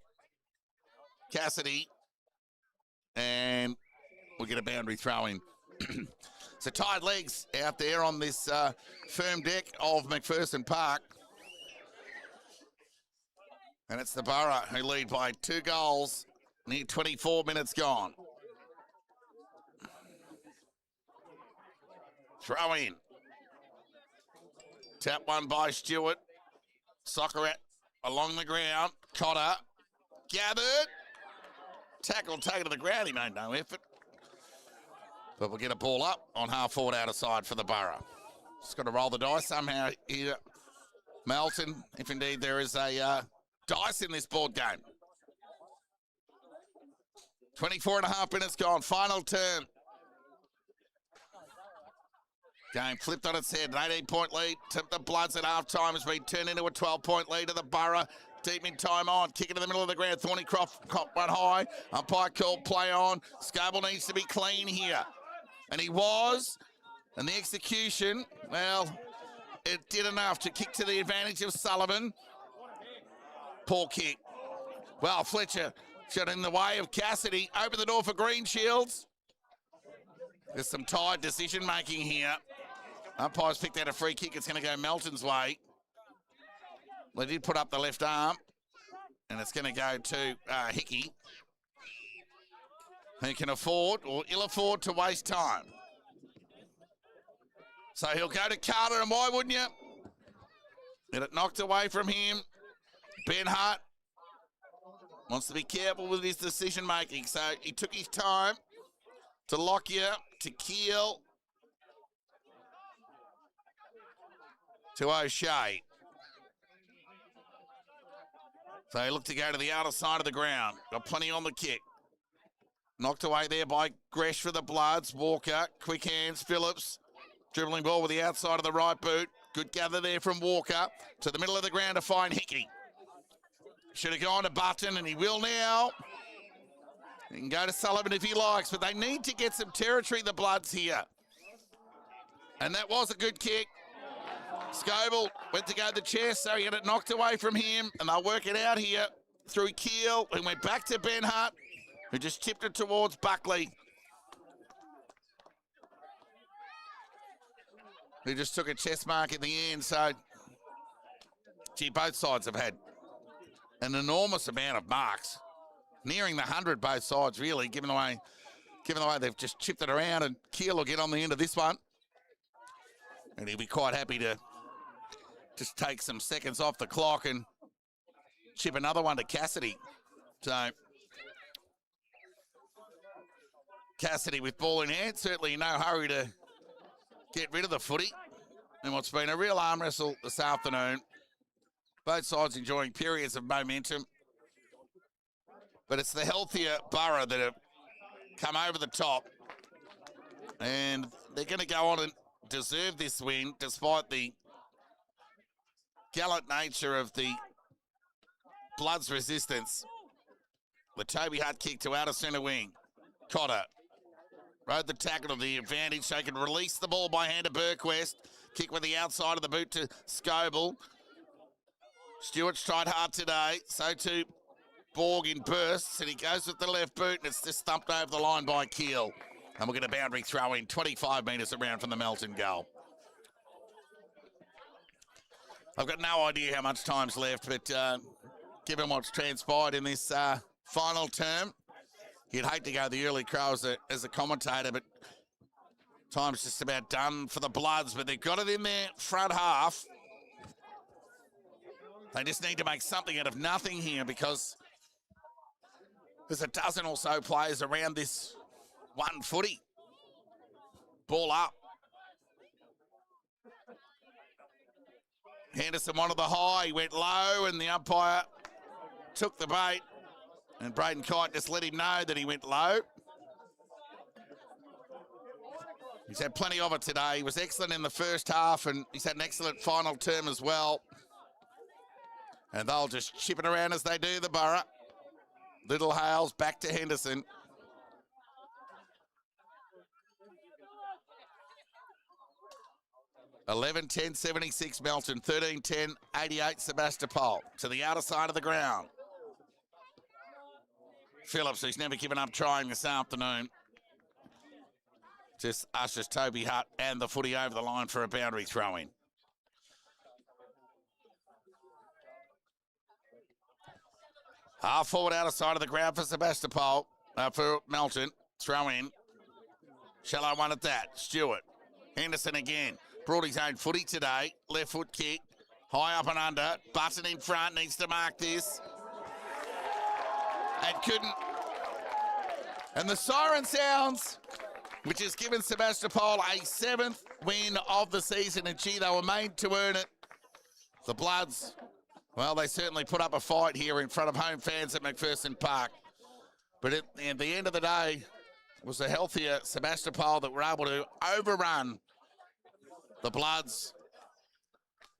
Cassidy, and we'll get a boundary throw in. So tied legs out there on this firm deck of McPherson Park. And it's the Borough who lead by 2 goals, near 24 minutes gone. Throw in. Tap one by Stewart. Soccer along the ground. Cotter. Gathered. Tackle taken to the ground. He made no effort. But we'll get a ball up on half forward outer side for the Borough. Just got to roll the dice somehow here. Melton, if indeed there is a dice in this board game. 24 and a half minutes gone. Final term. Game flipped on its head. An 18-point lead to the Bloods at half-time has been turned into a 12-point lead to the Borough. Deep in time on. Kick it in the middle of the ground. Thornycroft caught one high. Umpire called play on. Scobell needs to be clean here. And he was. And the execution, well, it did enough to kick to the advantage of Sullivan. Poor kick. Well, Fletcher shot in the way of Cassidy. Open the door for Green Shields. There's some tired decision-making here. Umpire's picked out a free kick. It's going to go Melton's way. They did put up the left arm, and it's going to go to Hickey, who can afford or ill afford to waste time. So he'll go to Carter, and why wouldn't you? Get it knocked away from him. Ben Hart wants to be careful with his decision-making, so he took his time to Lockyer, to Keel, to O'Shea. So he looked to go to the outer side of the ground. Got plenty on the kick. Knocked away there by Gresh for the Bloods. Walker, quick hands, Phillips. Dribbling ball with the outside of the right boot. Good gather there from Walker. To the middle of the ground to find Hickey. Should have gone to Button, and he will now. He can go to Sullivan if he likes, but they need to get some territory, the Bloods here. And that was a good kick. Scobell went to go to the chest, so he had it knocked away from him, and they'll work it out here through Keel, who went back to Ben Hart, who just tipped it towards Buckley, who just took a chest mark at the end. So, gee, both sides have had an enormous amount of marks, nearing the 100 both sides, really, given the way they've just chipped it around, and Keel will get on the end of this one. And he'll be quite happy to just take some seconds off the clock and chip another one to Cassidy. So, Cassidy with ball in hand, certainly no hurry to get rid of the footy. And what's been a real arm wrestle this afternoon. Both sides enjoying periods of momentum. But it's the healthier Borough that have come over the top. And they're going to go on and deserve this win, despite the gallant nature of the Bloods' resistance. The Toby Hutt kick to outer centre wing. Cotter rode the tackle to the advantage, so he can release the ball by hand to Burquest. Kick with the outside of the boot to Scobell. Stewart's tried hard today, so too Borg in bursts, and he goes with the left boot, and it's just thumped over the line by Keel. And we'll get a boundary throw in 25 metres around from the Melton goal. I've got no idea how much time's left, but given what's transpired in this final term, you'd hate to go the early crow as a commentator, but time's just about done for the Bloods, but they've got it in their front half. They just need to make something out of nothing here, because there's a dozen or so players around this one footy. Ball up. Henderson wanted the high, he went low, and the umpire took the bait, and Braden Kite just let him know that he went low. He's had plenty of it today. He was excellent in the first half, and he's had an excellent final term as well. And they'll just chip it around as they do, the Borough. Little Hales back to Henderson. (11-10-76) Melton, 13-10-88 Sebastopol. To the outer side of the ground. Phillips, who's never given up trying this afternoon, just ushers Toby Hutt and the footy over the line for a boundary throw-in. Half forward outer side of the ground for Sebastopol, for Melton. Throw in. Shallow one at that. Stewart. Henderson again. Brought his own footy today. Left foot kick. High up and under. Button in front. Needs to mark this. And couldn't. And the siren sounds, which has given Sebastopol a 7th win of the season. And gee, they were made to earn it. The Bloods, well, they certainly put up a fight here in front of home fans at McPherson Park. But at the end of the day, it was a healthier Sebastopol that were able to overrun the Bloods,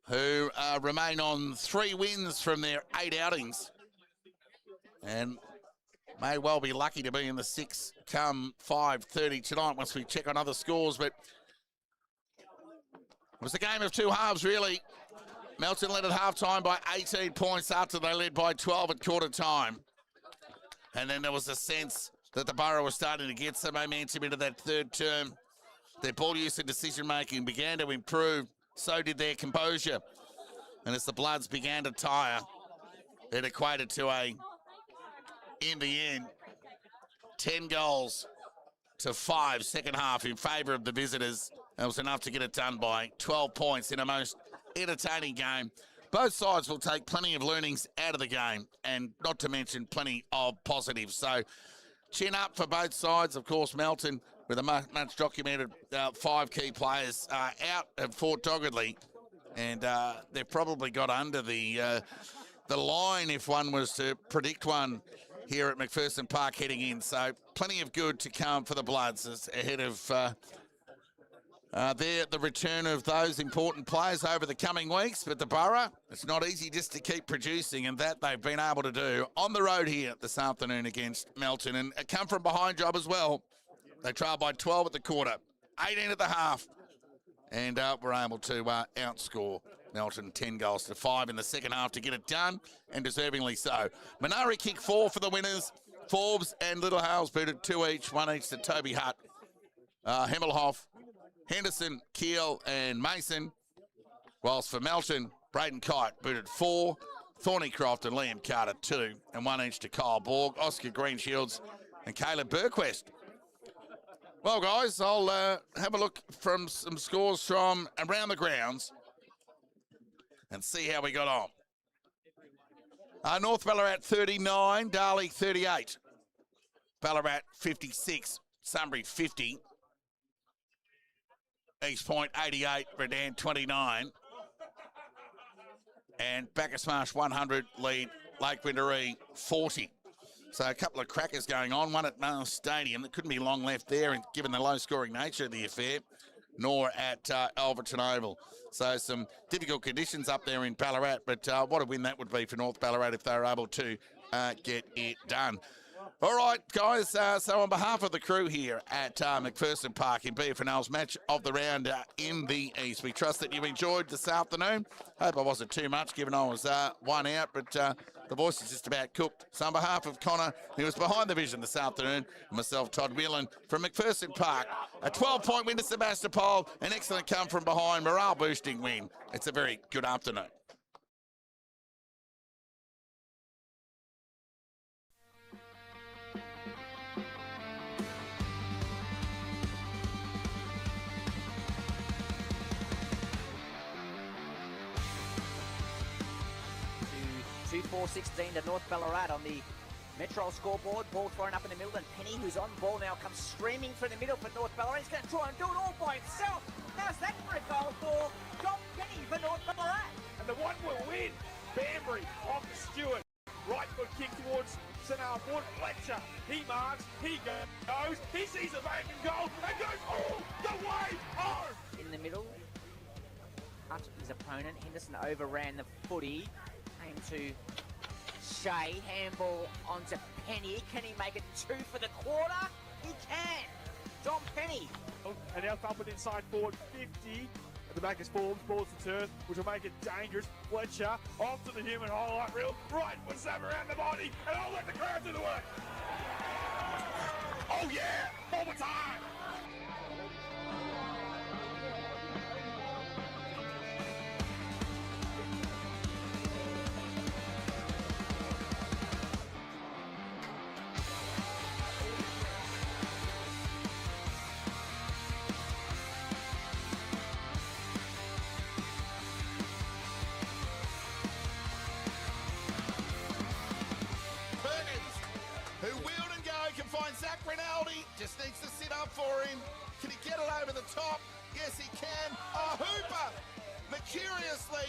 who remain on 3 wins from their 8 outings and may well be lucky to be in the 6 come 5:30 tonight once we check on other scores. But it was a game of 2 halves, really. Melton led at half-time by 18 points after they led by 12 at quarter time. And then there was a sense that the Borough was starting to get some momentum into that third term. Their ball use and decision-making began to improve. So did their composure. And as the Bloods began to tire, it equated to in the end, 10 goals to 5 second half in favour of the visitors. That was enough to get it done by 12 points in a most entertaining game. Both sides will take plenty of learnings out of the game, and not to mention plenty of positives. So chin up for both sides. Of course, Melton, with a much documented 5 key players out, have fought doggedly, and they've probably got under the line if one was to predict one here at McPherson Park heading in. So plenty of good to come for the Bloods ahead of the return of those important players over the coming weeks. But the Borough, it's not easy just to keep producing, and that they've been able to do on the road here this afternoon against Melton. And a come from behind job as well. They trailed by 12 at the quarter, 18 at the half, and were able to outscore Melton 10 goals to 5 in the second half to get it done, and deservingly so. Minari kicked 4 for the winners. Forbes and Little Hales booted 2 each, 1 each to Toby Hutt, Hemmelhoff, Henderson, Keel and Mason. Whilst for Melton, Braden Kite booted 4, Thornycroft and Liam Carter 2, and 1 each to Kyle Borg, Oscar Greenshields and Caleb Burquest. Well, guys, I'll have a look from some scores from around the grounds and see how we got on. North Ballarat 39, Darley 38. Ballarat 56, Sunbury 50. East Point 88, Redan 29. And Bacchus Marsh 100, lead Lake Windaree 40. So a couple of crackers going on, one at Mars Stadium. There couldn't be long left there, and given the low-scoring nature of the affair, nor at Alverton Oval. So some difficult conditions up there in Ballarat, but what a win that would be for North Ballarat if they were able to get it done. All right, guys, so on behalf of the crew here at McPherson Park in BFNL's match of the round in the East, we trust that you've enjoyed this afternoon. Hope I wasn't too much, given I was 1 out, but the voice is just about cooked. So on behalf of Connor, who was behind the vision this afternoon, and myself, Todd Whelan, from McPherson Park, a 12-point win to Sebastopol, an excellent come from behind, morale-boosting win. It's a very good afternoon. To 2-4-16 to North Ballarat on the Metro scoreboard. Ball thrown up in the middle, and Penny, who's on ball now, comes streaming through the middle for North Ballarat. He's going to try and do it all by himself. How's that for a goal for John Penny for North Ballarat? And the one will win. Banbury off Stewart. Right foot kick towards St Albert. Fletcher, he marks, he goes, he sees a vacant goal and goes all the way home. In the middle, cut his opponent. Henderson overran the footy. Came to Shea, handball onto Penny. Can he make it 2 for the quarter? He can. John Penny. And now thumping inside forward 50. At the back is Forbes, balls to turn, which will make it dangerous. Fletcher off to the human highlight reel. Right foot stab around the body, and I'll let the crowd do the work. Oh yeah, overtime. Who wheeled and go, can find Zach Rinaldi, just needs to sit up for him. Can he get it over the top? Yes, he can. A hooper, mercuriously